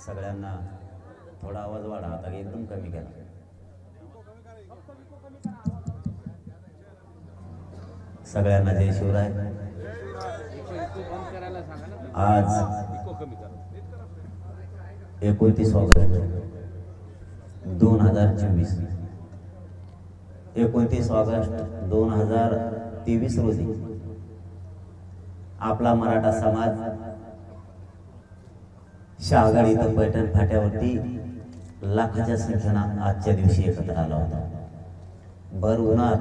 सगळ्यांना थोडा आवाज वाढा, आता एकदम कमी केला. सगळ्यांना जय शिवराय. आज 29 ऑगस्ट 2024, 29 ऑगस्ट 2023 रोजी आपला मराठा समाज शहागड इथं पैठण फाट्यावरती लाखाच्या संख्येनं आजच्या दिवशी एकत्र आला होता. भर उन्हात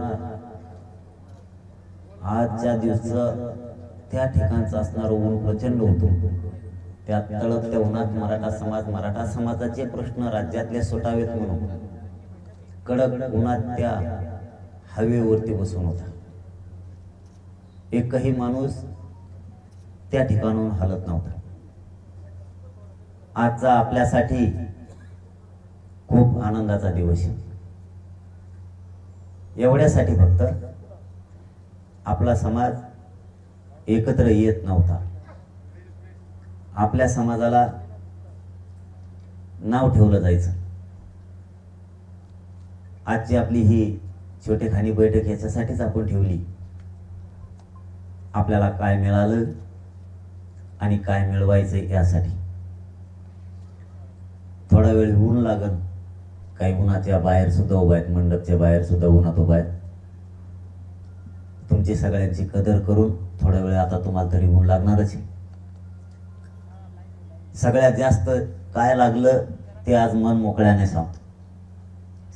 आजच्या दिवसाचं त्या ठिकाणचं असणारं ऊन प्रचंड होतं. त्या तळपत्या उन्हात मराठा समाजाचे प्रश्न राज्यातले सुटावेत म्हणून कडक उन्हात त्या हवेवरती बसून होता. एकही माणूस त्या ठिकाणाहून हलत नव्हता. आजचा आपल्यासाठी खूप आनंदाचा दिवस आहे. एवढ्यासाठी फक्त आपला समाज एकत्र येत नव्हता. आपल्या समाजाला नाव ठेवलं जायचं. आजची आपली ही छोटेखानी बैठक याच्यासाठीच आपण ठेवली. आपल्याला काय मिळालं आणि काय मिळवायचं यासाठी. थोडा वेळ ऊन लागल, काही उन्हाच्या बाहेर सुद्धा उभा आहेत, मंडपच्या बाहेर सुद्धा उन्हात उभा आहेत. तुमची सगळ्यांची कदर करून थोडा वेळ आता तुम्हाला तरी ऊन लागणारच आहे. सगळ्यात जास्त काय लागलं ते आज मन मोकळ्याने सांगतो.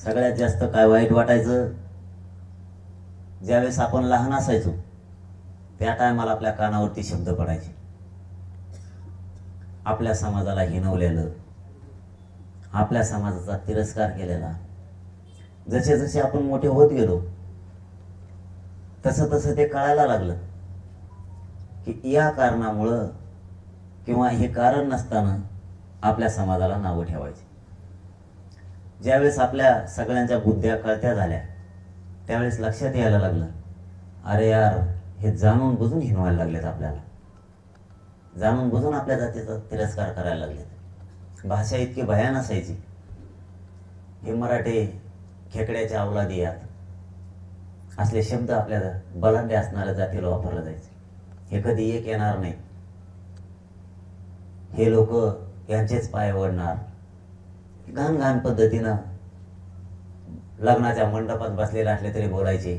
सगळ्यात जास्त काय वाईट वाटायचं, ज्यावेळेस आपण लहान असायचो त्या टायमाला आपल्या कानावरती शब्द पडायचे. आपल्या समाजाला हिणवलेलं, आपल्या समाजाचा तिरस्कार केलेला. जसे जसे आपण मोठे होत गेलो तसं तसं ते कळायला लागलं की या कारणामुळं किंवा हे कारण नसताना आपल्या समाजाला नावं ठेवायचे. ज्यावेळेस आपल्या सगळ्यांच्या बुद्ध्या कळत्या झाल्या त्यावेळेस लक्षात यायला लागलं, अरे यार, हे जाणून बुजून हिणवायला लागलेत आपल्याला. जाणून बुजून आपल्या जातीचा तिरस्कार करायला लागलेत. भाषा इतकी भयान असायची. हे मराठे खेकड्याच्या अवलादी यात असले शब्द आपल्या बलाढ्य असणाऱ्या जातीला वापरलं जायचे. हे कधी एक येणार नाही, हे लोक यांचेच पाय ओढणार. घाण घाण पद्धतीनं लग्नाच्या मंडपात बसलेले असले तरी बोलायचे,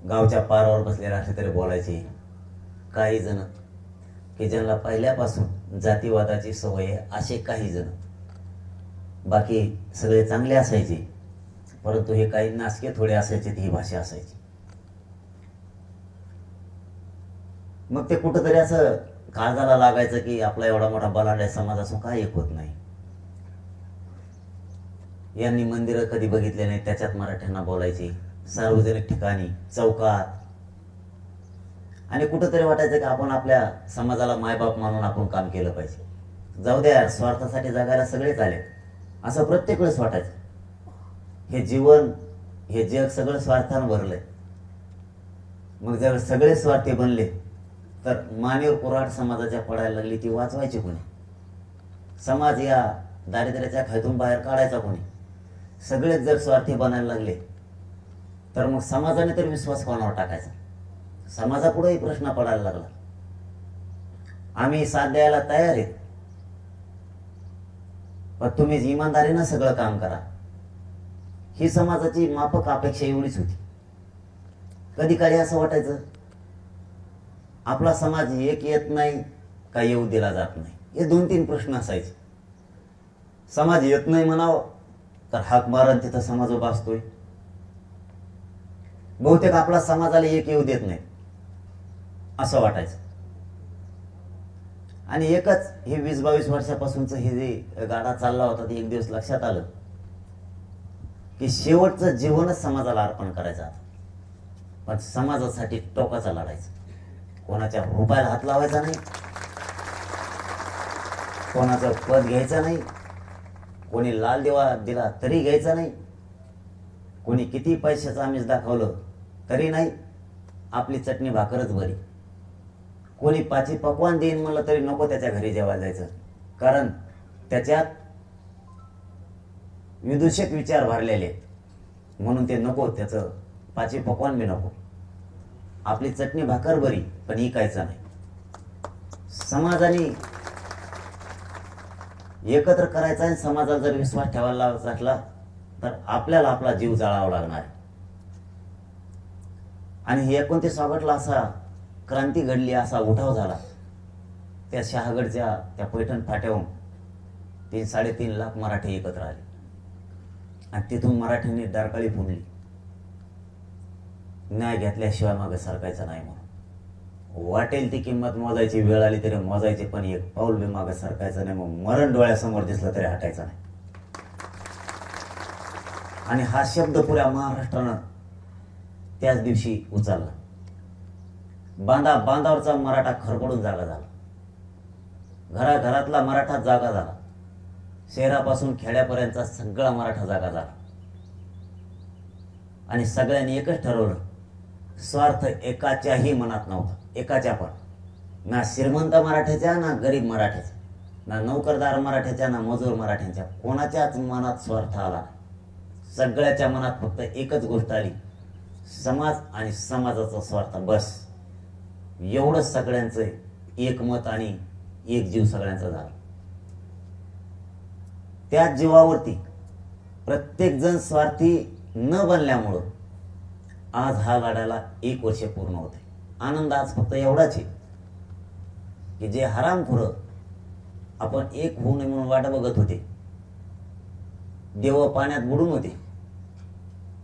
गावच्या पारावर बसलेले असले तरी बोलायचे. काही जण की ज्यांना पहिल्यापासून जातीवादाची सवय आहे असे काही जण, बाकी सगळे चांगले असायचे, परंतु हे काही नासके थोडे असायचे, ही भाषा असायची. मग ते कुठंतरी असं काळजाला लागायचं की आपला एवढा मोठा बलाढ्य समाज असून काय एक होत नाही. यांनी मंदिरं कधी बघितले नाही त्याच्यात मराठ्यांना बोलायचे, सार्वजनिक ठिकाणी, चौकात. आणि कुठंतरी वाटायचं की आपण आपल्या समाजाला मायबाप मानून आपण काम केलं पाहिजे. जाऊ द्या, स्वार्थासाठी जगायला सगळेच आले असं प्रत्येक वेळेस वाटायचं. हे जीवन, हे जग सगळं स्वार्थानं भरलंय. मग जर सगळे स्वार्थी बनले तर मानव कुऱ्हाड समाजाच्या पडायला लागली ती वाचवायची कोणी? समाज या दारिद्र्याच्या खायतून बाहेर काढायचा कोणी? सगळेच जर स्वार्थी बनायला लागले तर मग समाजाने तर विश्वास कोणावर टाकायचा? समाजापुढेही प्रश्न पडायला लागला. आम्ही साथ द्यायला तयार आहे, पण तुम्ही इमानदारीनं सगळं काम करा. ही समाजाची माफक अपेक्षा एवढीच होती. कधी काळी असं वाटायचं आपला समाज एक येत नाही का येऊ दिला जात नाही, हे 2-3 प्रश्न असायचे. समाज येत नाही म्हणावं तर हाक मारण तिथं समाज उभा असतोय. बहुतेक आपला समाजाला एक येऊ देत नाही असं वाटायचं. आणि एकच हे 20-22 वर्षापासूनच हे जे गाडा चालला होता ते एक दिवस लक्षात आलं की शेवटचं जीवनच समाजाला अर्पण करायचं. पण समाजासाठी टोकाचा लढायचं. कोणाच्या रुपयाला हात लावायचा नाही, कोणाचं पद घ्यायचं नाही, कोणी लाल दिवा दिला तरी घ्यायचा नाही, कोणी किती पैशाचं आमिष दाखवलं तरी नाही, आपली चटणी भाकरच बरी. कोणी पाची पकवान देईन म्हणलं तरी नको त्याच्या घरी जेवायला जायचं. कारण त्याच्यात विदूषक विचार भरलेले आहेत, म्हणून ते नको. त्याचं पाची पकवान बी नको. आपली चटणी भाकर बरी, पण इकायचं नाही. समाजाने एकत्र करायचा आणि समाजाला जर विश्वास ठेवायला असला तर आपल्याला आपला जीव जाळावा लागणार आहे. आणि हे 29 असा क्रांती घडली, असा उठाव झाला. त्या शहागडच्या त्या पैठण फाट्याहून 3-3.5 लाख मराठी एकत्र आले आणि तिथून मराठ्यांनी डारकाळी फुडली. न्याय घेतल्याशिवाय मागे सरकायचं नाही म्हणून. वाटेल ती किंमत मोजायची, वेळ आली तरी मोजायची, पण एक पाऊल बी मागे सरकायचं नाही. मग मरण डोळ्यासमोर दिसलं तरी हटायचं नाही. आणि हा शब्द पुऱ्या महाराष्ट्रानं त्याच दिवशी उचलला. बांधावरचा मराठा खरपडून जागा झाला. घराघरातला मराठा जागा झाला. शहरापासून खेड्यापर्यंतचा सगळा मराठा जागा झाला. आणि सगळ्यांनी एकच ठरवलं, स्वार्थ एकाच्याही मनात नव्हता. एकाच्या पण, ना श्रीमंत मराठ्याच्या, ना गरीब मराठ्याच्या, ना नोकरदार मराठ्याच्या, ना मजूर मराठ्यांच्या. कोणाच्याच मनात स्वार्थ आला नाही. सगळ्याच्या मनात फक्त एकच गोष्ट आली, समाज आणि समाजाचा स्वार्थ. बस एवढंच सगळ्यांचं एकमत आणि एक जीव सगळ्यांचा झाला. त्याच जीवावरती प्रत्येक जण स्वार्थी न बनल्यामुळं आज हा लढ्याला 1 वर्ष पूर्ण होते. आनंद आज फक्त एवढाच आहे की जे हरामखोरं आपण एक होऊ नये म्हणून वाट बघत होते, देव पाण्यात बुडून होते,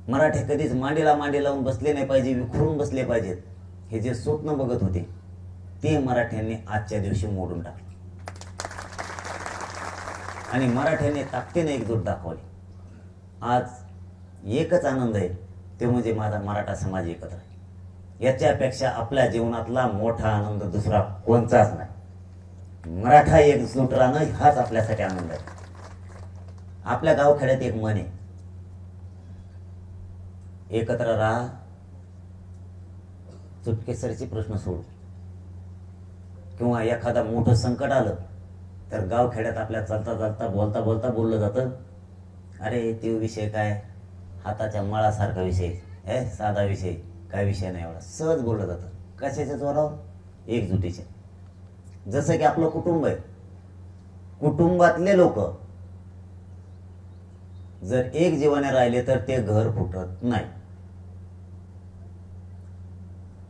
मराठे कधीच मांडीला मांडी लावून बसले नाही पाहिजे, विखुरून बसले पाहिजेत, हे जे स्वप्न बघत होते ते मराठ्यांनी आजच्या दिवशी मोडून टाकले. आणि मराठ्यांनी ताकदीने एकजूट दाखवली. आज एकच आनंद आहे, ते म्हणजे माझा मराठा समाज एकत्र आहे. याच्यापेक्षा आपल्या जीवनातला मोठा आनंद दुसरा कोणताच नाही. मराठा एकजूट राहणं हाच आपल्यासाठी आनंद आहे. आपल्या गावखेड्यात एक म्हण आहे, एकत्र राहा, चुटकेसरचे प्रश्न सोडू. किंवा एखादा मोठं संकट आलं तर गावखेड्यात आपल्या चालता चालता बोलता बोलता बोललं जातं, अरे ते विषय काय, हाताच्या मळासारखा विषय, साधा विषय, काय विषय नाही, एवढा सहज बोललं जातं. कशाच्या जोरावर? एकजुटीच्या. जसं की आपलं कुटुंब आहे, कुटुंबातले लोक जर एक जीवाने राहिले तर ते घर फुटत नाही.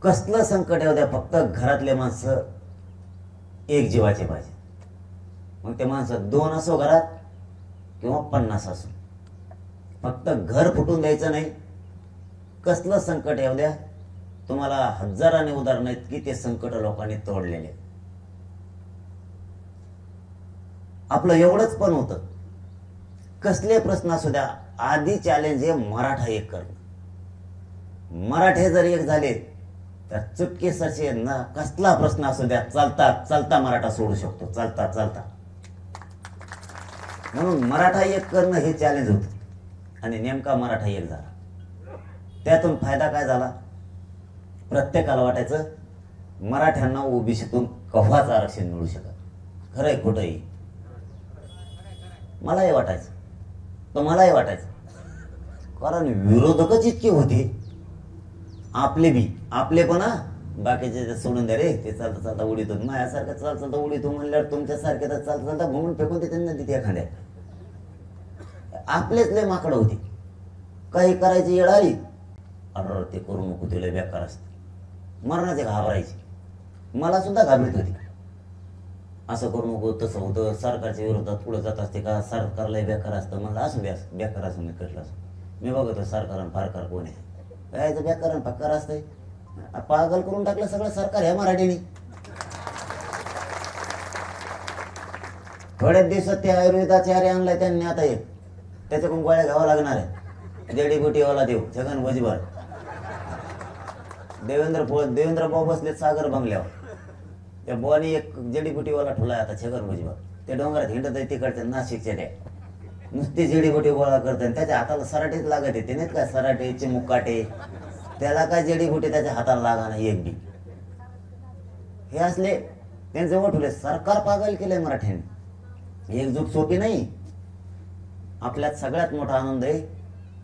कसलं संकट येऊ द्या, फक्त घरातले माणसं एक जीवाचे पाहिजे. मग ते माणसं 2 असो घरात किंवा 50 असो, फक्त घर फुटून द्यायचं नाही. कसलं संकट येऊ द्या, तुम्हाला हजाराने उदाहरण आहेत की ते संकट लोकांनी तोडलेले. आपलं एवढंच पण होतं, कसले प्रश्न असू द्या, आधी चॅलेंज हे मराठा एक करणं. मराठे जर एक झाले तर चुटकेसरचे ना कसला प्रश्न असू द्या, चालता चालता मराठा सोडू शकतो, चालता चालता. म्हणून मराठा एक करणं हे चॅलेंज होतं. आणि नेमका मराठा एक झाला. त्यातून फायदा काय झाला? प्रत्येकाला वाटायचं मराठ्यांना ओबीसीतून कव्हाच आरक्षण मिळू शकत. खरंय खोटंही? मलाही वाटायचं, तुम्हालाही वाटायचं. कारण विरोधकच इतके होते. आपले पण बाकीचे सोडून द्या रे, ते चालता चालता उडीतो, माझ्यासारखं चालता चालता उडीतो म्हणल्यावर तुमच्यासारखे तर चालता चालता घुमून फेकून ते त्यांना तिथे एखाद्या. आपलेच लय माकडं होते. काही करायची येळ आली, अरे ते करू नको, तिला बेकार असते, मरणाचे घाबरायचे. मला सुद्धा घाबरत होती, असं करू नको, तसं होतं, सरकारच्या विरोधात पुढे जात असते का, सरकारला बेकार असतं. मला असं बेकार असं मी कटलं असं. मी बघतो सरकार आणि फारकार कोण आहे, काय बेकार आणि फक्कार असतंय. पागल करून टाकलं सगळं सरकार ह्या मराठीने. थोड्याच दिवसात ते आयुर्वेदाचे आरे आणलाय त्यांनी. आता एक त्याच्याकडून गोळ्या घ्यावा लागणार आहे. जडीबुटीवाला देव छगन भुजबळ, देवेंद्र भाऊ बसले सागर बंगल्यावर. त्या बुवानी एक जडीबुटीवाला ठुलाय आता, छगन भुजबळ. ते डोंगरात हिंडत आहे तिकडच्या नाशिकच्या, त्या नुसती जडीबुटी गोळा करतात. त्याच्या हाताला सराटेच लागत आहे. ते नाहीत काय सराटे चिमुकाटे, त्याला काय जडीबुटी त्याच्या हाताला लागा नाही एक बी. हे असले त्यांचे वठुले. सरकार पागल केलंय मराठ्यांनी. एकजूट सोपी नाही. आपल्यात सगळ्यात मोठा आनंद आहे,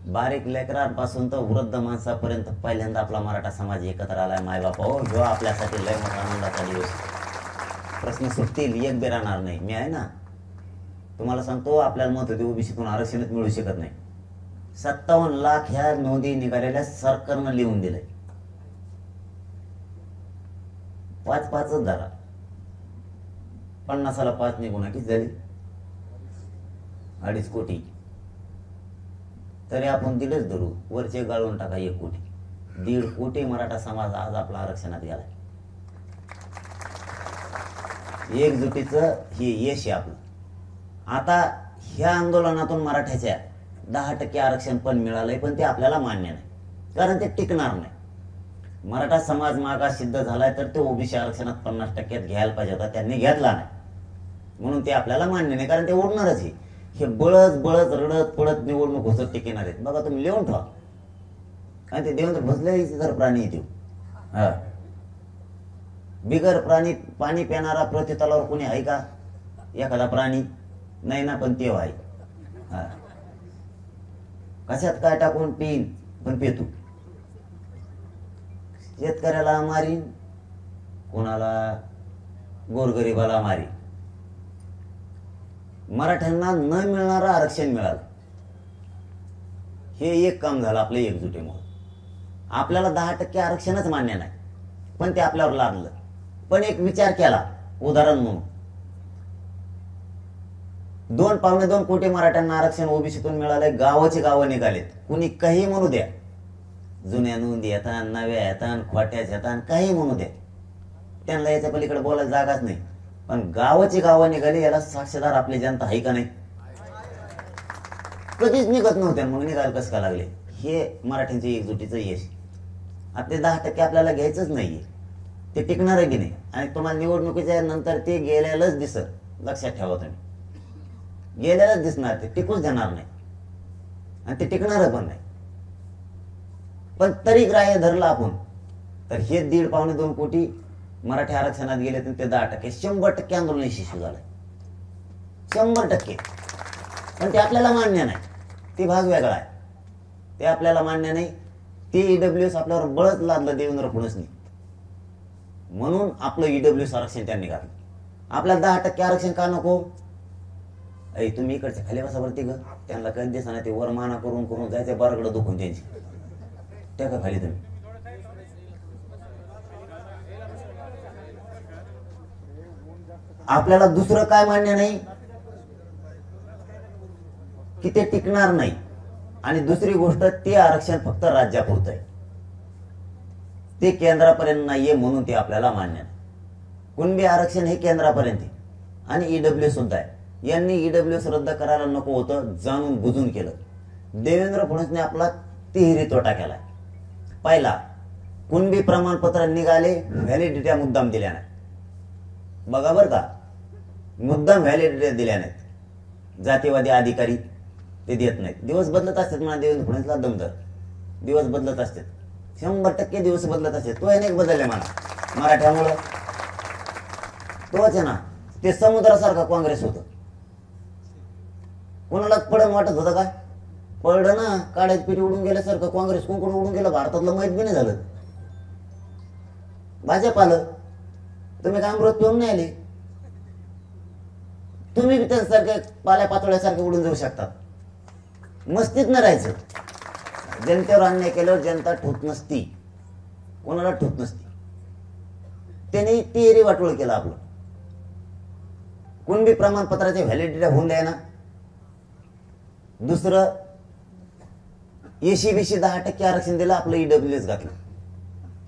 बारीक लेकरांपासून तर वृद्ध माणसापर्यंत पहिल्यांदा आपला मराठा समाज एकत्र आलाय. मायबाप हो, ह्यो आपल्यासाठी लय मोठा आनंदाचा दिवस. प्रश्न सुटतील, एक बी राहणार नाही. मी आहे ना, तुम्हाला सांगतो, आपल्याला मत होते ओबीसीतून आरक्षणच मिळू शकत नाही. 57 लाख ह्या नोंदी निघालेल्या सरकारनं लिहून दिलंय. 5-5च धरा, 50ला 5 निघून किती झाली? 2.5 कोटी. तरी आपण दिलेच धरू, वरचे गाळून टाका 1 कोटी. 1.5 कोटी मराठा समाज आज आपला आरक्षणात गेलाय. एकजुटीचं हे यश आहे आपलं. आता ह्या आंदोलनातून मराठ्याच्या 10% आरक्षण पण मिळालंय, पण ते आपल्याला मान्य नाही, कारण ते टिकणार नाही. मराठा समाज मागास सिद्ध झालाय, तर ते ओबीसी आरक्षणात 50% घ्यायला पाहिजे होता, त्यांनी घेतला नाही, म्हणून ते आपल्याला मान्य नाही, कारण ते उडणारच आहे. हे बळच बळच रडत पडत निवडणूक होत टिकणार आहेत. बघा, तुम्ही लिहून ठेवा. आणि ते देवेंद्र भोसले जर प्राणी येते, हा, बिगर प्राणी पाणी पिणारा प्रतितलावर कोणी आहे का? एखादा प्राणी नाही ना, पण ते आहे. हा, कशात काय टाकून पिन, पण पेतू. शेतकऱ्याला मारीन, कोणाला गोरगरीबाला मारीन. मराठ्यांना न मिळणारं आरक्षण मिळालं, हे एक काम झालं आपलं एकजुटीमुळे. आपल्याला 10% आरक्षणच मान्य नाही, पण ते आपल्यावर लादलं. पण एक विचार केला, उदाहरण म्हणून, 2.2 कोटी मराठ्यांना आरक्षण ओबीसीतून मिळालंय. गावाचे गावं निघालेत, कुणी काही म्हणू द्या, जुन्या नोंदी येतात, नव्या येतात, खोट्याच येतात, काही म्हणू द्या, त्यांना याच्या पलीकडे बोलायला जागाच नाही. पण गावाची गावं निघाली, याला साक्षीदार आपली जनता आहे का नाही? कधीच निघत नव्हते, मग निघायला कसं का लागले? हे मराठ्यांच्या एकजुटीचं यश. आता ते 10% आपल्याला घ्यायचंच नाहीये, ते टिकणार आहे की नाही? आणि तुम्हाला निवडणुकीच्या नंतर ते गेल्यालाच दिसत, लक्षात ठेवा तुम्ही. गेल्यालाच दिसणार, ते टिकूच देणार नाही, आणि ते टिकणार पण नाही. पण तरी ग्राह्य धरलं आपण, तर हे 1.5-2 कोटी मराठी आरक्षणात गेले, तर ते 10%, 100% आंदोलन यशस्वी झालंय, 100%. पण ते आपल्याला मान्य नाही, ते भाग वेगळा आहे, ते आपल्याला मान्य नाही. ते ईडब्ल्यूएस आपल्यावर बळच लादलं देवेंद्र फडणवीसनी, म्हणून आपलं ईडब्ल्यूएस आरक्षण त्यांनी घातलं. आपल्याला 10% आरक्षण का नको? ऐ, तुम्ही इकडच्या खाली बसावरती ग, त्यांना कधी दिसणार, ते वर माना करून करून जायचे, बारकडं दुखून त्यांची. त्या का खाली तुम्ही? आपल्याला दुसरं काय मान्य नाही, की ते टिकणार नाही. आणि दुसरी गोष्ट, ते आरक्षण फक्त राज्यापुरतं आहे, ते केंद्रापर्यंत नाहीये, म्हणून ते आपल्याला मान्य नाही. कुणबी आरक्षण हे केंद्रापर्यंत आहे, आणि ईडब्ल्यू सुद्धा आहे. यांनी ईडब्ल्यूएस रद्द करायला नको होतं, जाणून बुजून केलं. देवेंद्र फडणवीसने आपला तिहेरी तोटा केलाय. पहिला, कुणबी प्रमाणपत्र निघाले, व्हॅलिडिटी मुद्दाम दिल्या नाही. बघा बरं का, मुद्दाम व्हॅलिडिटी दिल्या नाहीत. जातीवादी अधिकारी ते देत नाहीत. दिवस बदलत असतात म्हणा, देवेंद्र फडणवीसला दमदार, दिवस बदलत असतात, 100% दिवस बदलत असतात. तो अनेक बदलले म्हणा मराठ्यामुळं, तोच आहे ना. ते समुद्रासारखा काँग्रेस होतं, कोणाला पडण वाटत होतं का? पडलं ना, काड्यात पिठी उडून गेल्यासारखं काँग्रेस कोण उडून गेलं, भारतातलं माहीत बी नाही झालं. भाजप आलं, तुम्ही काय अमृत पिऊन नाही आले, तुम्ही बी त्यांच्यासारखे पाल्या पातोळ्यासारखे उडून जाऊ शकतात. मस्तीत न राहायचं. जनतेवर अन्याय केल्यावर जनता ठोत नसती, कोणाला ठोत नसती. त्यांनी तिहेरी वाटोळ केलं आपलं. कुणबी प्रमाणपत्राचे व्हॅलिडिटी होऊन द्या ना. दुसरं, एसी बीसी 10% आरक्षण दिलं, आपलं ईडब्ल्यूएस घातलं.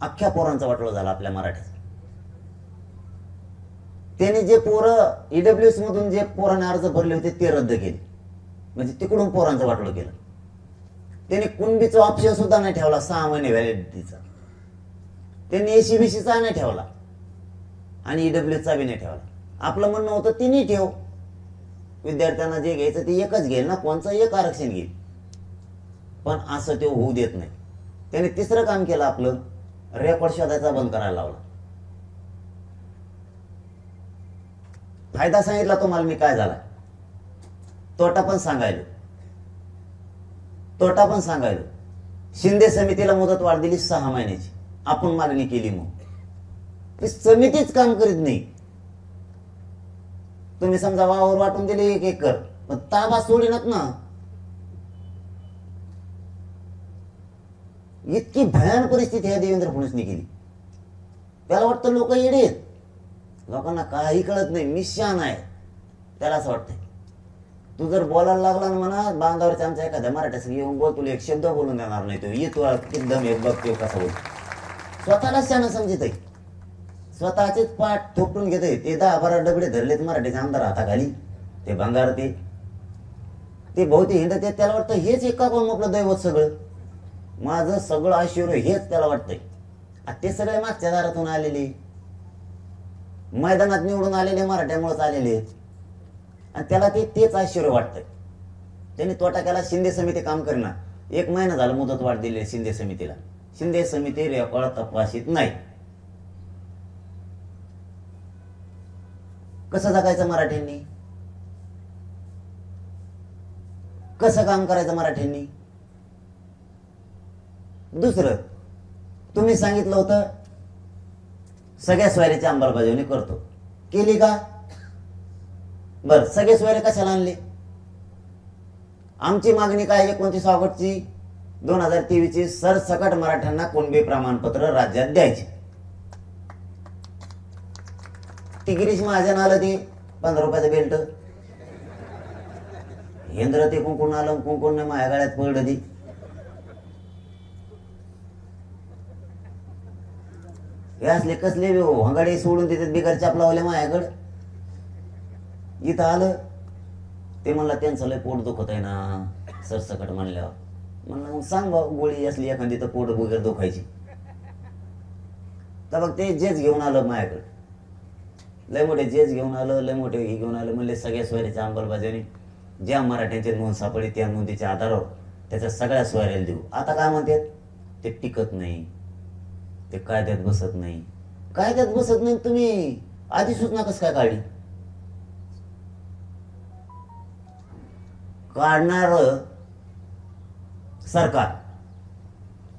अख्ख्या पोरांचा वाटोळा झाला आपल्या मराठीचा. त्यांनी जे पोरं ईडब्ल्यूएस मधून जे पोरांनी अर्ज भरले होते ते रद्द केले, म्हणजे तिकडून पोरांचं वाटोळं केलं. त्यांनी कुणबीचा ऑप्शन सुद्धा नाही ठेवला, 6 महिने व्हॅलिडिटीचा. त्यांनी एसी बीसीचा नाही ठेवला, आणि ईडब्ल्यूएसचा बी नाही ठेवला. आपलं म्हणणं होतं तिन्ही ठेव, विद्यार्थ्यांना जे घ्यायचं ते एकच घेईल ना, कोणचं एक आरक्षण घेईल. पण असं ते होऊ देत नाही. त्याने तिसरं काम केलं, आपलं रेकॉर्ड शोधायचा बंद करायला लावला. फायदा सांगितला तुम्हाला मी काय झाला. तोटा पण सांगायलो, तोटा पण सांगायलो. शिंदे समितीला मुदत वाढ दिली 6 महिन्याची, आपण मागणी केली, मग समितीच काम करीत नाही. तुम्ही समजा वावर वाटून दिले 1 एकर, पण ताबा सोडिनात ना. इतकी भयानक परिस्थिती ह्या देवेंद्र फडणवीसने केली. त्याला वाटतं लोक येडे आहेत, लोकांना काही कळत नाही, मी शहाणा आहे, त्याला असं वाटतंय. तू जर बोलायला लागला ना म्हणा बांधावरच्या आमच्या एखाद्या मराठ्यासाठी येऊन बोल, तुला एक शब्द बोलून देणार नाही. तो ये तू एकदम एक बघ तो कसा बोल. स्वतःला शहाणा समजत आहे, स्वतःचेच पाठ थोपटून घेत आहे. ते 10-12 डबडे धरलेत मराठीचे आमदार हाताखाली, ते भंगार ते बहुते हिंडत आहेत. त्याला वाटतं हेच एका कोण आपलं दैवत, सगळं माझं सगळं ऐश्वर्य हेच त्याला वाटतंय. ते सगळे मागच्या दारातून आलेले, मैदानात निवडून आलेले मराठ्यामुळेच आलेले आहेत, आणि त्याला तेच ऐश्वर्य वाटतंय. त्यांनी तोटा केला. शिंदे समिती काम करेना. 1 महिना झाला मुदत वाढ दिली शिंदे समितीला. शिंदे समिती रेकॉर्ड तपासित नाही. कसं जगायचं मराठ्यांनी, कसं काम करायचं मराठ्यांनी. दुसरं, तुम्ही सांगितलं होतं सगळ्या सोयऱ्याची अंमलबजावणी करतो, केली का? बर, सगळे सोयरे कशाला आणले? आमची मागणी काय 29 ऑगस्टची 2023ची सरसकट मराठ्यांना कुणबी प्रमाणपत्र राज्यात द्यायचे. ती गिरीश महाजन आलं, ते 15 रुपयाचं बेल्ट, हेंद्र ते कुंकुण आलं, कुंकुण माझ्या गळ्यात पडलं. ती हे असले कसले हंगाडे सोडून तिथे बिगर चापलावले माझ्याकडे. इथं आलं ते म्हणला त्यांचं लय पोट दुखत आहे ना सरसकट म्हणल्यावर. म्हणलं मग सांग बा, गोळी असली एखादी तर पोट वगैरे दुखायची. तर मग ते जेच घेऊन आलं माझ्याकडे, लय मोठे जेच घेऊन आलं, लय मोठे हे घेऊन आलं. म्हणले सगळ्या सोयऱ्याच्या अंमलबजावणी ज्या मराठ्यांची नोंद सापडली त्या नोंदीच्या आधारावर त्याच्या सगळ्या सोयऱ्याला देऊ. आता काय म्हणतात, ते टिकत नाही, ते कायद्यात बसत नाही. कायद्यात बसत नाही, तुम्ही अधिसूचना कसं काय काढली? काढणार सरकार.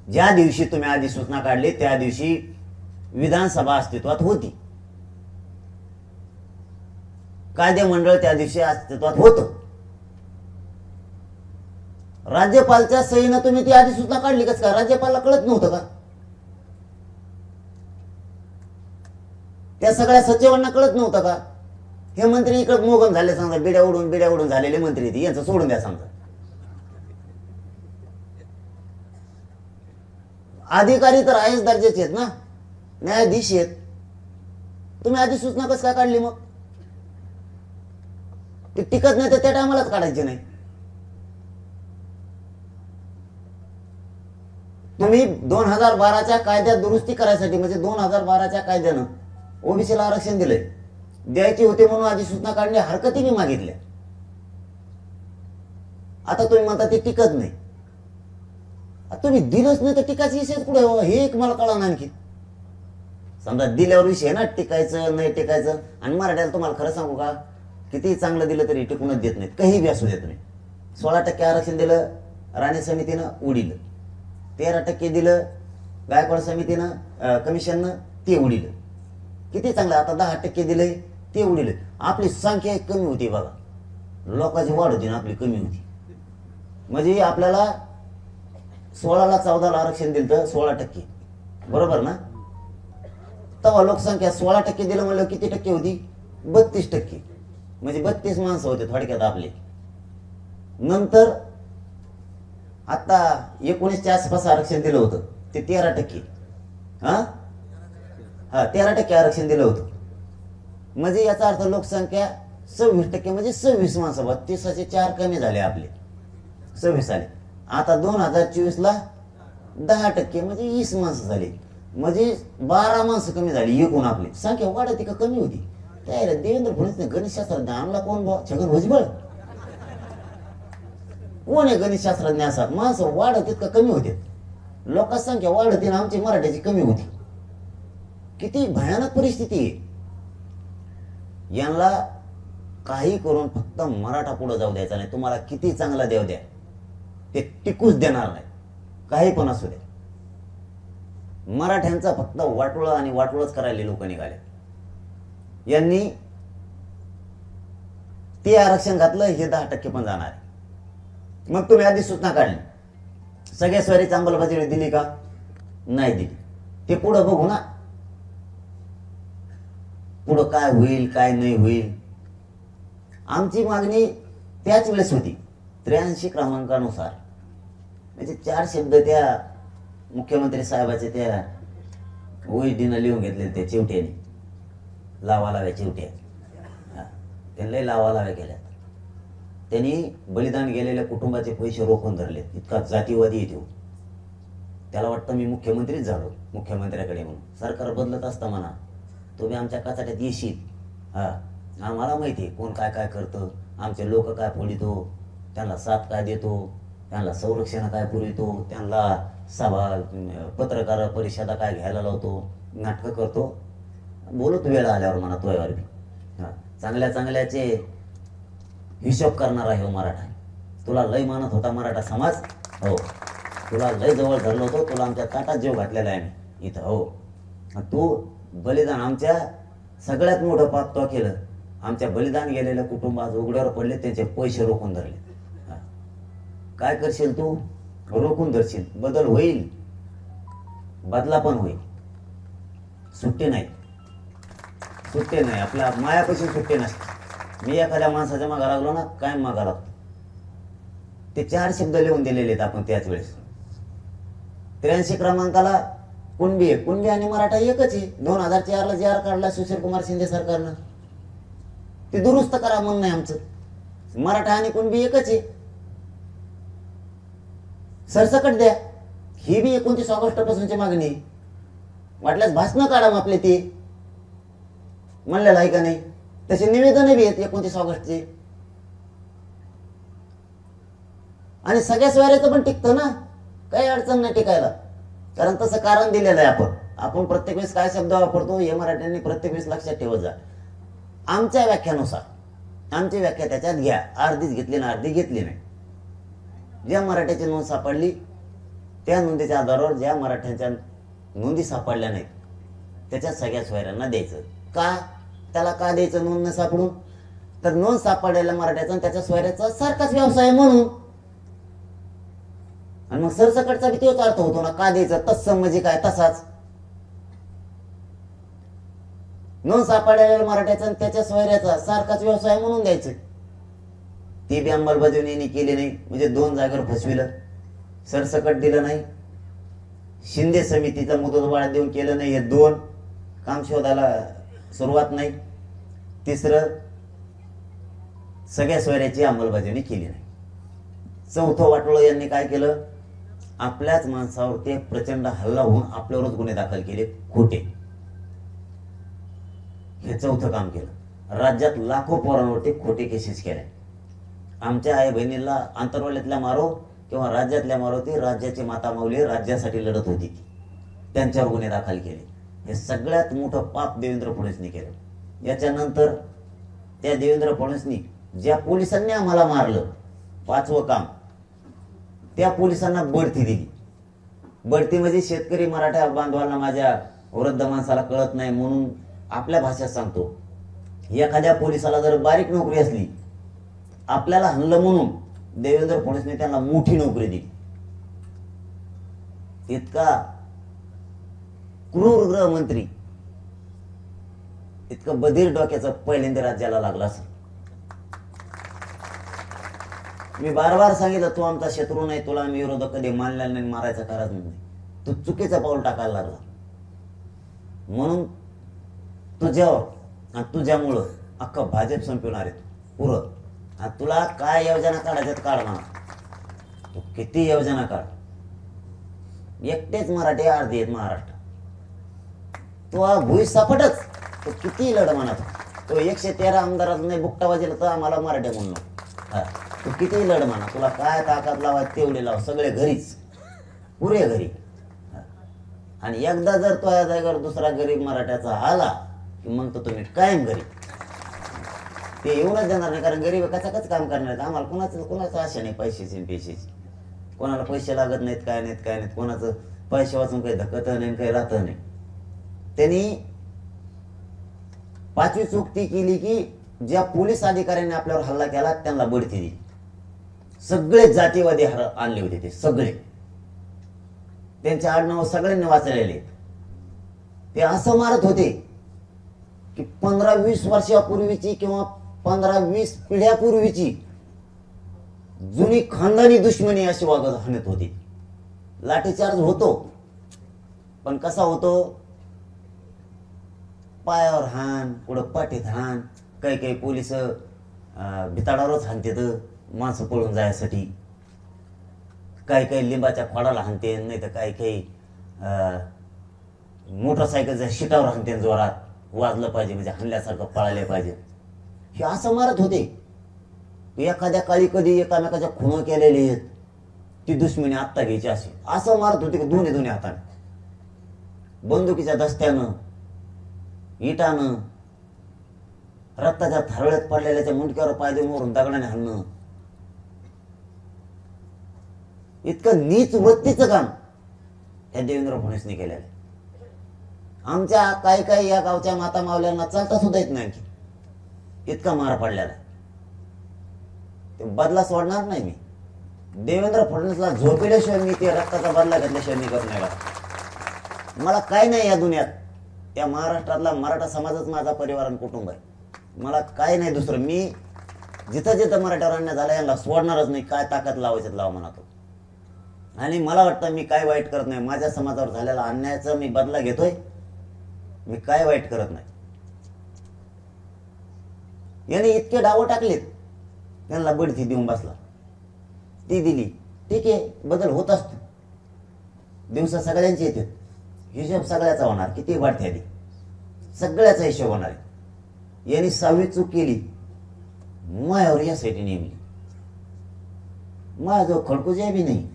ज्या दिवशी तुम्ही अधिसूचना काढली त्या दिवशी विधानसभा अस्तित्वात होती, कायदे मंडळ त्या दिवशी अस्तित्वात होतं. राज्यपालच्या सहीनं तुम्ही ती अधिसूचना काढली कसं का? राज्यपालला कळत नव्हतं का? त्या सगळ्या सचिवांना कळत नव्हतं का? हे मंत्री इकडे मोगम झाले समजा, बिड्या उडून झालेले मंत्री, ती यांचं सोडून द्या समजा. अधिकारी तर आहेच दर्जाचे आहेत ना, न्यायाधीश आहेत. तुम्ही अधिसूचना कसं काय काढली? मग ती टिकत नाही तर त्या टायमालाच काढायची नाही. तुम्ही 2012च्या कायद्यात दुरुस्ती करायसाठी, म्हणजे 2012च्या कायद्यानं ओबीसीला आरक्षण दिलंय, द्यायची होते म्हणून अधिसूचना काढणे हरकती मी मागितल्या. आता तुम्ही म्हणता ते टिकत नाही. तुम्ही दिलंच नाही तर टिकायचा विषय कुठे? हे एक मला कळलं आणखी. समजा दिल्यावर विषय ना, टिकायचं नाही टिकायचं. आणि मराठ्याला तुम्हाला खरं सांगू का, किती चांगलं दिलं तरी टिकूनच देत नाहीत, काही बी असू देत नाही. 16% आरक्षण दिलं राणे समितीनं, उडीलं. 13% दिलं गायकवाड समितीनं, कमिशननं, ते उडीलं. किती चांगलं. आता 10% दिलंय, ते उडीलं. आपली संख्या कमी होती बघा, लोकांची वाढ होती ना, आपली कमी होती. म्हणजे आपल्याला 16ला 14ला आरक्षण दिलं तर 16%, बरोबर ना? तेव्हा लोकसंख्या 16% दिलं म्हणलं किती टक्के होती? 32%. म्हणजे 32 माणसं होते थोडक्यात आपले. नंतर आता 19च्या आसपास आरक्षण दिलं होतं, ते 13%. हा 13% आरक्षण दिलं होतं. म्हणजे याचा अर्थ लोकसंख्या 26%, म्हणजे 26 माणसं. 32चे 4 कमी झाले आपले, 26 आले. आता 2024ला 10%, म्हणजे 20 माणसं झाली. म्हणजे 12 माणसं कमी झाली एकूण. आपली संख्या वाढती का कमी होती? त्याला देवेंद्र फडणवीसने गणितशास्त्रज्ञ आणला कोण? छगन भुजबळ. कोण आहे गणितशास्त्रज्ञ असा? माणसं वाढत का कमी होते? लोकसंख्या वाढते ना, आमची मराठ्याची कमी होती. किती भयानक परिस्थिती आहे. यांना काही करून फक्त मराठा पुढे जाऊ द्यायचा नाही. तुम्हाला किती चांगला देव द्या, ते टिकूच देणार नाही, काही पण असू द्या. मराठ्यांचा फक्त वाटोळं आणि वाटोळच करायला लोक निघाले. यांनी ते आरक्षण घातलं, हे 10% पण जाणार आहे. मग तुम्ही आधी सूचना काढली, सगळ्या स्वारीची अंमलबजावणी दिली का? नाही दिली. ते पुढं बघू ना, पुढं काय होईल काय नाही होईल. आमची मागणी त्याच वेळेस होती 83 क्रमांकानुसार, म्हणजे 4 शब्द त्या मुख्यमंत्री साहेबाचे त्या ओएसडीनं लिहून घेतले, ते चिवट्याने लावालाव्या चिवट्या, त्यांना लावालाव्या केल्या. त्यांनी बलिदान गेलेल्या कुटुंबाचे पैसे रोखून धरले. इतका जातीवादी येतो. त्याला वाटतं मी मुख्यमंत्रीच झालो, मुख्यमंत्र्याकडे म्हणून. सरकार बदलत असता म्हणा, तुम्ही आमच्या काचाट्यात येशील. आम्हाला माहिती आहे कोण काय काय करतं, आमचे लोक काय फोडितो, त्यांना साथ काय देतो, त्यांना संरक्षण काय पुरवितो, त्यांना सभा पत्रकार परिषदा काय घ्यायला लावतो, नाटकं करतो. बोलत वेळ आल्यावर म्हणा तोयावर बी. चांगल्या चांगल्याचे हिशोब करणार आहे हो मराठा. तुला लय मानत होता मराठा समाज, हो, तुला लय जवळ धरलं होतं, तुला आमच्या ताटात जीव घातलेला आहे मी इथं, हो. तू बलिदान, आमच्या सगळ्यात मोठं पाप तो केलं. आमच्या बलिदान गेलेल्या कुटुंबात उघड्यावर पडले, त्यांचे पैसे रोखून धरले. काय करशील तू? रोखून धरशील. बदल होईल, बदला पण होईल. सुट्टी नाही, सुट्टी नाही. आपल्या मायापासून सुट्टी नसते. मी एखाद्या माणसाच्या मागा लागलो ना, कायम मागा लागतो. ते 4 शब्द लिहून दिलेले आहेत आपण त्याच वेळेस. 83 क्रमांकाला कुणबी आहे, कुणबी आणि मराठा एकच आहे. 2004ला जे आर काढला सुशील कुमार शिंदे सरकारनं, ते दुरुस्त करा म्हणणं आहे आमचं. मराठा आणि कुणबी एकच आहे, सरसकट द्या. ही बी 29 ऑगस्ट पासूनची मागणी. वाटल्यास भाषण काढा आपले, ते म्हणलेलं आहे का नाही? तसे निवेदन बी आहेत 29 ऑगस्टचे. आणि सगळ्या स्वाऱ्याचं पण टिकतं ना, काही अडचण नाही टिकायला. कारण तसं कारण दिलेलं आहे. आपण प्रत्येक वेळेस काय शब्द वापरतो हे मराठ्यांनी प्रत्येक वेळेस लक्षात ठेवत जा. आमच्या व्याख्यानुसार, आमची व्याख्या त्याच्यात घ्या. अर्धीच घेतली ना, अर्धी घेतली नाही. ज्या मराठ्याची नोंद सापडली त्या नोंदीच्या आधारावर ज्या मराठ्यांच्या नोंदी सापडल्या नाहीत त्याच्यात सगळ्या सोयऱ्यांना द्यायचं. का? त्याला का द्यायचं नोंद न सापडून? तर नोंद सापडलेल्या मराठ्याचा आणि त्याच्या सोयऱ्याचा सारखाच व्यवसाय म्हणून. आणि मग सरसकटचा बी तोच अर्थ होतो ना, का द्यायचं? तत्सम म्हणजे काय? तसाच. नोंद सापडलेल्या मराठ्याचा आणि त्याच्या सोयऱ्याचा सारखाच व्यवसाय म्हणून द्यायचं. ती बी अंमलबजावणी केली नाही, म्हणजे 2 जागेवर फसविलं. सरसकट दिलं नाही, शिंदे समितीचा मुदतवाढ देऊन केलं नाही. हे 2 काम शोधायला सुरुवात नाही. तिसरं, सगळ्या सोयऱ्याची अंमलबजावणी केली नाही. चौथं वाटोळं यांनी काय केलं? आपल्याच माणसावर ते प्रचंड हल्ला होऊन आपल्यावरच गुन्हे दाखल केले, खोटे. हे चौथं काम केलं. राज्यात लाखो पोरांवरती खोटे केसेस केल्या. आमच्या आई बहिणीला आंतरवाल्यातल्या मारो किंवा राज्यातल्या मारो, ती राज्याची माता माऊली राज्यासाठी लढत होती, त्यांच्यावर गुन्हे दाखल केले. हे सगळ्यात मोठं पाप देवेंद्र फडणवीसनी केलं. याच्यानंतर त्या देवेंद्र फडणवीसनी ज्या पोलिसांनी आम्हाला मारलं, 5वं काम, त्या पोलिसांना बढती दिली. बढती म्हणजे शेतकरी मराठा बांधवांना, माझ्या वृद्ध माणसाला कळत नाही म्हणून आपल्या भाषेत सांगतो, एखाद्या पोलिसाला जर बारीक नोकरी असली, आपल्याला हल्लं म्हणून देवेंद्र फडणवीसने त्यांना मोठी नोकरी दिली. इतका क्रूर गृहमंत्री, इतकं बधीर डोक्याचं पहिल्यांदा राज्याला लागला असं. मी बार सांगितलं, तू आमचा शत्रू नाही, तुला आम्ही विरोधक कधी मानलेला नाही, मारायचा करायचं नाही. तू चुकीचं पाऊल टाकायला लागला. म्हणून तुझ्यावर आणि तुझ्यामुळं अख्खं भाजप संपवणार आहे पुरं. आणि तुला काय योजना काढायच्यात काढ म्हणा, तू किती योजना काढ. एकटेच मराठी अर्धे आहेत महाराष्ट्र. तो भुई सपाटच, तो किती लढ म्हणा. तो 113 आमदारात नाही बुकटा वाजेला तर आम्हाला मराठी म्हणून. तू किती लढ म्हणा, तुला काय ताकद लावा तेवढे लाव, सगळे घरीच, पुरे घरी. आणि एकदा जर तो या जागेवर दुसरा गरीब मराठ्याचा आला की मग तो तुम्ही कायम घरी. ते येऊनच देणार नाही, कारण गरीब कचाकच काम करणार आहेत. आम्हाला कोणाचं आशा नाही पैशाची. कोणाला पैसे लागत नाहीत, काय नाहीत. कोणाचं पैसे वाचून काही धकत नाही, काही राहत नाही. त्यांनी 5वी चूक ती केली की ज्या पोलीस अधिकाऱ्यांनी आपल्यावर हल्ला केला त्यांना बढती दिली. सगळे जातीवादी आणले होते, ते सगळे त्यांचे आडनाव सगळ्यांनी वाचलेले. ते असं मारत होते की 15-20 वर्षापूर्वीची किंवा 15-20 पिढ्यापूर्वीची जुनी खानदानी दुश्मनी अशी वागत हाणत होती. लाठीचार्ज होतो, पण कसा होतो? पायावर हाण, पुढं पाठीत हाण. काही पोलिस बिताडावरच हाणतात माणसं पळून जायसाठी. काही लिंबाच्या खोडाला हाणते, नाही तर काही मोटरसायकलच्या शिटावर हाणते जोरात. वाजलं पाहिजे म्हणजे हाणल्यासारखं पळायला पाहिजे. हे असं मारत होते. एखाद्या काळी कधी एकामेकाच्या खुणं केलेले आहेत, ती दुश्मनी आत्ता घ्यायची अशी असं मारत होते की दोन्ही हाताने, बंदुकीच्या दस्त्यानं, इटानं, रक्ताच्या थारोळ्यात पडलेल्याच्या मुंडक्यावर पाय देऊन वरून दगडाने हाणणं. इतकं नीच वृत्तीचं काम त्या देवेंद्र फडणवीसने केलेलं. आमच्या काही या गावच्या माता मावल्यांना चालता सुद्धा येत नाही, इतका मार पडलेला. ते बदला सोडणार नाही मी. देवेंद्र फडणवीसला झोपल्याशिवाय मी ते रक्ताचा बदला घेतल्याशिवाय मी करत नाही. मला काय नाही या दुनियात. त्या महाराष्ट्रातला मराठा समाजच माझा परिवार आणि कुटुंब आहे. मला काय नाही दुसरं. मी जिथं मराठ्यावर अन्याय झाला यांना सोडणारच नाही. काय ताकद लावायचं लावा म्हणतो. आणि मला वाटतं मी काय वाईट करत नाही. माझ्या समाजावर झालेला अन्यायाचा मी बदला घेतोय. मी काय वाईट करत नाही. याने इतके डावं टाकलेत, त्यांना बढती देऊन बसला. ती दिली, ठीक आहे, बदल होत असतो. दिवस सगळ्यांचे येतात, हिशोब सगळ्याचा होणार. किती वाढते आधी सगळ्याचा हिशोब होणार. यांनी 6वी चूक केली, मायावर यासाठी नेमली. माया जो खडकुजा बी नाही,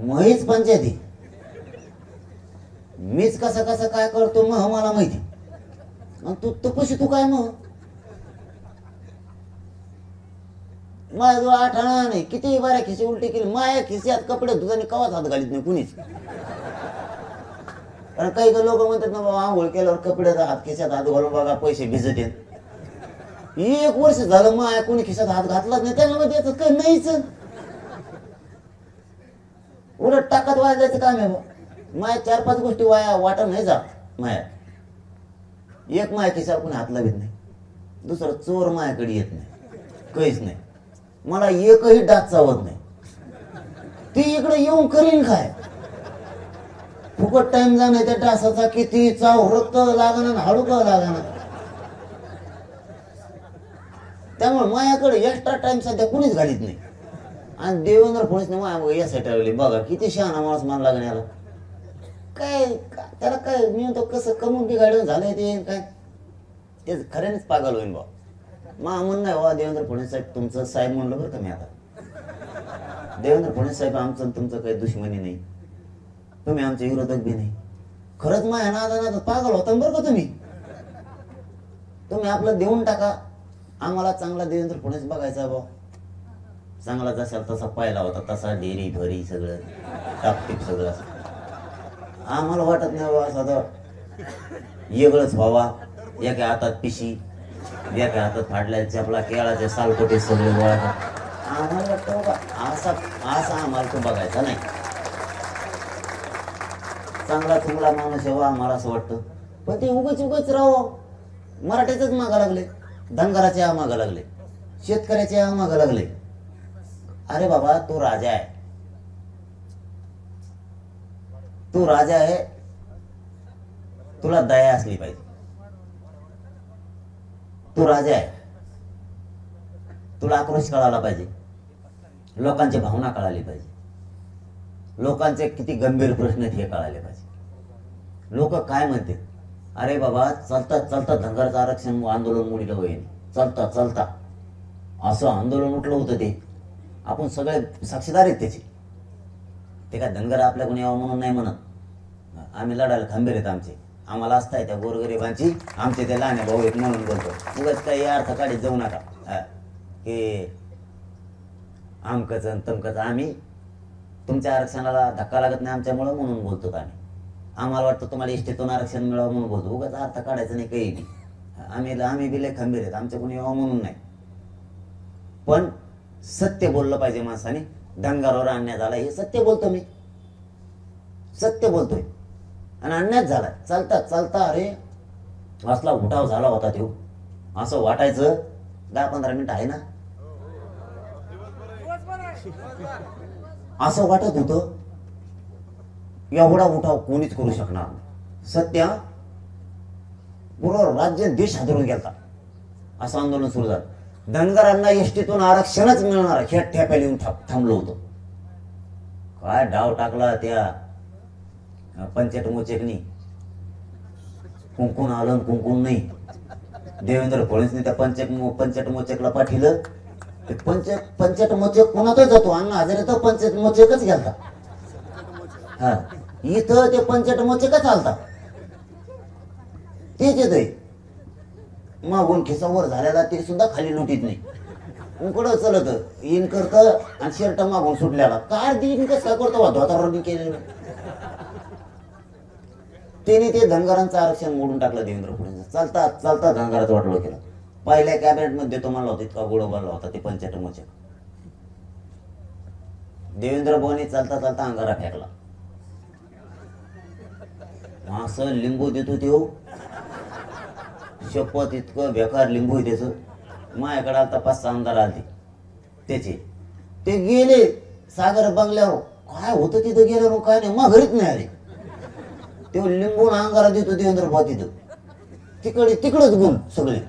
महीच पंचायती. मीच कसा काय करतो मग मला माहिती. तू तू काय मग? माझ्या जो 8 आणा नाही, किती बाऱ्या खिसे उलटी केली. माया खिस्यात कपडे धुताना कवाच हात घालीत नाही कुणीच. कारण काही लोक म्हणतात ना बाबा आंघोळ केल्यावर कपड्याचा हात खिशात हात घालून बघा पैसे भिजत येत. 1 वर्ष झालं माया कोणी खिशात हात घातलाच नाही. त्यांना मध्ये याचं काही नाहीच. उलट टाकत वाजायचं काम आहे. माया 4-5 गोष्टी वाटा नाही जात. माया एक माया खिशावर कोणी हात लावित नाही. दुसरं चोर मायाकडे येत नाही, काहीच नाही. मला एकही डास चावत नाही. ती इकडे येऊन करीन काय? फुकट टाइम जाणार त्या डासाचा. किती चाव, रक्त लागणार, हाडू का लागणार. त्यामुळे मायाकडे एक्स्ट्रा टाइम सध्या कुणीच घालीत नाही. आणि देवेंद्र फडणवीसने माया यासाठी ठरवली. बघा किती शहाणा माणूस मान लागण्याला. काय त्याला काय मी म्हणतो कसं कमवून बिघाडून झालंय ते काय. ते खऱ्यानेच पागल होईन बा. म्हणणं नाही बा देवेंद्र फडणवीस साहेब तुमचं साहेब म्हणलं बरं का मी आता. देवेंद्र फडणवीस साहेब आमचं तुमचं काही दुश्मनी नाही. तुम्ही आमचे विरोधक बी नाही. खरंच माया नादानात पागल होता बरं का तुम्ही. आपलं देऊन टाका. आम्हाला चांगला देवेंद्र फडणवीस बघायचा बा. चांगला जसा तसा पाहिला होता तसा डेरी भरी सगळं टापटीप सगळं. आम्हाला वाटत नाही बाबा साधा वेगळंच व्हावा. एका हातात पिशी, एका हातात फाडल्या चपला, केळाचे सालकोटे सगळे गोळा. आम्हाला वाटतं बाबा असा आम्हाला तो बघायचा नाही. चांगला माणूस आहे आम्हाला असं वाटतं. पण ते उगच राहावं. मराठ्याच मागा लागले, धनगराच्या मागा लागले, शेतकऱ्याच्या मागा लागले. अरे बाबा तो राजा आहे. तू राजा आहे, तुला दया असली पाहिजे. तू राजा आहे, तुला आक्रोश कळाला पाहिजे. लोकांची भावना कळाली पाहिजे. लोकांचे किती गंभीर प्रश्न आहेत हे कळाले पाहिजे. लोक काय म्हणते. अरे बाबा चालता धनगरचं आरक्षण आंदोलन मोडीलं होईल. चालता असं आंदोलन उठलं होतं. ते आपण सगळे साक्षीदार आहेत त्याचे. ते काय धनगर आपल्या कोणी यावं म्हणून नाही म्हणत. आम्ही लढायला खंबीर आहेत आमचे. आम्हाला असताय त्या गोरगरिबांची आमचे ते लहान भाऊ एक म्हणून बोलतो उगाच काही अर्थ काढीत जाऊ नका की आमकच तमकच. आम्ही तुमच्या आरक्षणाला धक्का लागत नाही आमच्यामुळं म्हणून बोलतो आम्ही. आम्हाला वाटतं तुम्हाला एसटीतून आरक्षण मिळावं म्हणून बोलतो. उगाच अर्थ काढायचं नाही काही नाही. आम्ही बी लय खंबीर आहेत. आमच्या कोणी यावं म्हणून नाही. पण सत्य बोललं पाहिजे माणसाने. दंगावर अन्याय झाला हे सत्य बोलतो मी. सत्य बोलतोय. आणि अन्याय झाला चालता चालता अरे असला उठाव झाला होता तो. असं वाटायचं 10-15 मिनिट आहे ना असं वाटत होतं एवढा उठाव कोणीच करू शकणार नाही. सत्य पूर्ण राज्य देश हादरून गेला. असं आंदोलन सुरू झालं. धनगरांना एसटीतून आरक्षणच मिळणार हे ठेप्या लिहून थांबलो होतो. काय डाव टाकला त्या पंचायत मोचेकनी. कुंकून आलं कुंकून नाही. देवेंद्र फडणवीसने त्या पंचायत मोचेकला पाठवलं. ते पंचायत मोचेक कोणातच जातो. अण्णा हजारे तर पंचायत मोचेकच घ्यालता. हा इथं ते पंचायत मोचेकच चालता. तेच येत मागून खिसावर झालेला ते सुद्धा खाली लुटीत नाही. उकडं चलत इन करत आणि शर्ट मागून सुटल्याला काय दिन कसं करतो धोतावरणी केलेलं. त्याने ते धनगरांचं आरक्षण मोडून टाकलं देवेंद्र फडणवीस. चालता चालता धनगराचं वाटलं केलं. पहिल्या कॅबिनेट मध्ये तो म्हणला होता इतका गोड बोलला होता ते पंचायत मोचेक. देवेंद्र भवनी चालता चालता अंगारा फेकला. असं लिंबू देतो तो शपथ इतकं बेकार लिंबू त्याच. माझ्याकडे आता 5-6 आमदार आले त्याचे. ते गेले सागर बंगल्यावर. काय होतं तिथं गेल्यावर काय नाही मग घरीच नाही आले. ते लिंबून अंगारा देतो देवेंद्र भाऊ तिथं. तिकडच गुण सगळे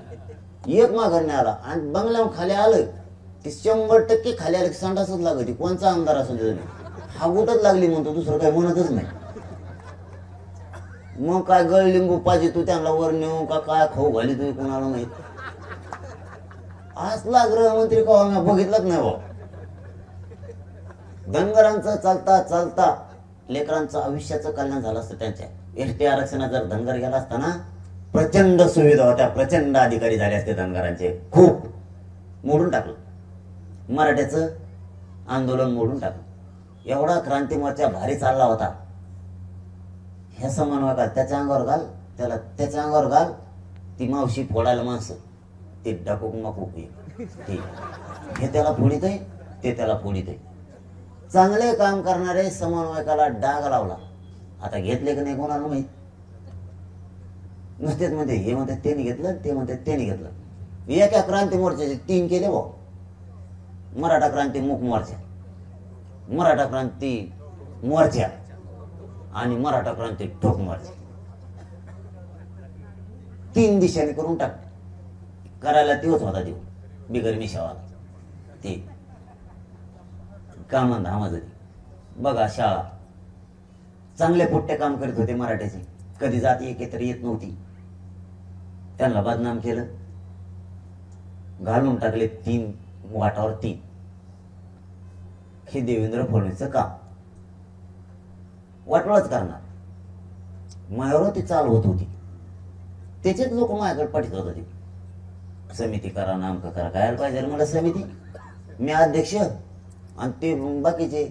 एक माघार नाही आला. आणि बंगल्यावर खाली आलं की 100% खाली आलं की संडासच लागत. कोणचा आमदार असू दे हागुटच लागली म्हणतो दुसरं काही म्हणतच नाही. मग काय गळ लिंबू पाहिजे तू त्यांना वर नेऊ का काय खाऊ घाली तुम्ही कोणाला माहित. असला गृहमंत्री का मी बघितलंच नाही भाऊ. धनगरांचं चालता चालता लेकरांचं आयुष्याचं कल्याण झालं असतं. त्यांच्या एसटी आरक्षणात जर धनगर गेला असता ना प्रचंड सुविधा होत्या. प्रचंड अधिकारी झाले असते धनगरांचे. खूप मोडून टाकलं. मराठ्याचं आंदोलन मोडून टाकलं. एवढा क्रांती मोर्चा भारी चालला होता. हे समन्वय घाल त्याच्या अंगावर घाल त्याला त्याच्या अंगावर घाल. ती मावशी फोडायला माणसं ते डाकूक माकूक हे त्याला फोडीत आहे ते त्याला फोडीत आहे. चांगले काम करणारे समन्वयकाला डाग लावला. आता घेतले की नाही कोणाला माहित. नुसतेच म्हणते हे म्हणतात त्यांनी घेतलं ते म्हणतात त्यांनी घेतलं. एका क्रांती मोर्चाचे 3 केले भाऊ. मराठा क्रांती मूक मोर्चा, मराठा क्रांती मोर्चा आणि मराठा क्रांती ठोक मोर्चा. 3 दिशाने करून टाक. करायला तेच होता देऊ बिगर मिशावाला. ते कामं धामाचं बघा. शाळा चांगले पुट्टे काम करीत होते मराठ्याचे. कधी जाती एकत्र येत नव्हती. त्यांना बदनाम केलं. घालून टाकले 3 वाटावर 3. हे देवेंद्र फडणवीसचं काम. वाटोळच करणार. माझ्यावर ती चालू होत होती. त्याचेच लोक माझ्याकडे पाठीत होते. समिती करा नामकं करा. काय पाहिजे मला समिती. मी अध्यक्ष आणि ते बाकीचे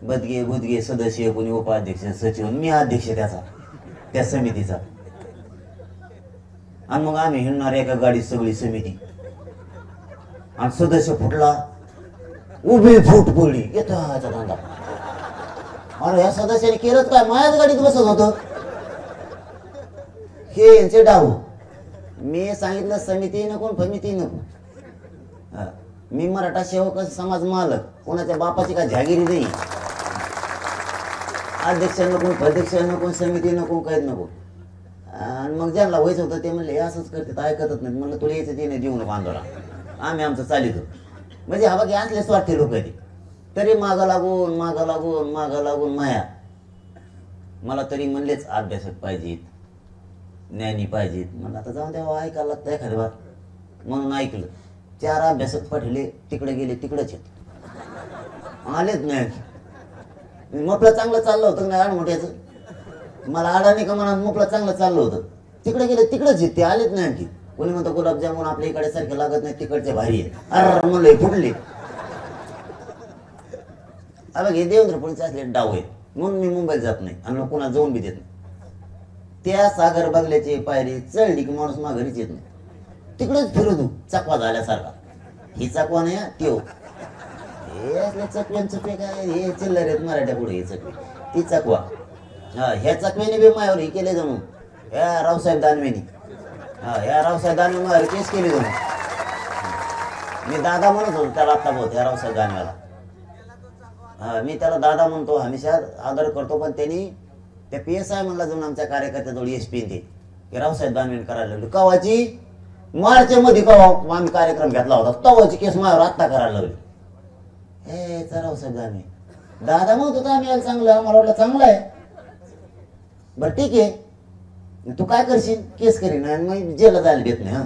बदगे बुदगे सदस्य कोणी उपाध्यक्ष सचिव. मी अध्यक्ष त्या समितीचा. आणि मग आम्ही हिंडणार एका गाडीत सगळी समिती. आणि सदस्य फुटला उभी फूट पडली येतो धंदा. अरे या सदस्याने केलंच काय माझ्याच गाडीत बसत होतं. हे यांचे डाव. मी सांगितलं समिती नको फमिती नको. मी मराठा सेवक समाज मालक. कोणाच्या बापाची काय जागिरी नाही. अध्यक्ष नको अध्यक्ष नको समिती नको काहीच नको. आणि मग ज्यांना व्हायचं होतं ते म्हणले असंच करते ऐकतच नाही. म्हणलं तुला यायचं ते नाही देऊ नको आंदोलन. आम्ही आमचं चालित म्हणजे हा बाकी असले स्वार्थी लोक आहे. तरी मागं लागून मागं लागून मागं लागून माया. मला तरी म्हणलेच अभ्यासक पाहिजेत ज्ञानी पाहिजेत. म्हणलं आता जाऊन द्यावं ऐकायला लागतं एखाद्या बार. म्हणून ऐकलं. 4 अभ्यासक पाठवले. तिकडे गेले तिकडेच येत आलेच नाही. म्हटलं चांगलं चाललं होतं नाही मोठ्याचं. मला अडाणी का म्हणा मोकळं चांगलं चाललं होतं. तिकडे गेले तिकडेच ते आलेच नाही आणखी. कोणी म्हणतो गुलाबजामुन आपल्या इकडे सारखे लागत नाही तिकडचे भारी आहे. अरे म्हणलं फुटले. अबे हे देवेंद्र फडणवीस असले डाव आहेत म्हणून मी मुंबईला जात नाही आणि कोणा जाऊन बी देत नाही. त्या सागर बंगल्याची पायरी चढली की माणूस माघारीच येत नाही. तिकडेच फिरतो चकवा झाल्यासारखा. ही चकवा नाही त्यो हे असले चकव्यान चकवे काय हे चिल्लर आहेत मराठ्या पुढे. हे चकवे ती चकवा. हा ह्या चकव्याने बी मायावर हे केले जणू ह्या रावसाहेब दानवेनी. हा ह्या रावसाहेब दानवे मायावर केस केली जणू. मी दादा म्हणत होतो त्याला आत्ता बहुत ह्या रावसाहेब दानवेला. हा मी त्याला दादा म्हणतो हमेशा आदर करतो. पण त्यांनी त्या PSI म्हणला जाऊन आमच्या कार्यकर्त्याजवळ SP ते रावसाहेब दानवेने करायला लागलो. कवाची मार्च मध्ये कवा आम्ही कार्यक्रम घेतला होता तवाची केस माझ्यावर आत्ता करायला लागली. हे रावसाहेब दानवे दादा म्हणत होता आम्ही याला चांगलं मला वाटलं चांगलं आहे. बरं ठीक आहे तू काय करशील केस करीन आणि मग जेलला जायला देत नाही. हा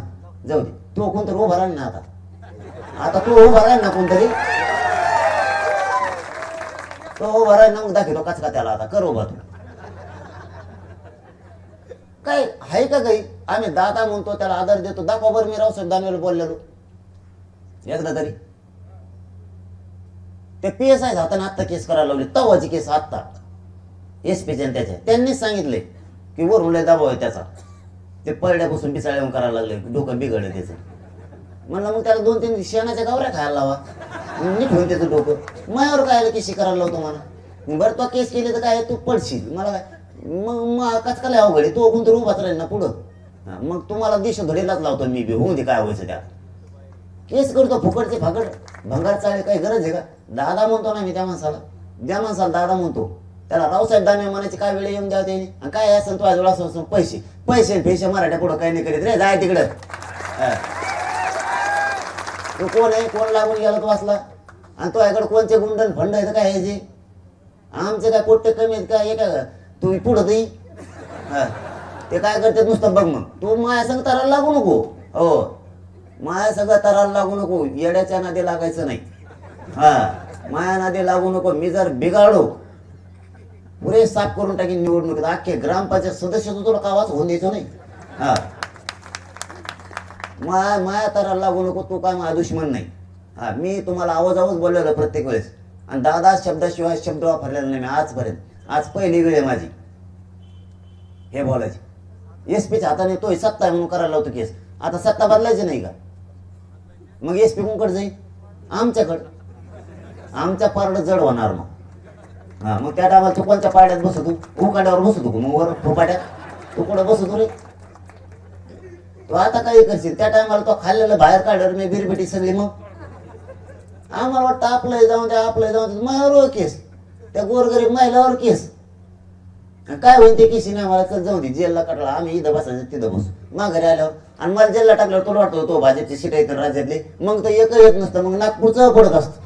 जाऊ दे तू कोणतरी उभा राहील ना आता. आता तू उभा राहील ना कोणतरी तो उभा राहील ना मग दाखवतो कचका त्याला. आता कर उभा तू. काय आहे का काही आम्ही दादा म्हणतो त्याला आदर देतो. दाखवा बरं मी रावसाहेब दानवेला बोललेलो एकदा तरी. ते PSI हाताने आत्ता केस करायला लावली तवाची केस आत्ता SP त्याच्या त्यांनीच सांगितले की वरून लय दबाव आहे त्याचा. ते पळड्यापासून पिसाळ्या येऊन करायला लागले डोकं बिघडलं त्याचं. म्हणलं मग त्याला 2-3 शेणाच्या गावऱ्या खायला लावा नीट होईल त्याचं डोकं. मायावर काय केस करायला लावतो मला. बरं तो केस केली तर काय तू पडशील मला काय मग कचकाला अवघड आहे. तो कोणतरी उभाच राहील ना पुढं. मग तुम्हाला दिश घडीलाच लावतो मी बी होऊन दे काय व्हायचं त्या. केस करतो फुकटचे फाकड भंगार चाळे काही गरज आहे का. दादा म्हणतो ना मी त्या माणसाला दादा म्हणतो. त्याला रावसाहेब दानवे म्हणायची काय वेळ येऊन द्या त्यांनी. आणि काय असेल तो आजोळा असं पैसे मराठ्या पुढं काही नाही करीत रे जाय तिकडं. तू कोण आहे कोण लागून गेला तो असला आणि तो याकडे कोणचे गुंडन फंड आहे काय हे जे आमचे काय पोट्टे कमी आहेत का हे काय तू पुढं देई. ते काय करते नुसतं बघ. मग तू माया संग तराला लागू नको. हो माया सगळं तराला लागू नको. येड्याच्या नादी लागायचं नाही. हा माया नादी लागू नको. मी जर बिघाडो पुरे साफ करून टाकीन निवडणुकीत. अख्खे ग्रामपंचायत सदस्य तुला कावाच होऊन द्यायचो नाही. हा माया तराला लागू नको. तू काय माझा दुश्मन नाही. हा मी तुम्हाला आवाज बोललेलो प्रत्येक वेळेस. आणि दादा शब्दाशिवाय शब्द वापरलेला नाही मी आजपर्यंत. आज पहिली वेळ आहे माझी हे बोलायची. SP हाताने तो सत्ता आहे म्हणून करायला लावतो केस. आता सत्ता बदलायची नाही का मग SP कोणकडे जाईल आमच्याकडं. आमच्या पारड जड होणार मग. हा मग त्या टायमाला तू कोणत्या पाड्यात बसतो उकाड्यावर बसतो मग वर फुपाड्यात तू कुठं बसतो रे. तू आता काही करशील त्या टायमाला तो खाल्लेलं बाहेर काढल्यावर मी बिरबिटी सगळी. मग आम्हाला वाटतं आपलं जाऊन द्या आपलं जाऊन द्या. माझ्यावर केस त्या गोरगरीब महिलावर केस. काय होईल ते केसी नाही मला चल जाऊ दे जेलला काढला. आम्ही इथं बसायचं तिथं बसू माघारी आल्यावर. आणि मला जेलला टाकल्यावर तुला वाटतो तो भाजपची सीट येतात राज्यातले मग तर एक येत नसतं मग नागपूरचं पडत असतं.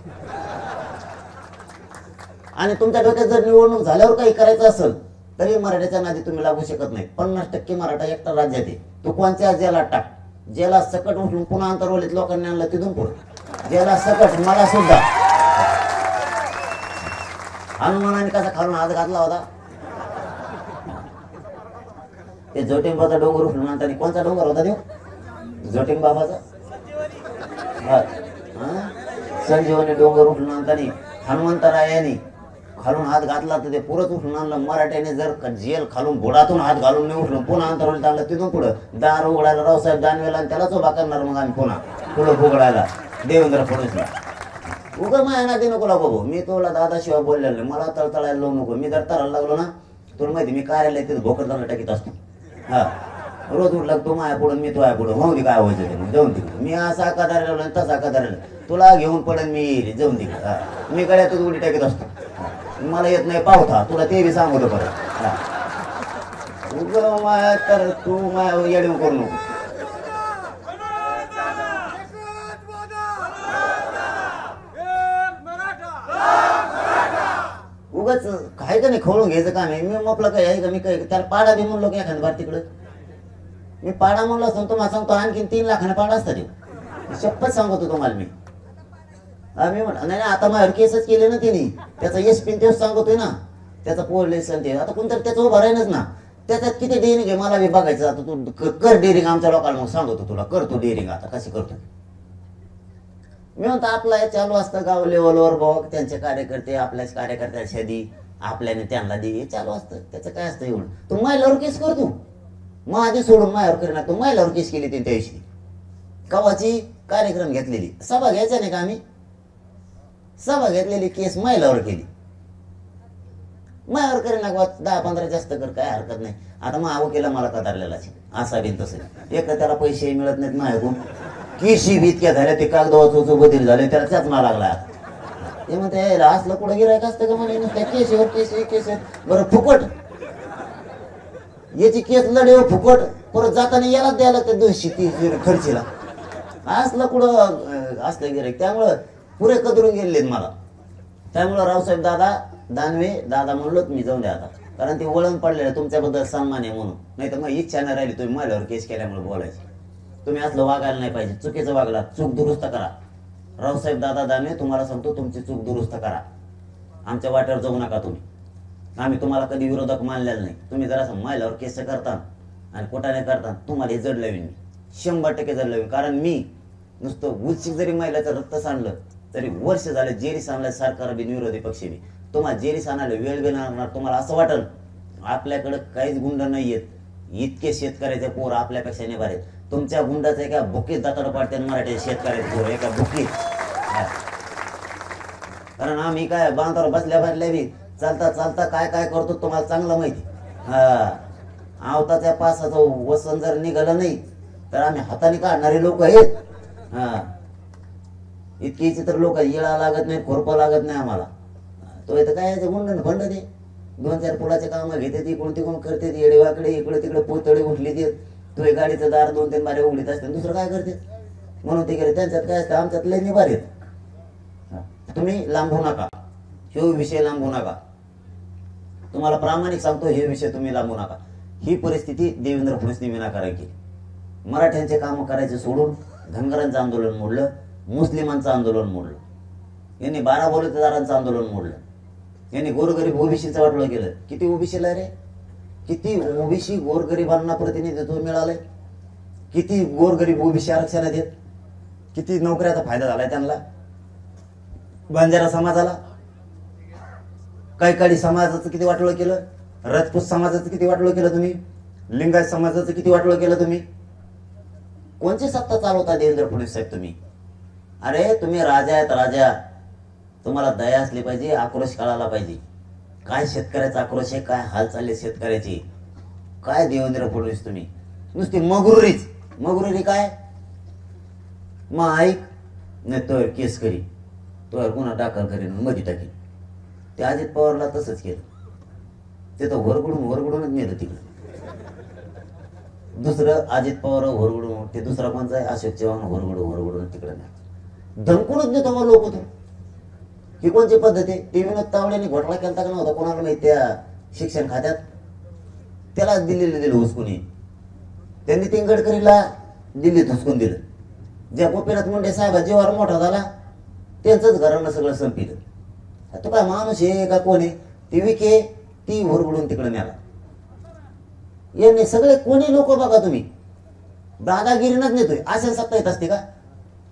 आणि तुमच्या डोक्यात जर निवडणूक झाल्यावर काही करायचं असेल तरी मराठ्याच्या नादी तुम्ही लागू शकत नाही. 50% मराठा एकटा राज्यात आहे. तो कोणत्या जेलात टाक. जेला सकट उठून पुन्हा आंतरवलीत लोकांनी आणलं तिथून पुढे जेला सकट. मला सुद्धा हनुमानाने कसा खालून हात घातला होता. ते जोटिंबाचा डोंगर उठून आणताना कोणता डोंगर होता तो जोटिंग बाबाचा. संजीवनी डोंगर उठून आणताना हनुमंतरायाने खालून हात घातला तर ते पुरत उठून आणलं. मराठ्याने जर जेल खालून बुडातून हात घालून नाही उठलं पुन्हा अंतरवलीत आणलं तिथून पुढं दार उघडायला रावसाहेब दानवेला आणि त्यालाच उभा करणार. मग आम्ही पुन्हा पुढं उघडायला देवेंद्र फडणवीसला. उगा माया नादी नको लागो भाऊ. मी तुला दादाशिवाय बोललेलं नाही. मला तळतळायला लावू नको. मी जर तळायला लागलो ना तुला माहिती मी कार्यालय तिथं भोकरदाना टाकीत असतो. हा रोज उठला तो माया पुढून मी तो आहे पुढं होऊ दे काय व्हायचं ते मग जाऊन तिकडे. मी असा कदारेला तसा कदारेला तुला घेऊन पडेल मी येईल जाऊन तिकडे. मी गळ्यातच उडी टाकीत असतो. मला येत नाही पावथा तुला ते बी सांगतो परत. माया तर तू माया येडीव करू नको. उगाच काय का नाही खोळून घ्यायचं काम आहे. मी म्हटलं काय आहे का मी काय त्याला पाडा बी म्हणलो की एखाद्या बार तिकडं मी पाडा म्हणलो असतो तुम्हाला सांगतो आणखीन 3 लाखाने पाडा असतात. शपथ सांगतो तुम्हाला मी. मी म्हटलं नाही आता माझ्यावर केसच केले ना तिने त्याचा SP तेच सांगतोय ना. त्याचा पोळले सण ते आता कोणतरी त्याचं उभं राहीनच ना. त्याच्यात किती डेअरिंग आहे मला बी बघायचं. आता तू कर डेअरिंग आमच्या लोकांना, मग सांगतो तुला करतो डेअरिंग आता कशी करतो. मी म्हणतो आपला हे चालू असतं गाव लेवलवर बघ, त्यांचे कार्यकर्ते आपल्याच कार्यकर्त्याच्या दी, आपल्याने त्यांना दे, हे चालू असतं. त्याचं काय असतं एवढं. तू महिलावर केस करतो, मग आधी सोडून मायावर करीना. तू महिलावर केस केली त्या दिवशी कवाची कार्यक्रम घेतलेली सभा घ्यायचा नाही का आम्ही, सभा घेतलेली केस महिलावर केली. मायावर करीना 10-15 जास्त कर, काय हरकत नाही. आता मग केला मला कतारलेला असा बिन तसं एक तर त्याला पैसे मिळत नाहीत माझ्याकडून. केशी बी इतक्या झाल्या ते कागदावर बदल झाले, त्याला त्याच मला लागला. ते म्हणते असलं कुठं गिरायक असतं का म्हणे, नुसत्या केशीवर केस बरं फुकट. याची केस लढेवर फुकट, परत जाताना याला द्यायला त्या 230 खर्चीला. असलं कुठं असलं गिरायक. त्यामुळं पुरे कदरून गेलेत मला. त्यामुळं रावसाहेब दादा दानवे दादा म्हणलोच मी, जाऊन द्या आता. कारण ते वळण पडलेलं तुमच्याबद्दल सन्मान आहे म्हणून. नाही तर मग इच्छा नाही राहिली तुम्ही माझ्यावर केस केल्यामुळे बोलायची. तुम्ही असलं वागायला नाही पाहिजे. चुकीचं वागला, चूक दुरुस्त करा. रावसाहेब दादा दानवे तुम्हाला सांगतो, तुमची चूक दुरुस्त करा. आमच्या वाट्यावर जाऊ नका तुम्ही. आम्ही तुम्हाला कधी विरोधक मानलेला नाही. तुम्ही जरा महिलावर केस करता आणि कोटाने करता, तुम्हाला हे जड लावीन मी, 100% जड लावीन. कारण मी नुसतं उच्चिक जरी महिलाचं रक्त सांडलं तरी वर्ष झाले जेरी सांगलं सरकार बिन विरोधी पक्ष बी. तुम्हाला जेरी सांगायला वेळ बी लागणार. तुम्हाला असं वाटल आपल्याकडे काहीच गुंड नाही आहेत, इतके शेतकऱ्याचे पोर आपल्यापेक्षा निभार आहेत. तुमच्या गुंडाचं एका बुकीत दातड पाडते मराठी शेतकऱ्याचे पोर एका बुकीत. कारण आम्ही काय बांधावर बसल्या बी चालता चालता काय काय करतो तुम्हाला चांगलं माहिती. आवताच्या पासाचं वसन जर निघालं नाही तर आम्ही हाताने काढणारे लोक आहेत. इतकी चित्र लोक, येळा लागत नाही, खोरपा लागत नाही आम्हाला. तो इथं काय गुंड फंड दे, 2-4 पुलाचे काम घेते, इकडून तिकडून करते, येडेवाकडे इकडे तिकडे पोतळे उठली देत. तो गाडीचं दार 2-3 बारे उघडीत असते, दुसरं काय करते म्हणून ते गेले. त्यांच्यात काय असतं, आमच्यात लय निभार आहेत. तुम्ही लांबू नका, हे विषय लांबू नका. तुम्हाला प्रामाणिक सांगतो, हे विषय तुम्ही लांबू नका. ही परिस्थिती देवेंद्र फडणवीसने विनाकारण केली. मराठ्यांचे काम करायचे सोडून धनगरांचं आंदोलन मोडलं, मुस्लिमांचं आंदोलन मोडलं. यांनी 12 बलुतेदारांचं आंदोलन मोडलं. यांनी गोरगरीब ओबीसीचं वाटलं केलं. किती ओबीसीला रे, किती ओबीसी गोरगरिबांना प्रतिनिधित्व मिळालंय, किती गोरगरीब ओबीसी आरक्षणात आहेत, किती नोकऱ्याचा फायदा झालाय त्यांना. बंजारा समाजाला, कैकाडी समाजाचं किती वाटोळं केलं, राजपूत समाजाचं किती वाटोळं केलं तुम्ही, लिंगायत समाजाचं किती वाटोळं केलं तुम्ही. कोणची सत्ता चालवता देवेंद्र फडणवीस साहेब तुम्ही. अरे तुम्ही राजा आहेत, राजा. तुम्हाला दया असली पाहिजे, आक्रोश कळाला पाहिजे. काय शेतकऱ्याचा आक्रोश आहे, काय हाल चालले शेतकऱ्याची. काय देवेंद्र फडणवीस तुम्ही नुसती मगरुरीच. मगरुरी काय, मग ऐक नाही तो केस करी, तो गुन्हा दाखल करीन, मध्ये टाकीन. ते अजित पवारला तसंच केलं. ते तर वरगडूनच नेलं तिकडं. दुसरं अजित पवार वरगडून, ते दुसरा कोणचा आहे अशोक चव्हाण वरगडून तिकडं नाही, धमकूनच नेतो मग लोक. तो ही कोणची पद्धत आहे. ते विनोद तावडेने घोटाळा केला का नव्हता कोणाला माहिती, त्या शिक्षण खात्यात त्याला दिल्लीला हुसकून. त्यांनी 3 गडकरीला दिल्लीत हुसकून दिलं. ज्या गोपीनाथ मुंडे साहेब जेव्हा मोठा झाला त्यांचंच घरानं सगळं संपिलं. तो काय माणूस आहे का कोण आहे. ती विके ती वरगडून तिकडे न्याला. यांनी सगळे कोणी लोक बघा तुम्ही दादागिरीनच नेतोय. अशा सत्ता येत असते का.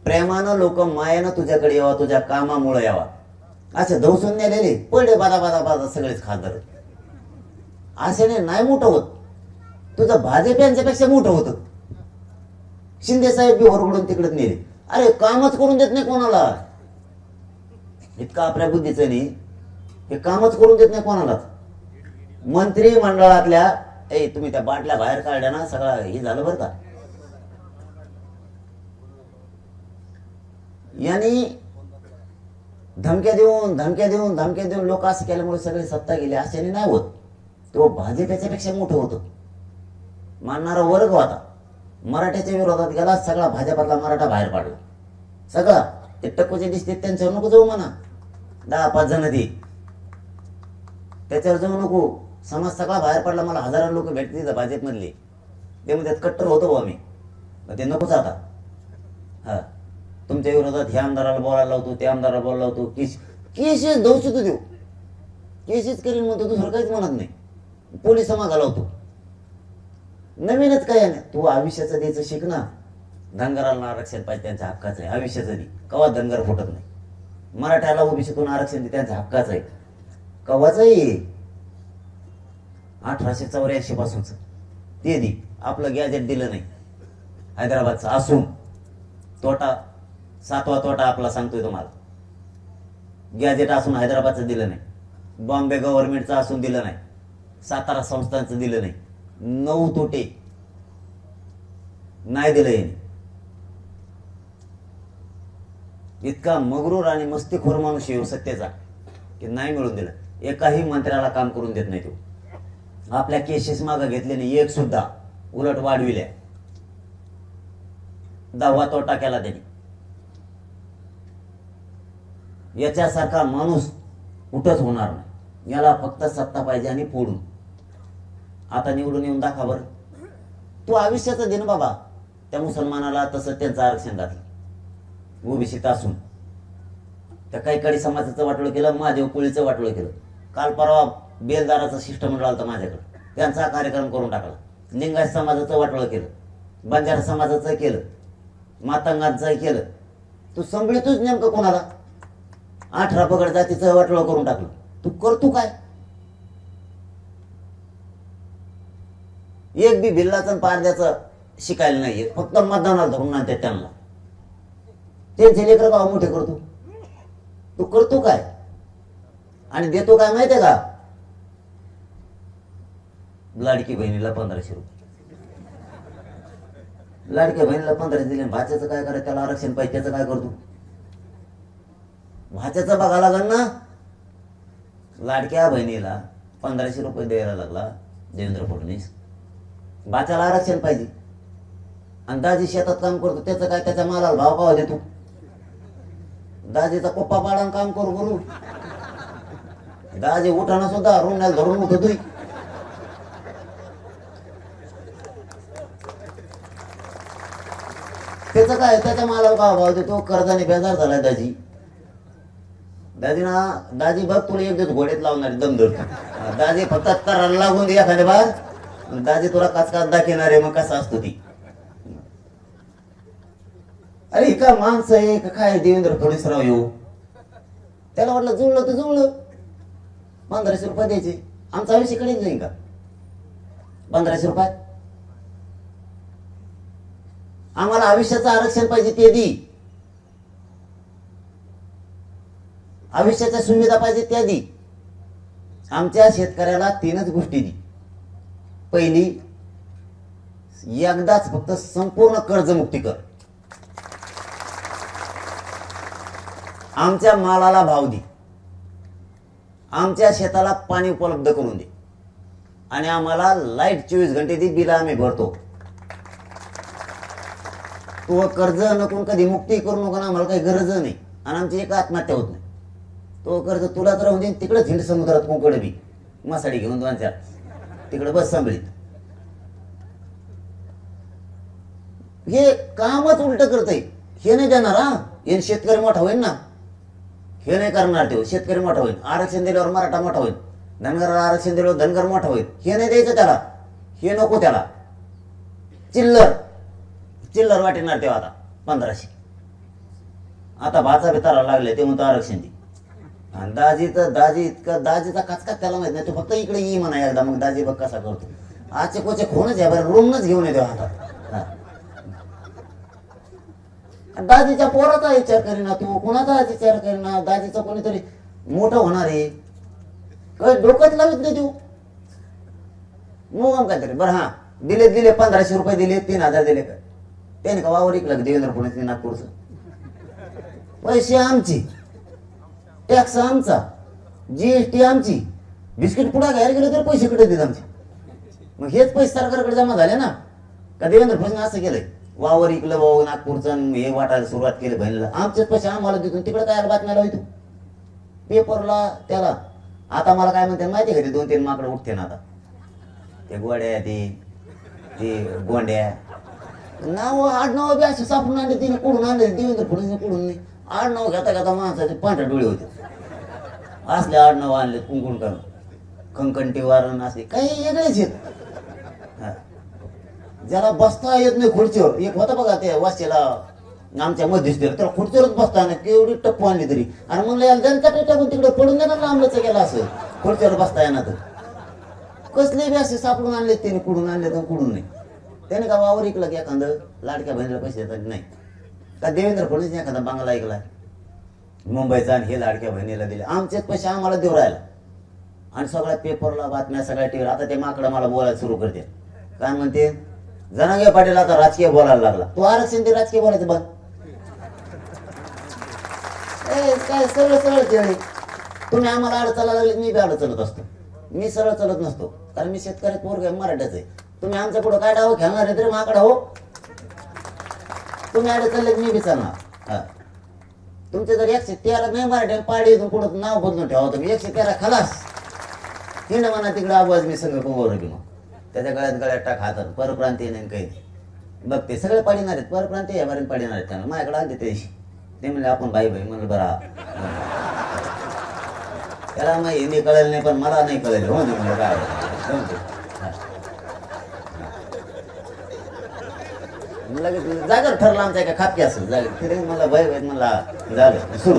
प्रेमानं लोक मायानं तुझ्याकडे यावा, तुझ्या कामामुळे यावा, असे धवसून नेलेले पडले बादा सगळेच खासदार. अशाने नाही मोठं होत. तुझं भाजप यांच्यापेक्षा मोठं होतं. शिंदे साहेब बी वरगडून तिकडेच नेले. अरे कामच करून देत नाही कोणाला. इतका आपल्या बुद्धीचं नाही, हे कामच करून देत नाही कोणालाच. मंत्री मंडळातल्या तुम्ही त्या बाटल्या बाहेर काढल्या ना, सगळं हे झालं बरं का. यांनी धमक्या देऊन लोक असं केल्यामुळे सगळे सत्ता गेले. अशाने नाही होत. तो भाजपच्या पेक्षा मोठं होतं. मानणारा वर्ग होता. मराठ्याच्या विरोधात गेला, सगळा भाजपातला मराठा बाहेर पाडला. सगळा ते टक्कोचे दिसते त्यांच्यावर नको जाऊ म्हणा. 10-5 जण ते त्याच्यावर जाऊ नको. समाज सगळा बाहेर पडला. मला हजारो लोक भेटते भाजप मधले. ते म्हणतात कट्टर होतो आम्ही, ते नकोच आता. हा तुमच्या विरोधात ह्या आमदाराला बोलायला लावतो, त्या आमदाराला बोलायला लावतो. केसेस दौशित देऊ. केसीच करीन म्हणतो, दुसरं काहीच म्हणत नाही. पोलिस मागा लावतो. नवीनच काय नाही. तू आयुष्याचं द्यायचं शिक ना. धनगराला आरक्षण पाहिजे, त्यांच्या हक्काचं आहे. आयुष्याचं दे, कवा धनगर फुटत नाही. मराठ्याला ओबीसीतून आरक्षण दे, त्यांच्या हक्काचं आहे. कवाच आहे 1884 पासूनच ते दे. आपलं गॅजेट दिलं नाही हैदराबादचं असून. तोटा 7वा तोटा आपला सांगतोय तुम्हाला. गॅजेट असून हैदराबादचं दिलं नाही, बॉम्बे गव्हर्नमेंटचं असून दिलं नाही, सातारा संस्थांचं दिलं नाही. 9 तोटे नाही दिलं याने. इतका मगरूर आणि मस्तीखोर माणूस येऊ सत्तेचा की नाही मिळून दिलं. एकाही मंत्र्याला काम करून देत नाही तो. आपल्या केसेस मागं घेतले नाही एक सुद्धा, उलट वाढविल्या. 10वा तोटा केला त्यांनी. याच्यासारखा माणूस कुठंच होणार नाही. याला फक्त सत्ता पाहिजे आणि फोडून. आता निवडून येऊन दाखवा बरं. तू आयुष्याचं दे ना बाबा. त्या मुसलमानाला तसं त्यांचं आरक्षण घातलं ओबीसीत असून. त्या काही कडे समाजाचं वाटोळं केलं, महादेव कोळीचं वाटोळं केलं. काल परवा बेलदाराचं शिष्टमंडळ आलं माझ्याकडे, त्यांचा कार्यक्रम करून टाकला. लिंगायत समाजाचं वाटोळं केलं, बंजारा समाजाचं केलं, मातंगांचं केलं. तू संभळतोच नेमकं कोणाला? 18 पगड जातीचं वाटोळं करून टाकलं. तू करतो काय? एक बी भिल्लाचं पारद्याचं शिकायला नाहीये, फक्त मतदानाला धरून आणते त्यांना. त्यांचे लेकर गाव मोठे करतो. तू करतो काय आणि देतो काय माहितीये का? लाडकी बहिणीला 1500 रुपये. लाडक्या बहिणीला 1500 दिले. भाच्याचं काय करायचं? त्याला आरक्षण पाहिजे, त्याचं काय करतो? भाच्याचं बघा लागल ना. लाडक्या बहिणीला 1500 रुपये द्यायला लागला देवेंद्र फडणवीस. भाच्याला आरक्षण पाहिजे आणि दाजी शेतात काम करतो, त्याचं काय? त्याच्या मालाला भाव पावा देतो. दाजीचा पप्पा पाडा काम करू करू. दाजी उठाना सुद्धा रुण्याला धरून उठतोय. त्याचं काय? त्याच्या मालाला भाव देतो. कर्जाने बेजार झालाय दाजी. दाजी बघ तुला एक दिवस घोड्यात लावणार दम धरतो. दाजी फक्त तराला लागून दे एखाद्या बार, दाजी तुला काचकाच दाखवणार आहे. मग कसा असतो ती? अरे का माणसं आहे का काय? देवेंद्र फडणवीस राव येऊ. त्याला वाटलं जुळलं तर जुळलं. 1500 रुपये द्यायचे. आमचा आयुष्य कडे जाईल का 1500 रुपयात? आम्हाला आयुष्याचं आरक्षण पाहिजे ते दी. आयुष्याच्या सुविधा पाहिजे त्या दी. आमच्या शेतकऱ्याला 3च गोष्टी दी. पहिली, एकदाच फक्त संपूर्ण कर्जमुक्ती कर. आमच्या मालाला भाव दे. आमच्या शेताला पाणी उपलब्ध करून दे. आणि आम्हाला लाईट 24 घंटे दे. बिल आम्ही भरतो. तू कर्ज नको, कधी मुक्ती करू नको ना. आम्हाला काही गरज नाही आणि आमची एक आत्महत्या होत नाही. तो कर्ज तुलाच राहून दे. तिकडे हिंड समुद्रात कोकड बी मासाडी घेऊन 2-4 तिकडे बस सांभाळीत. हे कामच उलट करतय. हे नाही देणार. हा, हे शेतकरी मोठा होईल ना. हे नाही करणार. ते शेतकरी मोठा होईल. आरक्षण दिल्यावर मराठा मोठा होईल. धनगराला आरक्षण दिल्यावर धनगर मोठा होईल. हे नाही द्यायचं त्याला. हे नको त्याला. चिल्लर वाटेणार तेव्हा आता 1500. आता भाचा बितारा लागले ते म्हणतो आरक्षण दे. आणि दाजी इतका दाजीचा काचकाच त्याला माहित नाही. तो फक्त इकडे ये म्हणा एकदा. मग दाजी बघ कसा करतो. आजचे कोचे खोनच आहे बरं. रूमनच घेऊन येतो हातात. दाजीच्या पोराचा विचार करीना तू, कुणाचा विचार करीना. दाजीचा कोणीतरी मोठं होणार आहे काय डोक्यात लावत नाही तू. मग काहीतरी बरं. हा, दिले 1500 रुपये दिले. 3000 दिले काय? त्याने का वावर इकलं देवेंद्र फडणवीस नागपूरचं? पैसे आमची, टॅक्स आमचा, जीएसटी आमची. बिस्किट पुढा घ्यायला गेलं तर पैसे कुठे देत आमचे? मग हेच पैसे सरकारकडे जमा झाले ना. का देवेंद्र फडणवीस असं केलंय? वावर इकलं भाऊ नागपूरचं, हे वाटायला सुरुवात केली बहिणीला. आमचेच पैसे आम्हाला देतो. तिकडे काय बातम्याला होतो पेपरला त्याला. आता मला काय म्हणते माहिती का? ते 2-3 माकडं उठते ना आता. ते गोड्या, ते गोंड्या नाव आडनाव बी असे सापडून आणले. तिने कुठून आणले? देवेंद्र फडणवीस कुठून नाही. आडनाव घेता घेता माणसाचे पांढऱ्या डोळे होते. असले आडनाव आणले कुंकुण कंकंटी वारण असले काही वेगळेच आहेत. ज्याला बसता येत नाही खुर्चीवर, एक होता बघा त्या वाचेला आमच्या मध्यस्थीला, त्याला खुर्चीवरच बसता नाही, केवढी टप्पू आणली तरी. आणि म्हणलं याला जनता टाकून तिकडे पडून देणार लांबलंच गेला असं खुर्चीवर बसता येणार तर. कसले बी असे सापडून आणले त्याने, कुठून आणले तर कुठून नाही. त्याने का वावर ऐकलं की एखादं लाडक्या बहिणीला पैसे देतात नाही का. देवेंद्र फडणवीस एखादा बंगला ऐकलाय मुंबईचा आणि हे लाडक्या बहिणीला दिले. आमचेच पैसे आम्हाला देऊ राहिला आणि सगळ्या पेपरला बातम्या सगळ्या टीव्हीला. आता ते माकडं मला बोलायला सुरू करते, काय म्हणते, जनांगे पाटील आता राजकीय बोलायला लागला. तू आरक्षण दे, राजकीय बोलायचं बंद. काय सरळ सरळ केळे. तुम्ही आम्हाला अडचला लागले, मी बी अडचलत असतो. मी सरळ चलत नसतो, कारण मी शेतकरी पोरग आहे, मराठ्याच आहे. तुम्ही आमच्या पुढे काय डाव खेळणार आहे तरी माकडा हो. तुम्ही अडचले मी बी चालणार. तुमचे जर 113 नाही मराठी पाडी पुढं नाव बदलून ठेवा तुम्ही. 113 खलास हिंड म्हणा तिकडे आवाज मी सगळं पोंगवर की मग त्याच्या गळ्यात टाक हातात. परप्रांतीय नाही काही बघ, ते सगळे पाडीणार आहेत. परप्रांतीय यावरून पाडीणार आहेत. त्यांना माझ्याकडे आले ते दिवशी, ते म्हणले आपण बाई म्हणलं बरं. त्याला मग हिंदी कळेल नाही, पण मला नाही कळेल. हो म्हणलं काय लगेच जागर ठरला आमच्या एका खापकी असेल जागे फिरे. मला बाई म्हणला झालं सुरू.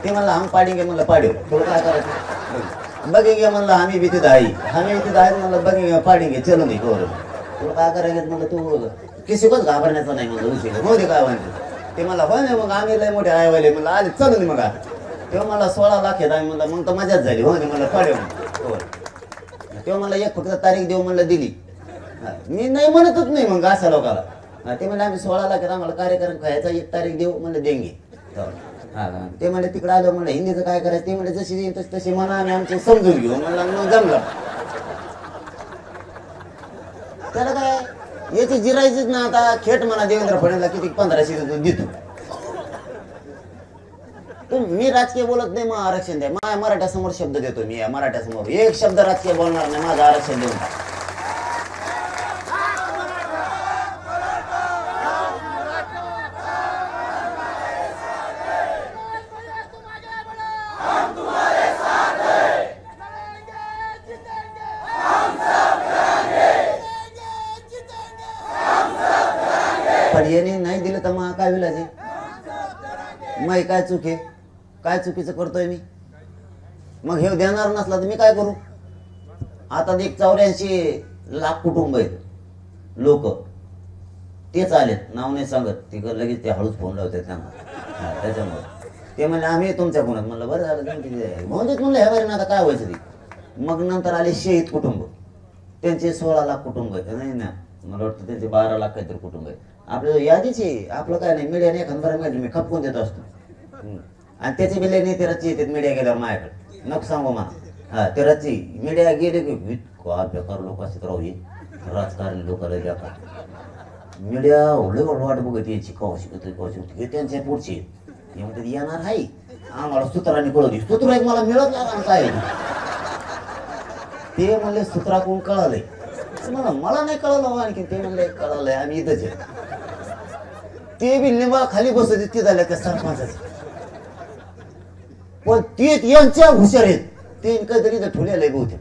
ते म्हणलं आम्ही पाडींगे, म्हणलं पाडू. थोडं काय करायचं बघेंगे, म्हणलं आम्ही भीतीत आहे, आम्ही भीतीत आहे. म्हणलं बघेंगे पाडींगे चलो नाही कवर. तुला काय करायचं म्हणलं, तू किसी कोच घाबरण्याचं नाही म्हणलं. उशी हो दे काय म्हणते ते मला. हो नाही मग आम्ही लय मोठे आयवाले म्हणलं आले चलो नाही. मग तेव्हा मला 16 लाख आहेत आम्ही. म्हणलं मग तर मजाच झाली. हो नाही म्हणलं पाडू. तेव्हा मला एक फक्त तारीख देऊ म्हणलं, दिली. मी नाही म्हणतच नाही मग अशा लोकांना. ते म्हणले आम्ही 16 लाख आहेत आम्हाला कार्यक्रम खायचा, एक तारीख देऊ म्हणलं देंगे. ते म्हणले तिकडे आलो म्हणलं हिंदीचं काय करायचं. ते म्हणले जशी येईल तशी म्हणा आम्ही आमचे समजून घेऊ. म्हणलं मग जमलं. त्याला काय याची जिरायचीच ना. आता खेट म्हणा देवेंद्र फडणवीसला किती 1500 देतो. मी राजकीय बोलत नाही, मग आरक्षण द्या. माझ्या मराठ्यासमोर शब्द देतो मी. मराठ्यासमोर एक शब्द राजकीय बोलणार नाही, माझं आरक्षण देऊन टाक. पण याने नाही दिलं तर मग काय विलाज आहे. मग काय चूक आहे, काय चुकीचं करतोय मी. मग हे देणार नसला तर मी काय करू. आता एक 84 लाख कुटुंब आहेत लोक, तेच आलेत नाव नाही सांगत. ते लगेच ते हळूच फोन लावतात त्यांना. त्याच्यामुळे ते म्हणले आम्ही तुमच्या कोणात. म्हणलं बरं झालं म्हणजेच म्हणलं ह्या बारीनं आता काय व्हायचं ते. मग नंतर आले शहीद कुटुंब, त्यांचे 16 लाख कुटुंब आहेत. नाही ना, मला वाटतं त्यांचे 12 लाख काहीतरी कुटुंब आहे. आपलं यादीची आपलं काय नाही. मीडियाने एखादा माहिती मी खपकून देत असतो. आणि त्याचे बिले नेते रच्ची येतात मीडिया गेल्यावर माझ्याकडे. नको सांगू मला. ते रच्ची मीडिया गेले की का बेकार लोक असतात राहू. राजकारणी लोकांना बेकार मीडिया एवढे वाट बघत यायची कवाशी हे त्यांच्या पुढचे ते म्हणतात येणार आहे आम्हाला सूत्रांनी कळवली. सूत्र एक मला मिळत लागला काय ते म्हणले सूत्राकडून कळालंय. मला नाही कळलं आणखी. ते म्हणले कळालंय आम्ही इथंच आहे. ते बी लिंबा खाली बसत ते झाल्या त्या सरपंचाचे. पण ते यांच्या हुशार आहेत. ते काहीतरी ठेवलेलं आहे बहुतेक.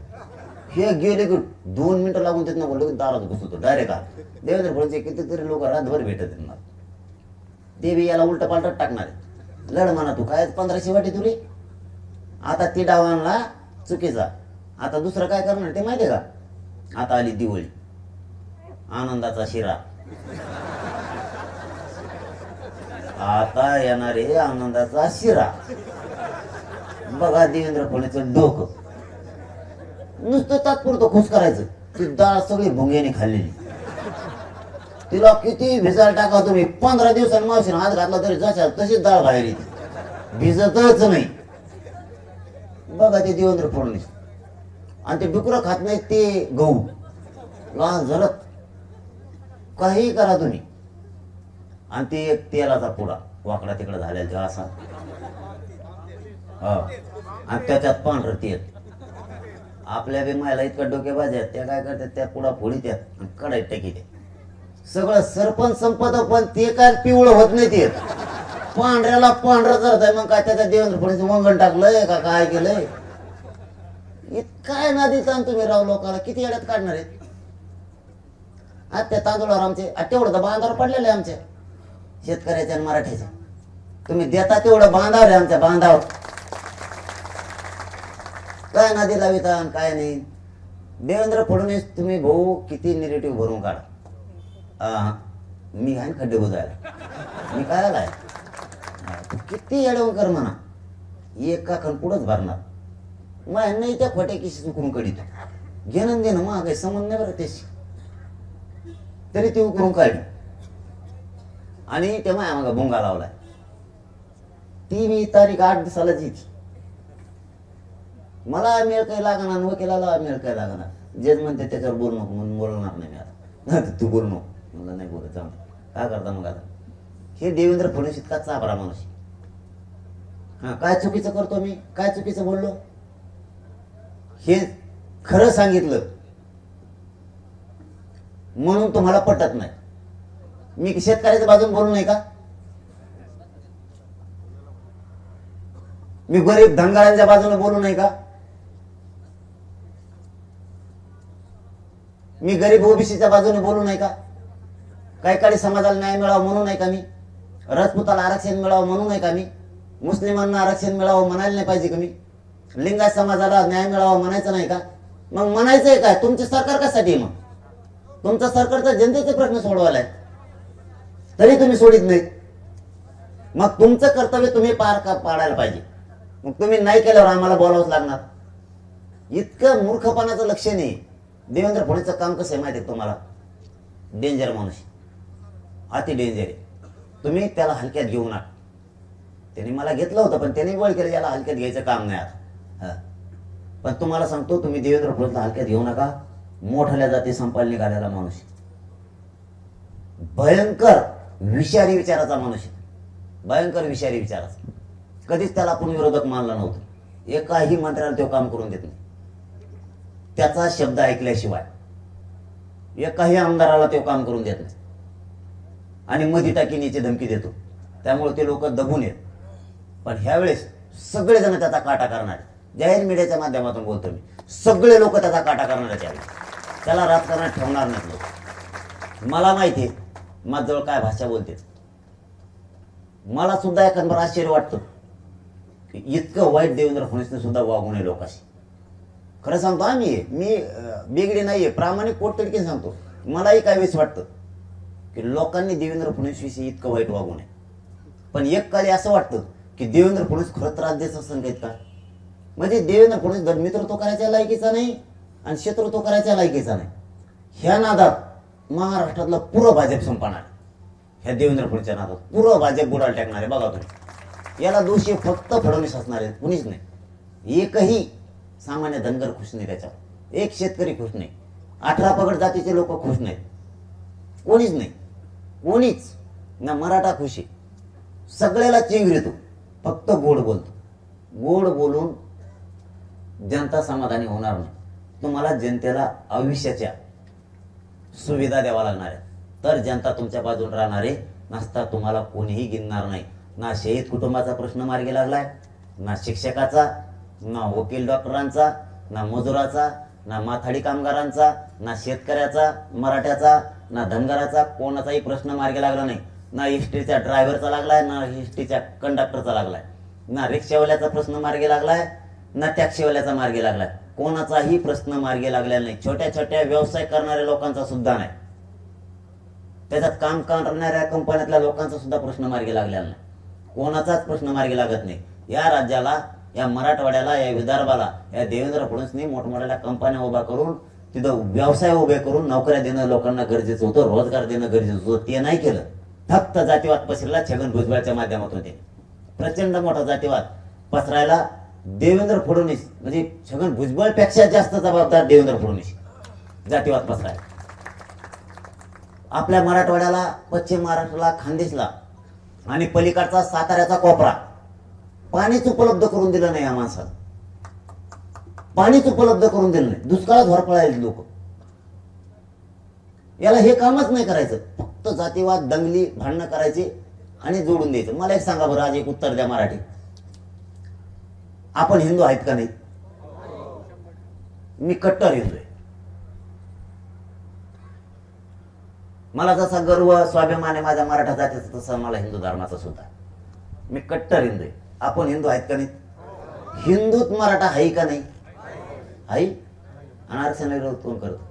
हे गेले की 2 मिनिटं लागून देत ना बोललो दारात घुसतो डायरेक्ट. देवेंद्र फडणवीस कितीतरी लोक रातभर भेटत ना. ते बी याला उलट पालट टाकणार. लढ म्हणा तू काय 1500 वाटी तुरी. आता ती डावांना चुकीचा. आता दुसरं काय करणार ते माहितीये का. आता आली दिवाळी, आनंदाचा शिरा. आता येणार आहे आनंदाचा शिरा. बघा देवेंद्र फडणवीसचं डोकं नुसतं तात्पुरतं खुश करायचं. ती डाळ सगळी भुंग्याने खाल्लेली. तिला किती भिजायला टाका तुम्ही 15 दिवसांनी मावशीने हात घातला तरी जशा तशीच डाळ बाहेर येते, भिजतच नाही. बघा ते देवेंद्र फडणवीस. आणि ते डुकरं खात नाही ते गहू लहान झरत काही करा तुम्ही. आणि ते एक तेलाचा पुडा वाकडा तिकडे झालेला असा. आणि त्याच्यात पांढरं तेल. आपल्या बी मायला इतकं डोकेबाज आहेत त्या काय करतात त्या पुडा फोडीत आणि कढाईत टाकीत. सगळं सरपंच संपत पण ते काय पिवळं होत नाही ते. पांढऱ्याला पांढरं करत आहे, मग काय त्याच्या देवेंद्र फडणवीस वंगण टाकलंय का काय केलंय? काय नादी ताण तुम्ही राव लोकांना, किती येड्यात काढणार आहेत? आज त्या तांदूळावर आमचे तेवढं तर बांधावर पडलेलं आहे आमच्या शेतकऱ्याच्या आणि मराठ्याच्या. तुम्ही देता तेवढं बांधावर आहे आमच्या बांधावर. काय नादी लाविता काय नाही. देवेंद्र फडणवीस तुम्ही भाऊ किती निगेटिव्ह भरून काढा. मी आहे खड्डे बुजायला, मी काय आलाय किती येडवून कर म्हणा, एका खण पुढंच भरणार. मग नाही त्या खोट्या किशी चुकून कढीत घेणं देणं मग काही संबंध नाही बरं त्याशी, तरी ती उकरून काढली आणि तेव्हा मग भोंगा लावलाय. ती मी तारीख 8 दिवसालाची थी. मला मेळ काही लागणार, वकिलाला मेळ काही लागणार. जेच म्हणते त्याच्यावर बोलू नको म्हणून बोलणार नाही मी आता. तू बोलू नको मला नाही बोलत, जाऊ काय करता मग आता. हे देवेंद्र फडणवीस इतका चाभरा माणूस. हा काय चुकीचं करतो मी, काय चुकीचं बोललो हे खरं सांगितलं म्हणून तुम्हाला पटत नाही. मी शेतकऱ्याच्या बाजून बोलू नाही का? मी गरीब धनगरांच्या बाजूने बोलू नाही का? मी गरीब ओबीसीच्या बाजूने बोलू नाही का? काही समाजाला न्याय मिळावा म्हणून नाही का मी? राजपुताला आरक्षण मिळावं म्हणून नाही का मी? मुस्लिमांना आरक्षण मिळावं म्हणायला नाही पाहिजे का मी? लिंगायत समाजाला न्याय मिळावा म्हणायचं नाही का? मग म्हणायचंय काय? तुमचे सरकार कशासाठी? मग तुमचं सरकार तर जनतेचे प्रश्न सोडवायला आहे, तरी तुम्ही सोडित नाही. मग तुमचं कर्तव्य तुम्ही पाडायला पाहिजे. मग तुम्ही नाही केल्यावर आम्हाला बोलावंच लागणार. इतकं मूर्खपणाचं लक्ष नाही. देवेंद्र फडणवीसचं काम कसं आहे माहिती आहे तुम्हाला? डेंजर माणूस, अति डेंजर आहे. तुम्ही त्याला हलक्यात घेऊ नका. त्यांनी मला घेतलं होतं पण त्यांनी बळ केलं, याला हलक्यात घ्यायचं काम नाही आता. पण तुम्हाला सांगतो, तुम्ही देवेंद्र फडणवीसला हलक्यात घेऊ नका. मोठ्या जाती संपायला निघालेला माणूस, भयंकर विषारी विचाराचा माणूस, भयंकर विषारी विचाराचा. कधीच त्याला आपण विरोधक मानला नव्हतं. एकाही मंत्र्याला तो काम करून देत नाही, त्याचा शब्द ऐकल्याशिवाय. एकाही आमदाराला तो काम करून देत नाही आणि मधी टाकीनीची धमकी देतो. त्यामुळे ते लोक दबून येत. पण ह्यावेळेस सगळेजण त्याचा काटा करणार. जाहीर मीडियाच्या माध्यमातून बोलतो मी, सगळे लोक त्याचा काटा करणार आहेत. त्याला राजकारणात ठेवणार नाहीत लोक. मला माहिती आहे माझ्याजवळ काय भाषा बोलते. मला सुद्धा एखादं आश्चर्य वाटतं की इतकं वाईट देवेंद्र फडणवीसने सुद्धा वागू नये लोकांशी. खरं सांगतो आम्ही, मी बेगडी नाहीये, प्रामाणिक पोटतिडकीने सांगतो. मलाही काय वेळेस वाटतं की लोकांनी देवेंद्र फडणवीस विषयी इतकं वाईट वागू नये. पण एक काळी असं वाटतं की देवेंद्र फडणवीस खरं त्रास देत असं काही का? म्हणजे देवेंद्र फडणवीस धड मित्रत्व करायच्या लायकीचा नाही आणि शत्रुत्व करायच्या लायकीचा नाही. ह्या नादात महाराष्ट्रातला पुरं भाजप संपणार. ह्या देवेंद्र फडणवीसच्या नादात पुरं भाजप बुडाला टाकणार आहे. बघा तुम्ही, याला दोषी फक्त फडणवीस असणार आहे, कुणीच नाही. एकही सामान्य धनगर खुश नाही त्याच्यावर, एक शेतकरी खुश नाही, 18 पगड जातीचे लोक खुश नाहीत, कोणीच नाही, कोणीच ना. मराठा खुशी सगळ्याला चिंगरीतो, फक्त गोड बोलतो. गोड बोलून जनता समाधानी होणार नाही. तुम्हाला जनतेला आयुष्याच्या सुविधा द्यावा लागणार आहे, तर जनता तुमच्या बाजून राहणार आहे. नसता तुम्हाला कोणीही गिनणार नाही. ना शहीद कुटुंबाचा प्रश्न मार्गी लागलाय, ना शिक्षकाचा, ना वकील डॉक्टरांचा, ना मजुराचा, ना माथाडी कामगारांचा, ना शेतकऱ्याचा, मराठ्याचा, ना धनगराचा. कोणाचाही प्रश्न मार्गी लागला नाही. ना एसटीच्या ड्रायव्हरचा लागलाय, ना एसटीच्या कंडक्टरचा लागलाय, ना रिक्षावाल्याचा प्रश्न मार्गी लागलाय, ना टॅक्सीवाल्याचा मार्गी लागलाय. कोणाचाही प्रश्न मार्गी लागलेला नाही. छोट्या छोट्या व्यवसाय करणाऱ्या लोकांचा सुद्धा नाही. त्याच्यात काम करणाऱ्या कंपन्यातल्या लोकांचा सुद्धा प्रश्न मार्गी लागलेला नाही. कोणाचाच प्रश्न मार्गी लागत नाही. या राज्याला, या मराठवाड्याला, या विदर्भाला या देवेंद्र फडणवीसनी मोठमोठ्या कंपन्या उभा करून तिथं व्यवसाय उभे करून नोकऱ्या देणं लोकांना गरजेचं होतं, रोजगार देणं गरजेचं होतं. ते नाही केलं. फक्त जातीवाद पसरला छगन भुजबळच्या माध्यमातून. ते प्रचंड मोठा जातीवाद पसरायला देवेंद्र फडणवीस, म्हणजे छगन भुजबळपेक्षा जास्त जबाबदार देवेंद्र फडणवीस जातीवाद पसरायला. आपल्या मराठवाड्याला, पश्चिम महाराष्ट्राला, खानदेशला आणि पलीकडचा साताऱ्याचा कोपरा पाणीच उपलब्ध करून दिलं नाही. या माणसाला पाणीच उपलब्ध करून दिलं नाही. दुष्काळात होरपळायचे लोक. याला हे कामच नाही करायचं. फक्त जातीवाद, दंगली, भांडणं करायची आणि जोडून द्यायचं. मला एक सांगा बरं, आज एक उत्तर द्या मराठी, आपण हिंदू आहेत का नाही? मी कट्टर हिंदू आहे. मला जसा गर्व स्वाभिमान आहे माझ्या मराठा जातीचा तसा मला हिंदू धर्माचा सुद्धा. मी कट्टर हिंदू आहे. आपण हिंदू आहेत का नाही? हिंदूत मराठा आहे का नाही? आहे. आणि आरक्षण विरोध कोण करतो?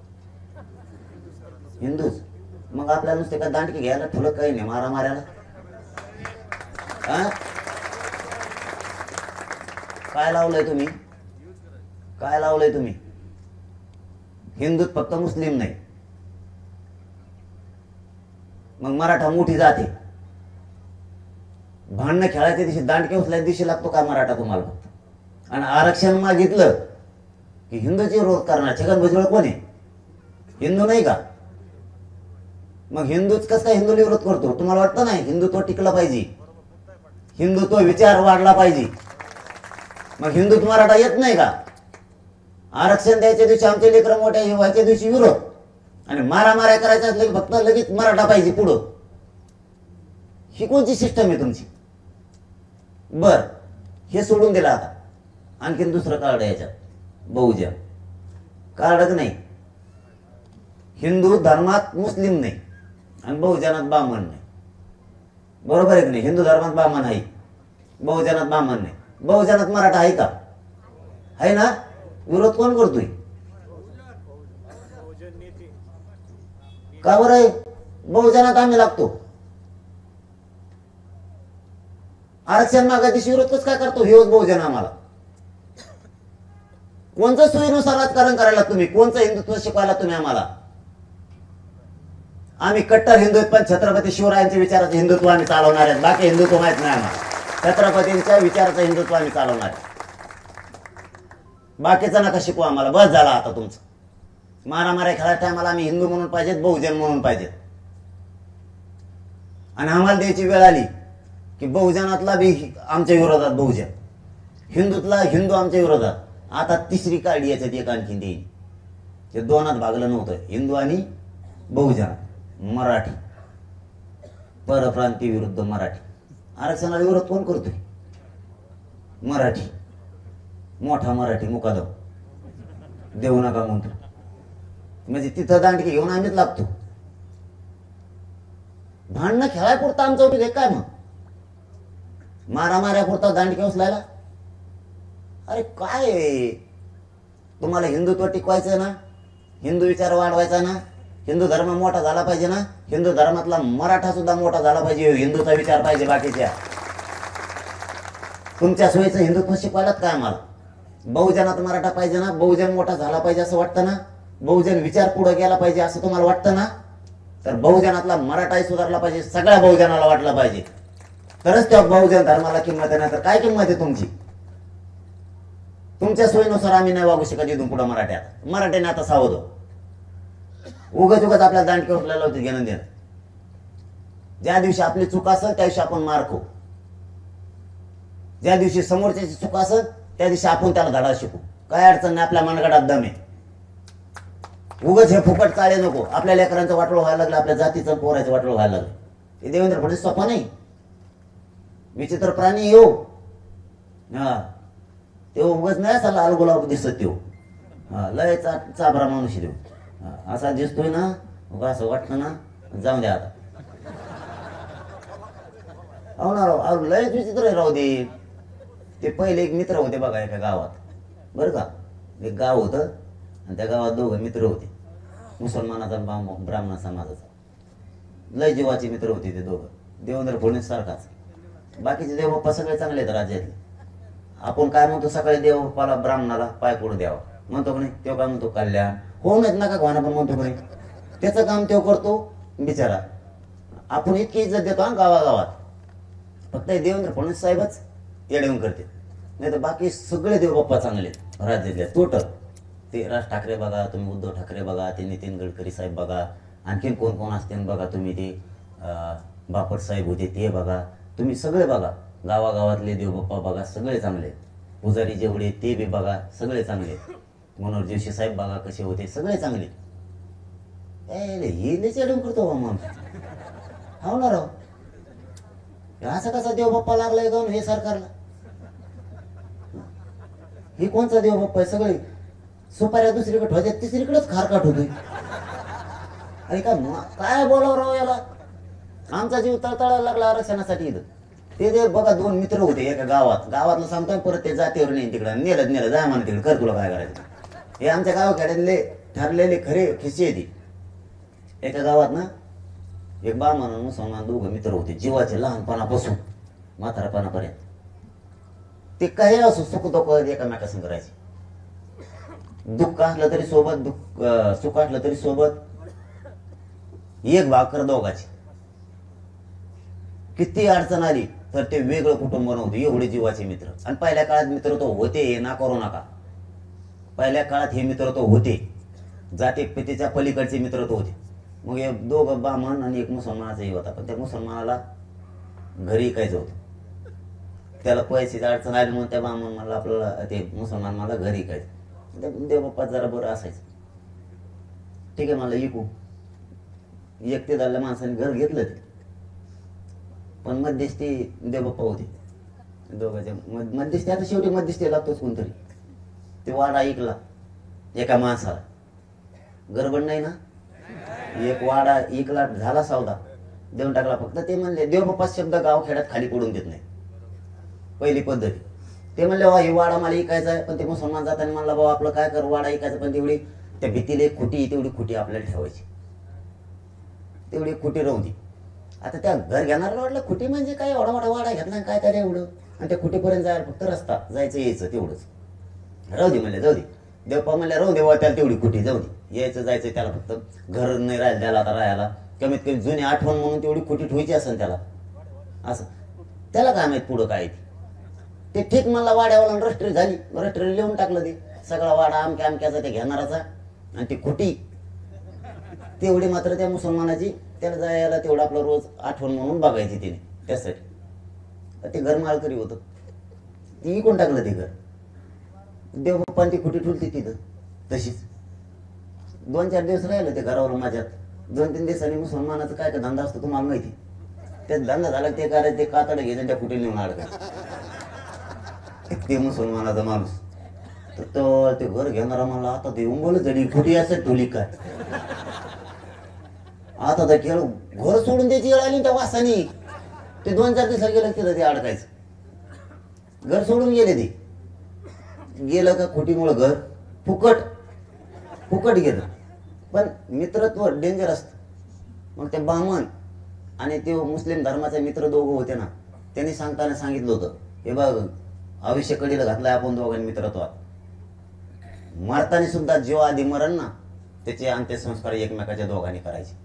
हिंदूच. मग आपल्याला नुसते का दांडकी घ्यायला ठुलं काही नाही, मारा मारायला. काय लावलंय तुम्ही? काय लावलंय तुम्ही? हिंदूत फक्त मुस्लिम नाही. मग मराठा मोठी जाते. भांडणं खेळायच्या दिवशी दांडके उचलायच्या दिवशी लागतो का मराठा तुम्हाला फक्त? आणि आरक्षण मागितलं की हिंदूचे विरोध करणार. छगन भुजबळ कोण आहे? हिंदू नाही का? मग हिंदूच कस काय हिंदूला विरोध करतो? तुम्हाला वाटतं नाही हिंदुत्व टिकलं पाहिजे, हिंदुत्व विचार वाढला पाहिजे. मग हिंदूत मराठा येत नाही का? आरक्षण द्यायच्या दिवशी आमचे लेकरं मोठ्या व्हायच्या दिवशी विरोध, आणि मारामाऱ्या करायच्या असल्या की फक्त लगेच मराठा पाहिजे पुढं. ही कोणची सिस्टम आहे तुमची? बर, हे सोडून दिलं. आता आणखीन दुसरं कार्ड याच्यात, बहुजन कार्ड नाही. हिंदू धर्मात मुस्लिम नाही आणि बहुजनात ब्राह्मण नाही. बरोबर आहे की नाही? हिंदू धर्मात ब्राह्मण आहे, बहुजनात ब्राह्मण नाही. बहुजनात मराठा आहे का? आहे ना? विरोध कोण करतोय? का बरं आहे? बहुजनात आम्ही लागतो. आरक्षण मागा दिवशी विरोध कसं काय करतो? हे बहुजन आम्हाला. कोणत्या सोयीनुसार राजकारण करायला तुम्ही? कोणतं हिंदुत्व शिकवायला तुम्ही आम्हाला? आम्ही कट्टर हिंदू आहेत, पण छत्रपती शिवरायांच्या विचाराचं हिंदुत्व आम्ही चालवणार आहेत. बाकी हिंदुत्व माहित नाही आम्हाला. छत्रपतींच्या विचाराचं हिंदुत्व आम्ही चालवणार आहे. बाकीचं नका शिकू आम्हाला. बस झाला आता तुमचं. मारामाऱ्या खेळायच्या टायमाला आम्ही हिंदू म्हणून पाहिजेत, बहुजन म्हणून पाहिजेत. आणि आम्हाला द्यायची वेळ आली की बहुजनातला बी आमच्या विरोधात बहुजन, हिंदूतला हिंदू आमच्या विरोधात. आता तिसरी काढली याच्यात एक आणखीन देईल. ते दोनात भागलं नव्हतं, हिंदू आणि बहुजन. मराठी परप्रांती विरुद्ध मराठी. आरक्षणाला विरोध कोण करतोय? मराठी. मोठा मराठी मुकादम देऊ नका म्हणतो. म्हणजे तिथं दांडकी घेऊन आम्हीच लागतो. भांडणं खेळायपुरता आमचा उपयोग आहे काय? मग मारामाऱ्यापुरता दांडकी उचलायला? अरे काय, तुम्हाला हिंदुत्व टिकवायचं ना, हिंदू विचार वाढवायचा ना, हिंदू धर्म मोठा झाला पाहिजे ना, हिंदू धर्मातला मराठा सुद्धा मोठा झाला पाहिजे, हिंदूचा विचार पाहिजे. बाकीच्या तुमच्या सोयीचं हिंदुत्व शिकवायलात काय आम्हाला? बहुजनात मराठा पाहिजे ना, बहुजन मोठा झाला पाहिजे असं वाटतं ना, बहुजन विचार पुढे गेला पाहिजे असं तुम्हाला वाटतं ना, तर बहुजनातला मराठाही सुधारला पाहिजे, सगळ्या बहुजनाला वाटला पाहिजे, तरच त्या बहुजन धर्माला किंमत आहे. तर काय किंमत आहे तुमची? तुमच्या सोयीनुसार आम्ही नाही वागू शकत इथून पुढे. मराठ्याने आता सावध हो. उगाच उगाच आपल्याला दांडके उचलायला होते घेणं देणं. ज्या दिवशी आपली चूक असेल त्या दिवशी आपण मार खाऊ. ज्या दिवशी समोरच्याची चूक असेल त्या दिवशी आपण त्याला धडा शिकू. काय अडचण नाही, आपल्या मनगडात दम आहे. उगाच हे फुकट चाळे नको. आपल्या लेकरांचं वाटोळ व्हायला लागलं, आपल्या जातीचं पोराचं वाटोळ व्हायला लागलं. हे देवेंद्र फडणवीस सोपा नाही, विचित्र प्राणी येऊ. हा, ते उगाच नाही असा लाल गुलाब दिसत तो. हा, लय चाबरा माणूस देऊ असा दिसतोय ना, उगा असं वाटतं ना, जाऊन द्या आता. हो ना राव, लयच विचित्र आहे राहू दे. ते पहिले एक मित्र होते बघा एका गावात, बरं का. एक गाव होतं आणि त्या गावात दोघं मित्र होते, मुसलमानाचा ब्राह्मण समाजाचा. लय जीवाचे मित्र होते ते दोघं. देवेंद्र फडणवीस सारखाच. बाकीचे देवबाप्पा सगळे चांगले आहेत राज्यातले. आपण काय म्हणतो, सकाळी देवबाप्पाला ब्राह्मणाला पाय पडू द्यावा म्हणतो का नाही? तेव्हा काय म्हणतो? कल्याण होऊ नयेत नका घाणा पण म्हणतो का नाही? त्याचं काम तेव्हा करतो बिचारा. आपण इतकी इज्जत देतो हा गावागावात. फक्त देवेंद्र फडणवीस साहेबच येऊन करते, नाही तर बाकी सगळे देवबाप्पा चांगले राज्यातले टोटल. ते राज ठाकरे बघा तुम्ही, उद्धव ठाकरे बघा, ते नितीन गडकरी साहेब बघा, आणखीन कोण कोण असते बघा तुम्ही, ते बापट साहेब होते ते बघा तुम्ही, सगळे बघा. गावागावातले देवबाप्पा बघा, सगळे चांगले. पुजारी जेवढे ते बी बघा, सगळे चांगले. मनोहर जोशी साहेब बघा कसे होते, सगळे चांगले. हे लय चेडून करतो मग. हो ना राव, असं कसा देव बाप्पा लागलाय गाऊन हे सरकारला? ही कोणचा देव बाप्पा आहे? सगळे सुपाऱ्या दुसरीकडे ठेवायच्या, तिसरीकडेच खारकाट होतोय. अरे काय बोलावं राव याला? आमचा जीव तळतळायला लागला आरक्षणासाठी. इथं ते बघा 2 मित्र होते एका गावातलं सांगतोय, परत ते जातीवर नाही तिकडे नेलं जा म्हणा तिकडे, कर तुला काय करायचं. हे आमच्या गावाखेड्यातले ठरलेले खरे खिस्से येते. एका गावात ना एक ब्राह्मण आणि मुसलमान 2 मित्र होते, जीवाचे, लहानपणापासून म्हातारपणापर्यंत. ते काही असो सुख दुःख एकामेकासंग करायचे. दुःख असलं तरी सोबत, सुख असलं तरी सोबत. एक भाकर दोघाची. किती अडचण आली तर ते वेगळं कुटुंब नव्हतं, एवढे जीवाचे मित्र. आणि पहिल्या काळात मित्र तो होते, हे ना करू नका. पहिल्या काळात हे मित्र तो होते, जाती पितेच्या पलीकडचे मित्र तो होते. मग हे 2 ब्राह्मण आणि एक मुसलमानाचाही होता. पण त्या मुसलमानाला घरी ऐकायचं होतं. त्याला पैशाची अडचण आली म्हणून त्या ब्राह्मण मला आपल्याला ते मुसलमान मला घरी ऐकायचं. देव बाप्पा जरा बरं असायचं. ठीक आहे मला ऐकू. एकटे झाल्या माणसाने घर घेतलं ते. पण मध्यस्थी देवबाप्पा होते दोघांच्या मध्यस्थी. आता शेवटी मध्यस्थी लागतोच कोणतरी. ते वाडा ऐकला एका माणसाला, गडबड नाही ना. एक वाडा ऐकला, झाला सौदा, देऊन टाकला. फक्त ते म्हणले देवबाप्पा शब्द गावखेड्यात खाली पडून देत नाही, पहिली पद्धती. ते म्हणले वा हे वाडा मला ऐकायचा आहे. पण ते मुसलमान जाताना म्हणला बाबा आपलं काय कर, वाडा ऐकायचं, पण तेवढी त्या भीतीला एक खुटी, तेवढी खुटी आपल्याला ठेवायची, तेवढी खुटी राहू दे. आता त्या घर घेणाऱ्याला वाटलं खुटी म्हणजे काय, एवढा मोठा वाडा घेतला काय काय एवढं, आणि त्या खुटीपर्यंत जायला फक्त रस्ता, जायचं यायचं तेवढंच. राहू दे म्हणले, जाऊ दे. देवप्पा म्हणले राहू दे, त्याला तेवढी खुटी जाऊ दे, यायचं जायचं त्याला, फक्त घर नाही राहिलं त्याला आता राहायला. कमीत कमी जुनी आठवण म्हणून तेवढी खुटी ठेवायची असेल त्याला. असं त्याला काय माहित पुढं काय ते. ठीक म्हणला वाड्यावाला, रस्ट्री झाली, रस्ट्री लिहून टाकलं ते सगळा वाडा अमक्या अमक्याचा ते घेणाराचा. आणि ती खुटी तेवढी मात्र त्या मुसलमानाची, त्याला जायला तेवढं आपलं रोज आठवण म्हणून बघायची तिने. त्यासाठी ते घर माळकरी होतं, ती विकून टाकलं ते घर. देवबाप्पाने ती खुटी ठुलती तिथं तशीच. 2-4 दिवस राहिलं ते घरावर माझ्यात. 2-3 दिवसांनी मुसलमानाचं काय का धंदा असतो तुम्हाला माहिती. त्यात धंदा झाला ते करायचं, ते कातडं घ्यायचं त्या खुटी नेऊन अडकायचं. ते मुसलमानाचा माणूस तर ते घर घेणारा मला आता ते उंबलच झाली, खुटी असं ठेवली काय. आता तर खेळ घर सोडून त्याची वेळ आली त्या वासानी. ते 2-4 दिवसात गेलं तिथं ते अडकायचं. घर सोडून गेले ते. गेलं का खुटीमुळं घर फुकट गेलं. पण मित्रत्व डेंजर असतं. मग ते ब्राह्मण आणि ते मुस्लिम धर्माचे मित्र दोघं होते ना, त्यांनी सांगताना सांगितलं होतं हे बघ आयुष्य कडीला घातलाय आपण दोघांनी मित्रत्वात. मरताना सुद्धा जेव्हा आधी मरण ना त्याचे अंत्यसंस्कार एकमेकाच्या दोघांनी करायचे.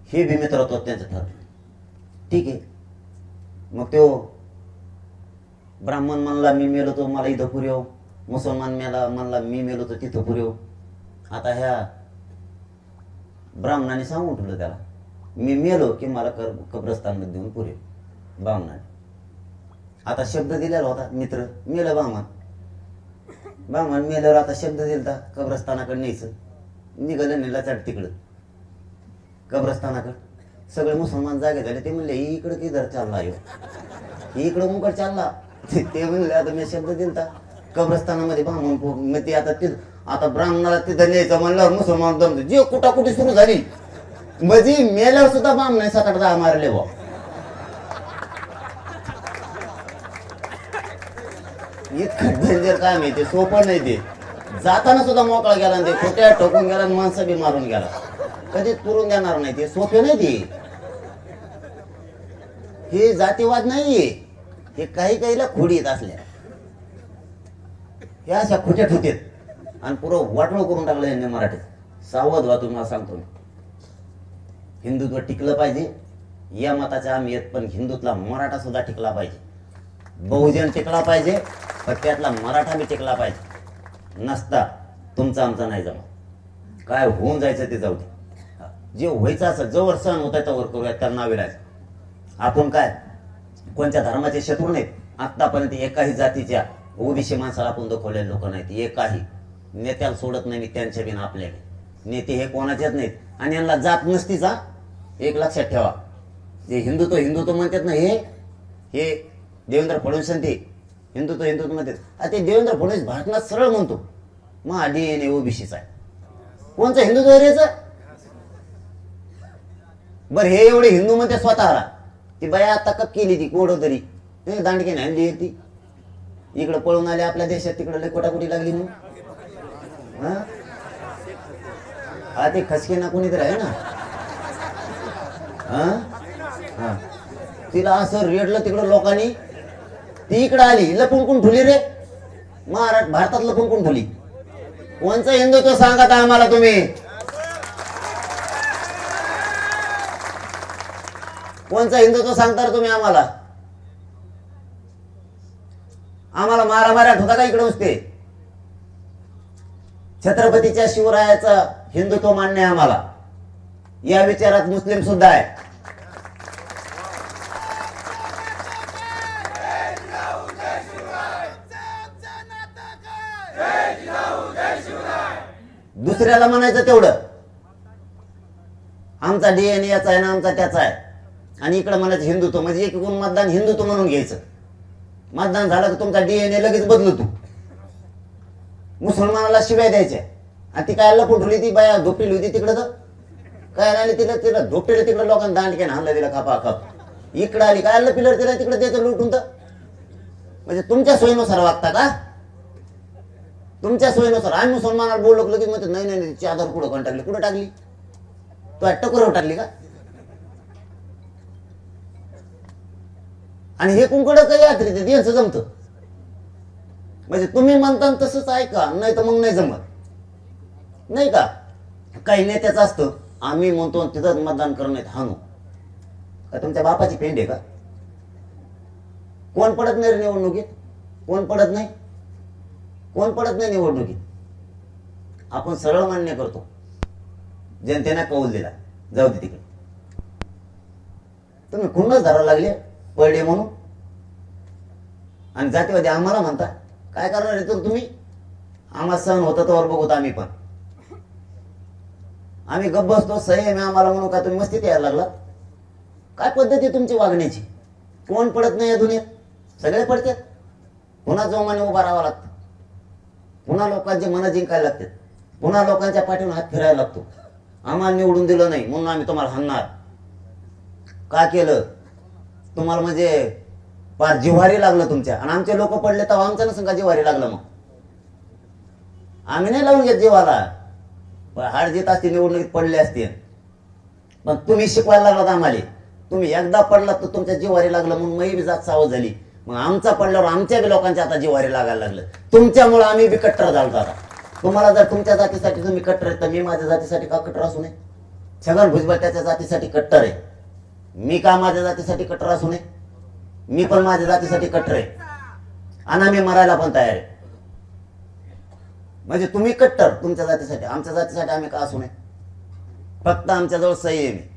हे बी मित्रत्वात त्यांचं ठरलं. ठीक आहे. मग तो ब्राह्मण म्हणला मी मेलो तो मला इथं पुरेव, मुसलमान म्हणला मी मेलो तर तिथं पुरेव. आता ह्या ब्राह्मणाने सांगून ठेवलं त्याला मी मेलो की मला कब्रस्तानमध्ये देऊन पुरेव. ब्राह्मणाने आता शब्द दिलेला होता, मित्र मेलं ब्राह्मण मेल्यावर आता शब्द दिलता कब्रस्तानाकडे न्यायचं. निघालं नेला चढ तिकडं कब्रस्तानाकडे. सगळे मुसलमान जागे झाले. ते म्हणले इकडं किधर चालला इकडं मुकड चालला. ते म्हणले आता मी शब्द दिलता कब्रस्तानामध्ये ब्राह्मण मग ते आता ब्राह्मणाला तिथं न्यायचं म्हणल्यावर मुसलमान दमतो. जे कुटाकुटी सुरू झाली म्हणजे मेल्यावर सुद्धा ब्राह्मण 7-8 मारले बा. इतकं डेंजर काय माहिती, सोपं नाही ते. जाताना सुद्धा मोकळा गेला ते, खोट्या ठोकून गेला, माणसं बी मारून गेला. कधीच पुरून देणार नाही ते, सोपे नाही ते. हे जातीवाद नाहीये, हे काहीला खोडी येत असल्या हे अशा खोट्या ठोकेत आणि पुरं वाटोळ करून टाकलं यांनी मराठीत. सावध व्हा तुम्हाला सांगतो मी. हिंदुत्व टिकलं पाहिजे या मताच्या आम्ही येत, पण हिंदुत्वाला मराठा सुद्धा टिकला पाहिजे, बहुजन टिकला पाहिजे, पण त्यातला मराठा बी टिकला पाहिजे. नसता तुमचा आमचा नाही जमा. काय होऊन जायचं ते जाऊ दे. जे व्हायचं असं जवळ सण होत आहे तवर करूया, त्याला नाव विरायचं. आपण काय कोणत्या धर्माचे शत्रू नाहीत. आतापर्यंत एकाही जातीच्या ओबीसी माणसाला आपण दाखवलेले लोक नाहीत. एकाही नेत्याला सोडत नाही मी त्यांच्या बिना आपल्या. नेते हे कोणाचेच नाहीत आणि यांना जात नसतीचा एक लक्षात ठेवा. जे हिंदुत्व म्हणतात ना, हे हे देवेंद्र फडणवीस ते हिंदुत्व हिंदुत्व मध्ये ते देवेंद्र फडणवीस भाषणात सरळ म्हणतो मग DNA ओबीसीचा आहे. कोणचं हिंदुत्व रे याचं? बर हे एवढे हिंदू म्हणते स्वतःला, ती बाया आता कप केली ती कोड तरी ते दांडके आणली ती इकडे पळून आले आपल्या देशात, तिकडे लय कोटाकोटी लागली म्हणून. हा ते खसके ना कोणीतरी आहे ना, हा तिला असं रेडलं तिकडं लोकांनी, ती इकडे आली लपून कोण ठुली रे, भारतात लपून कोण ठुली? कोणचं हिंदुत्व सांगत आम्हाला तुम्ही? कोणचं हिंदुत्व सांगता तुम्ही आम्हाला? आम्हाला मारामाऱ्या होता का इकडे नुसते? छत्रपतीच्या शिवरायाचं हिंदुत्व मान्य आहे आम्हाला, या विचारात मुस्लिम सुद्धा आहे. दुसऱ्याला म्हणायचं तेवढं आमचा DNA याचा आहे ना आमचा त्याचा आहे, आणि इकडे म्हणायचं हिंदुत्व, म्हणजे एक मतदान हिंदुत्व म्हणून घ्यायचं. मतदान झालं की तुमचा DNA लगेच बदलतो. मुसलमानाला शिव्या द्यायच्या, आणि ती काय लपून ठेवली, ती बाया झोपलेली होती तिकडं, तर काय आली तिला झोपलेलं तिकडं लोकांना दांडक्याने हाणलं तिला खापा खाप. इकडं आली काय आलं पिलर तिला तिकडे द्यायचं लुटून. तर म्हणजे तुमच्या सोयीनुसार वागता का? तुमच्या सोयीनुसार. आम्ही मुसलमानाला बोललो की लगेच म्हणते नाही नाही चादर कुठं कोण टाकली, कुठं टाकली? तो टकोरावर टाकली का? आणि हे कुंकड काही यात्रेत यांचं जमतं. म्हणजे तुम्ही म्हणता तसंच ऐका, नाही तर मग नाही जमत, नाही का? काही नेत्याचं असतं आम्ही म्हणतो तिथं मतदान करणं हाणू का? तुमच्या बापाची पेंड आहे का? कोण पडत नाही निवडणुकीत? कोण पडत नाही? कोण पडत नाही निवडणुकीत? आपण सरळ मान्य करतो, जनतेने कौल दिला, जाऊ दे तिकडे. तुम्ही खुन्नच धरायला लागले पडले म्हणून, आणि जातीवादी आम्हाला म्हणता. काय करणार आहे तर तुम्ही? आम्हाला सहन होतं तर बघू आम्ही पण. आम्ही गप्प बसतो, संयम आहे आम्हाला म्हणून का तुम्ही मस्तीत यायला लागला? काय पद्धती तुमची वागण्याची? कोण पडत नाही या दुनियेत? सगळे पडतात. पुन्हा जोमाने उभा राहावं लागतं, पुन्हा लोकांचे मन जिंकायला लागतात, पुन्हा लोकांच्या पाठीवर हात फिरायला लागतो. आम्हाला निवडून दिलं नाही म्हणून आम्ही तुम्हाला हाणणार. का केलं? तुम्हाला म्हणजे फार जिव्हारी लागलं तुमच्या, आणि आमचे लोक पडले तर आमच्या नसून का जिव्हारी लागलं? मग आम्ही नाही लावून घेत जीवाला. हार जीत असते निवडणुकीत पडले असते, पण तुम्ही शिकवायला लागलात आम्हाला. तुम्ही एकदा पडलात तर तुमच्या जिव्हारी लागलं म्हणून मी जात सावध झाली. मग आमचा पडल्यावर आमच्या बी लोकांच्या आता जिव्हारी लागायला लागलं. तुमच्यामुळे आम्ही बी कट्टर झालो. आता तुम्हाला जर तुमच्या जातीसाठी तुम्ही कट्टर आहे तर मी माझ्या जातीसाठी का कट्टर असू नये? छगन भुजबळ त्याच्या जातीसाठी कट्टर आहे, मी का माझ्या जातीसाठी कट्टर असू नये? मी पण माझ्या जातीसाठी कट्टर आहे, आणि आम्ही मरायला पण तयार आहे. म्हणजे तुम्ही कट्टर तुमच्या जातीसाठी, आमच्या जातीसाठी आम्ही का असू नये? फक्त आमच्याजवळ संयम आहे.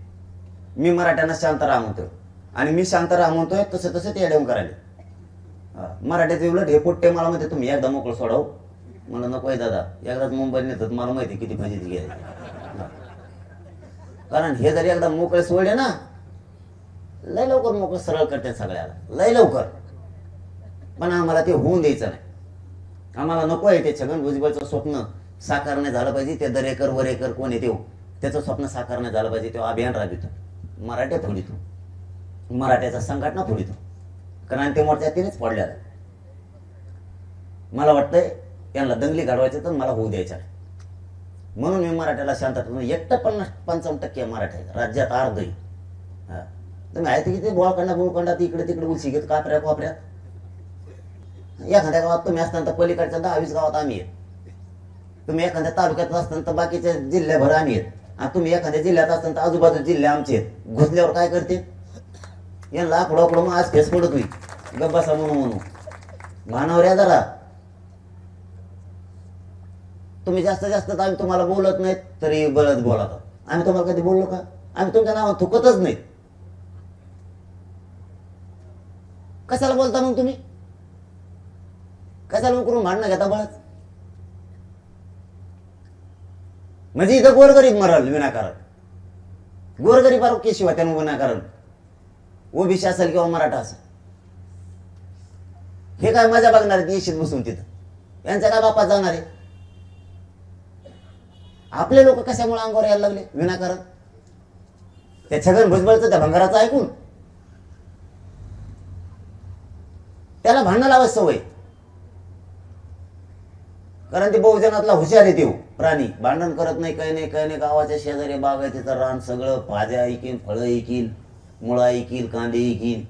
मी मराठ्यांना शांत राहा म्हणतोय, आणि मी शांत राहा म्हणतोय तसे तसे ते अडवून करायला. मराठ्याचे उलट हे पोट्टे मला म्हणते तुम्ही एकदा मोकळं सोडाव. मला नको दादा, एकदाच मुंबईत नेतात, मला माहिती किती फजिती घ्यायची. कारण हे जरी एकदा मोकळे सोडले ना, लय लवकर मोकळं सरळ करते सगळ्याला, लय लवकर. पण आम्हाला ते होऊन द्यायचं नाही. आम्हाला नको आहे ते छगन भुजबळचं स्वप्न साकार नाही झालं पाहिजे. ते दरेकर वरेकर कोण येते त्याचं स्वप्न साकार नाही झालं पाहिजे. तेव्हा अभियान राबवितो, मराठ्या फोडितो, मराठ्याचा संघटना फोडितो. क्रांती मोर्चा तिनेच फोडलेला. मला वाटतंय यांना दंगली घडवायचे तर मला होऊ द्यायच्या नाही, म्हणून मी मराठ्याला शांत. एकटं 50-55% मराठा राज्यात अर्धही. तुम्ही आहे की ते बोळखंडा इकडे तिकडे उलशी घेत कापऱ्या कोपऱ्यात. एखाद्या गावात तुम्ही असताना तर पलीकडच्या 10-20 गावात आम्ही आहेत. तुम्ही एखाद्या तालुक्यात असताना तर बाकीच्या जिल्ह्याभर आम्ही आहेत. आणि तुम्ही एखाद्या जिल्ह्यात असताना तर आजूबाजू जिल्हे आमचे आहेत. घुसल्यावर काय करते यांना आकडो मग आज फेस पडत होईल गब्बासा म्हणून भानावर या जरा. तुम्ही जास्त आम्ही तुम्हाला बोलत नाहीत तरी बळच बोलत. आम्ही तुम्हाला कधी बोललो का? आम्ही तुमच्या नावात थुकतच नाही. कशाला बोलता मग तुम्ही? कशाला मग करून भांडणं घेता बळच? म्हणजे इथं गोरगरीब मरल विनाकारण. गोरगरीब आरोग्य शिवाय त्यानं विनाकारण. ओबीसी असेल किंवा मराठा असेल हे काय मजा बघणार आहेत येशीत बसून तिथं, यांच्या काय बापात जाणार आहे? आपले लोक कशामुळे अंगावर यायला लागले विनाकारण? त्या छगन भुजबळचं त्या भंगाराचं ऐकून त्याला भांडण लावायची सवय, कारण ते बहुजनातला हुशार आहे, ते प्राणी भांडण करत नाही, काही नाही काही नाही. गावाच्या शेजारी बाग आहे, तिथं रान सगळं, भाज्या ऐकीन, फळं ऐकीन, मुळा ऐकीन, कांदे ऐकीन.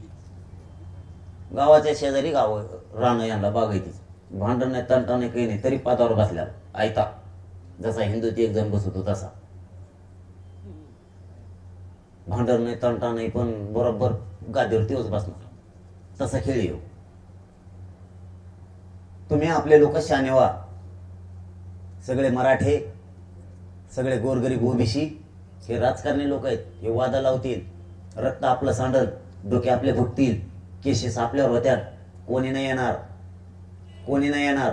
गावाच्या शेजारी गाव रान यांना बागायती, भांडण नाही, तंटा नाही, काही नाही, तरी पातावर बसल्या आयता, जसा हिंदूची एक जण बसवतो तसा. भांडण नाही, तंटा नाही, पण बरोबर गादीवर तेच बसणार, तसा खेळ येऊ. तुम्ही आपले लोक शाने व्हा. सगळे मराठे, सगळे गोरगरीब ओबीसी हे राजकारणी लोक आहेत, हे वादा लावतील, रक्त आपलं सांडल, डोके आपले फुटतील, केसेस आपल्यावर होत्यात, कोणी नाही येणार, कोणी नाही येणार.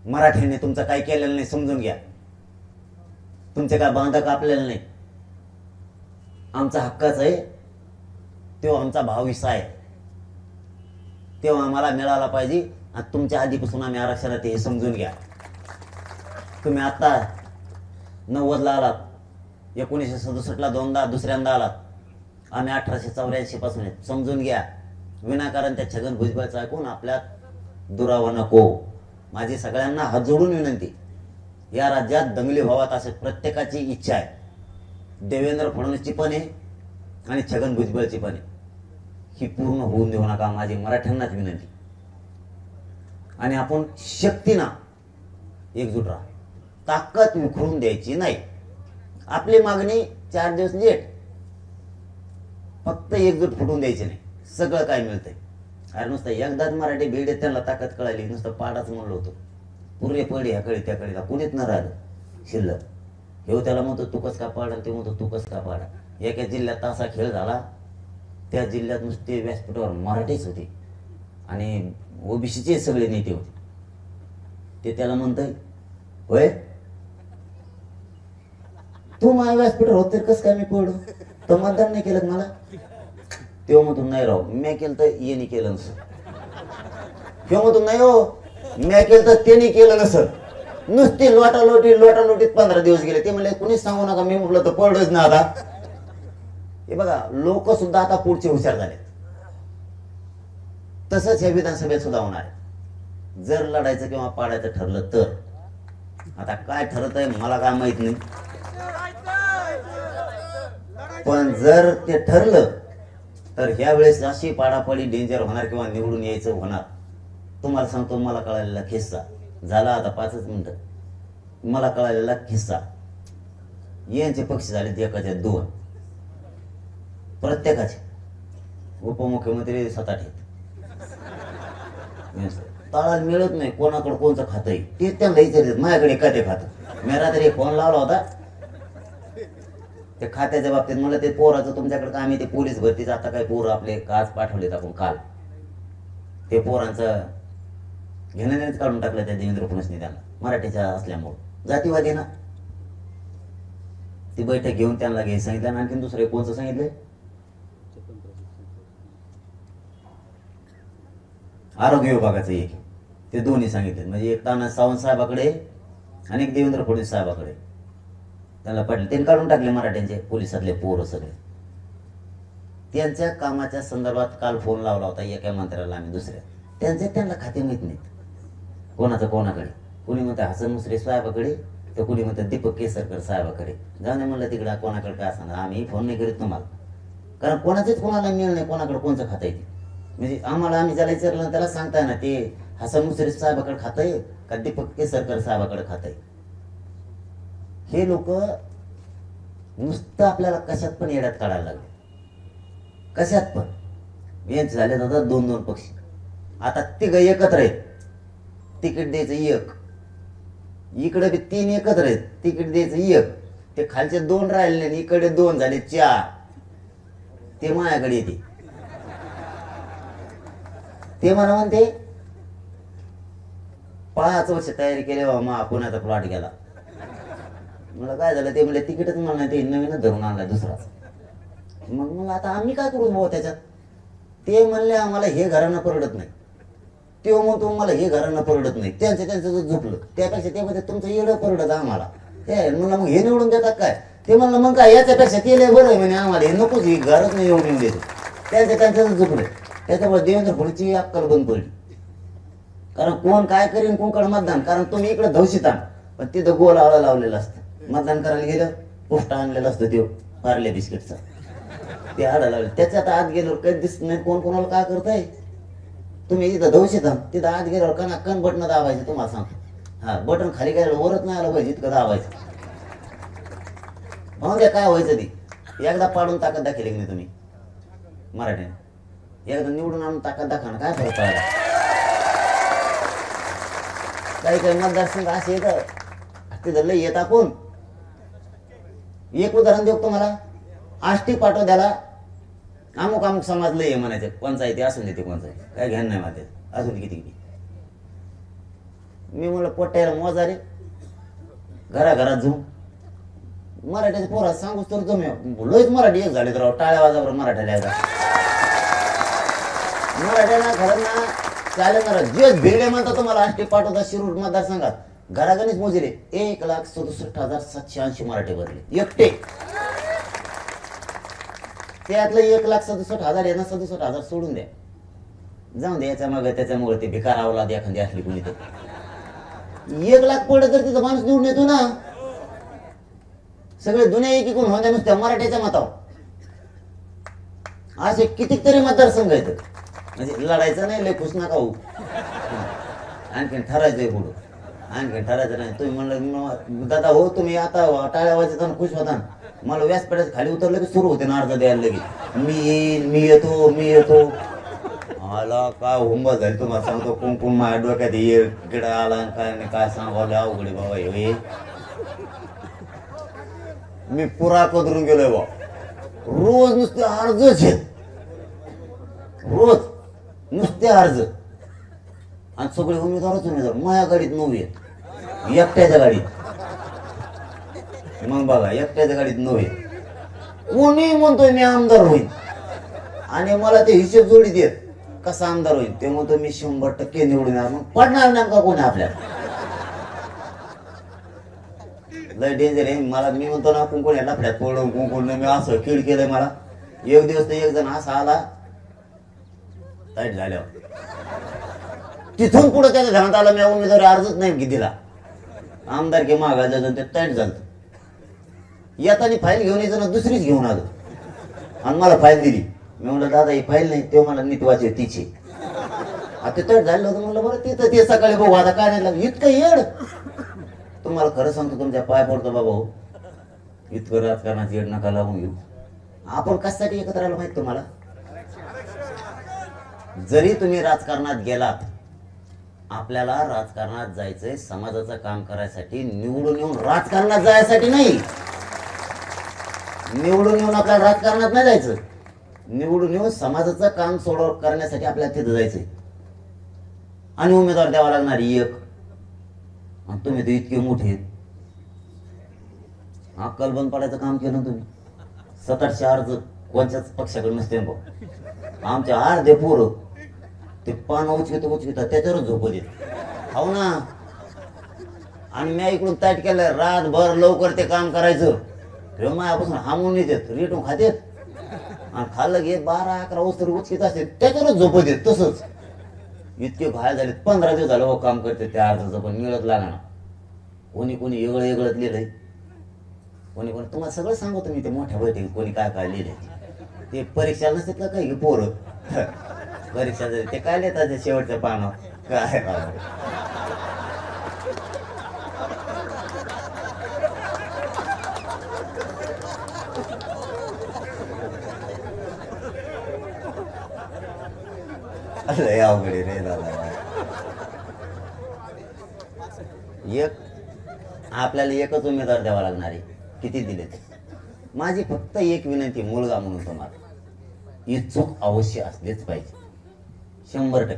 मराठ्यांनी तुमचं काय केलेलं नाही समजून घ्या. तुमचे काय बांधा कापलेलं नाही. आमचा हक्काच आहे, तो आमचा भावविसा आहे, तेव्हा आम्हाला मिळाला पाहिजे. आणि तुमच्या आधीपासून आम्ही आरक्षणात हे समजून घ्या. तुम्ही आता 90ला आलात, 1967ला दोनदा दुसऱ्यांदा आलात, आम्ही 1884 पासून आहेत, समजून घ्या. विनाकारण त्या छगन भुजबळचं ऐकून आपल्यात दुरावा नको. माझी सगळ्यांना हात जोडून विनंती, या राज्यात दंगली व्हावात असे प्रत्येकाची इच्छा आहे. देवेंद्र फडणवीसची पण आहे आणि छगन भुजबळची पण आहे. ही पूर्ण होऊन देऊ नका, माझी मराठ्यांनाच विनंती. आणि आपण शक्तीना एकजूट राहा, ताकद विखरून द्यायची नाही. आपली मागणी 4 दिवस लेट, फक्त एकजूट फुटून द्यायची नाही. सगळं काय मिळतंय. अरे नुसतं एकदाच मराठी भेट त्यांना ताकद कळाली, नुसतं पाडाच म्हणलो होतो, पुरे पडे ह्या कळी त्या कळीला कुणीच न राहिलं शिल्लक. हे त्याला म्हणतो तू कस का पाडा, ते म्हणतो तू कस का पाडा. एका जिल्ह्यात असा खेळ झाला, त्या जिल्ह्यात नुसते व्यासपीठावर मराठीच होते आणि ओबीसीचे सगळे नेते होते. ते त्याला म्हणतंय, होय तू माझ्या व्यासपीठावर होत तर कस काय मी पडलो, तर मतदान नाही केलं मला. तेव्हा म्हणतो नाही राव मी केलं तर येणे केलं नसं. तेव्हा म्हणतो नाही हो मी केलं तर त्याने केलं नसं. नुसती लोटालोटीत 15 दिवस गेले. ते म्हणले कुणीच सांगू नका, मी म्हटलं तर पडलोच ना आता. हे बघा लोक सुद्धा आता पुढचे हुशार झाले. तसंच या विधानसभेत सुद्धा होणार आहे. जर लढायचं किंवा पाडायचं ठरलं तर. आता काय ठरत आहे मला काय माहित नाही, पण जर ते ठरलं तर ह्या वेळेस अशी पाडापाडी डेंजर होणार किंवा निवडून यायचं होणार. तुम्हाला सांगतो, मला कळालेला किस्सा झाला आता 5च मिनिटं. मला कळालेला किस्सा, यांचे पक्ष झाले एकाचे 2, प्रत्येकाचे उपमुख्यमंत्री 7-8 आहेत. ताळा मिळत नाही, कोणाकडे कोणचं खात आहे ते त्यांना विचारतात, माझ्याकडे का ते खातं. मी रात्री फोन लावला होता ते खात्याच्या बाबतीत. मला ते पोराचं तुमच्याकडे काय, आम्ही ते पोलीस भरतीचं आता काय पोरं आपले आज पाठवलेत आपण काल, ते पोरांचं घेण्यानेच काढून टाकलं त्या देवेंद्र फडणवीसने त्यांना, मराठीच्या असल्यामुळे जातीवादी ना. ती बैठक घेऊन त्यांना घ्यायला सांगितलं. आणि आणखी दुसरं कोणचं सांगितलंय, आरोग्य विभागाचं एक, ते दोन्ही सांगितले. म्हणजे एक ताना सावंत साहेबाकडे आणि एक देवेंद्र फडणवीस साहेबाकडे. त्यांना पडले, त्यांनी काढून टाकले मराठ्यांचे पोलिसातले पोरं सगळे. त्यांच्या कामाच्या संदर्भात काल फोन लावला होता एका मंत्र्याला आम्ही दुसऱ्या, त्यांना खाते माहित नाहीत कोणाचं कोणाकडे. कुणी म्हणतं हसन मुश्रीफ साहेबाकडे, तर कुणी म्हणतं दीपक केसरकर साहेबाकडे. जाऊन म्हणलं तिकडे कोणाकडे काय सांगा, आम्ही फोन नाही करीत तुम्हाला, कारण कोणाचेच कोणाला मिळ नाही कोणाकडे कोणचं खातं आहे. म्हणजे आम्हाला, आम्ही ज्याला विचारलं त्याला सांगताय ना ते हसन मुश्रीफ साहेबाकडे खातंय का दीपक केसरकर साहेबाकडे खातंय. हे लोक नुसतं आपल्याला कशात पण येड्यात काढायला लागले, कशात पण. यांचे झाले दादा 2-2 पक्ष, आता 3 एकत्र आहेत, तिकीट द्यायचं 1, इकडे बी 3 एकत्र आहेत, तिकीट द्यायचं 1. ते खालचे 2 राहिले, इकडे 2 झाले 4. ते माझ्याकडे येते, ते मला म्हणते 5 वर्ष तयारी केली बाबा, पुण्याचा प्लॉट गेला. मला काय झालं, ते म्हणजे तिकीटच मला नाही, ते नवीनच धरून आणला दुसराच. मग मला आता आम्ही काय करू भाऊ त्याच्यात. ते म्हणले आम्हाला हे घरानं परवडत नाही, ते म्हणतो मला हे घरानं परवडत नाही, त्यांचं झुकलं. त्यापेक्षा ते म्हणते तुमचं येडं परवडत आम्हाला. ते म्हणलं मग हे निवडून देतात काय? ते म्हणलं मग काय याच्यापेक्षा केलं बरं आहे म्हणे, आम्हाला हे नकोच, ही घरच नाही निवडून देतो. त्यांचं झुकलं. त्याच्यामुळे देवेंद्र फडणवीसची अक्कल बंद पडली. कारण कोण काय करीन कोणकडे मतदान, कारण तुम्ही इकडे धवशिता पण तिथं गोल आळा लावलेलं असतं. मतदान करायला गेलं पोस्ट आणलेलं असतं ते पार्ले बिस्किटचा, ते आडा लावले. त्याच्यात आत गेल्यावर काही दिसत नाही कोण कोणाला काय करताय. तुम्ही इथं धवशिता तिथं आत गेल्यावर कण बटन दाबायचं. तुम्हाला सांगतो, हा बटन खाली गेल्यावर वरच नाही आलं पाहिजे इतकं दाबायचं. म्हणजे काय व्हायचं ती एकदा पाडून ताकद दाखवली की नाही तुम्ही मराठीने, एकदा निवडून आणून ताकद दाखवणं काय फरक पडला. काही मतदारसंघ असे येतं तिथं लई येत. आपण एक उदाहरण देऊ तुम्हाला, आष्टी पाठव द्याला अमुक समाज लई आहे म्हणायचं, पंचायती असून देते पंचायती काय घ्यान नाही माझे अजून किती किती. मी म्हणलं पोट्याला मोजारे घराघरात जाऊन मराठ्याच्या पोरात सांगूच तर जमेव लयच मराठी एक झाले तर टाळ्या वाजावर मराठ्याला एकदा मराठ्याला घरांना चालणार जे भिडे म्हणतात तुम्हाला आष्टी पाठवतात शिरूर मतदारसंघात घराघरीच मोजले 1,67,780 मराठे भरले एकटे. त्यातलं 1,67,000 यांना 67,000 सोडून द्या, जाऊन द्या. याच्या मागे त्याच्यामुळे ते भिकार अवलाद एखादी असली कोणी तर 1,00,000 पडलं तर तिथं माणूस निवडून येतो ना. सगळे दुनिया एकीकडून होत्या नुसत्या मराठ्याच्या मतावर. असे कितीतरी मतदारसंघ आहेत. म्हणजे लढायचं नाही, लय खुश नका होऊ, आणखीन ठरायचंय पुढं, आणखीन ठरायचं नाही. तुम्ही म्हणलं दादा हो तुम्ही आता टाळ्या वाजता खुश होता, मला व्यासपीठात खाली उतरलं की सुरू होते ना अर्ज द्यायला लगेच मी येईन मी येतो. मला काय हुंबा झाली तुम्हाला सांगतो. कुंकुम माझ्या डोक्यात ये किडा आला काय नाही काय सांगावं अवघडे बाबा हे. मी पुरा कदरून गेलोय बा. रोज नुसते अर्जच आहेत, रोज नुसते अर्ज. आणि सगळे उमेदवार माझ्या गाडीत 9 आहेत, एकट्याच्या गाडीत. मग बघा एकट्याच्या गाडीत 9 आहेत. कोणी म्हणतोय मी आमदार होईल आणि मला ते हिशेब जोडी देत कसा आमदार होईल. ते म्हणतो मी 100% निवडून येणार. मग पडणार नेमका कोणी आपल्याला लय डेंजर आहे. मला मी म्हणतो ना कुंकून याला फ्लॅट पडून कुंकून मी असं किड केलंय. मला एक दिवस तर एक जण असा आला टाईट झाल्यावर तिथून पुढे त्याच्या ध्यानात आलं मी उमेदवारी अर्जच नाही की दिला आमदार की मागायला जाऊन ते टाईट झालं. येताना फाईल घेऊन यायचं ना दुसरीच घेऊन आलो आणि मला फाईल दिली. मी म्हणलं दादा ही फाईल नाही, ते मला नीट वाचव तिची. आता ते टाईट झालं होतं. म्हणलं बरं तिथं ते सकाळी बघू आता काय नाही लागलं इतकं येड. तुम्हाला खरं सांगतो तुमच्या पाय पडतो बाबा हो, इतकं राजकारणाची येड नका लावून घेऊ. आपण कशासाठी एकत्र आलो माहित तुम्हाला? जरी तुम्ही राजकारणात गेलात, आपल्याला राजकारणात जायचंय समाजाचं काम करायसाठी, निवडून येऊन राजकारणात जायसाठी नाही. निवडून येऊन आपल्याला राजकारणात नाही जायचं, निवडून येऊन समाजाचं काम करण्यासाठी आपल्याला तिथं जायचंय. आणि उमेदवार द्यावा लागणार एक, आणि तुम्ही तर इतके मोठे अक्कल बंद पडायचं काम केलं तुम्ही. 700 अर्ज कोणत्याच पक्षाकडे नसते. आमच्या अर्धे पोरं ते पान उचकित त्याच्यावरच झोप देत हो ना. आणि मी इकडून ताट केलं रातभर लवकर ते काम करायचं. मायापासून हामून येतात रेटून खातेत आणि खाल्लं घे 12-11 वस्तर उचकीत असते त्याच्यावरच झोप देत. तसंच इतके घायल झाले. 15 दिवस झालं काम करते त्या अर्जाचं पण मिळत लागणार. कोणी कोणी वेगळत लिहिलंय, कोणी कोणी तुम्हाला सगळं सांगतो मी. ते मोठ्या बैठकीत कोणी काय काय लिहिलंय ते परीक्षा नसतात का काही पोरं परीक्षा झाली ते काय लिहितात शेवटच्या पानावर काय अवघड रे दादा. एक आपल्याला एकच उमेदवार द्यावा लागणार आहे. किती दिले ते माझी फक्त एक विनंती मुलगा म्हणून तुम्हाला इच्छुक अवश्य असलेच पाहिजे. 100%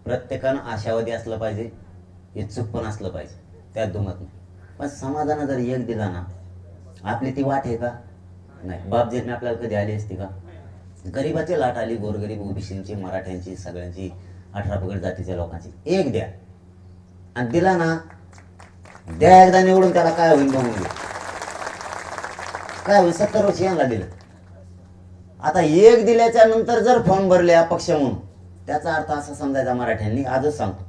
प्रत्येकानं आशावादी असलं पाहिजे, इच्छुक पण असलं पाहिजे, त्यात दुमत नाही. पण समाजानं जर एक दिला ना आपली ती वाट आहे का? नाही. बापजीने आपल्याला कधी आली असती का? गरिबाची लाट आली, गोरगरीब ओबीसींची, मराठ्यांची, सगळ्यांची, 18 पगड जातीच्या लोकांची. एक द्या आणि दिला ना, द्या एकदा निवडून, त्याला काय होईल बघून घे. काय होईल? 70 वर्ष यांना दिलं. आता एक दिल्याच्या नंतर जर फॉर्म भरले अपक्ष म्हणून, त्याचा अर्थ असा समजायचा मराठ्यांनी, आजच सांगतो,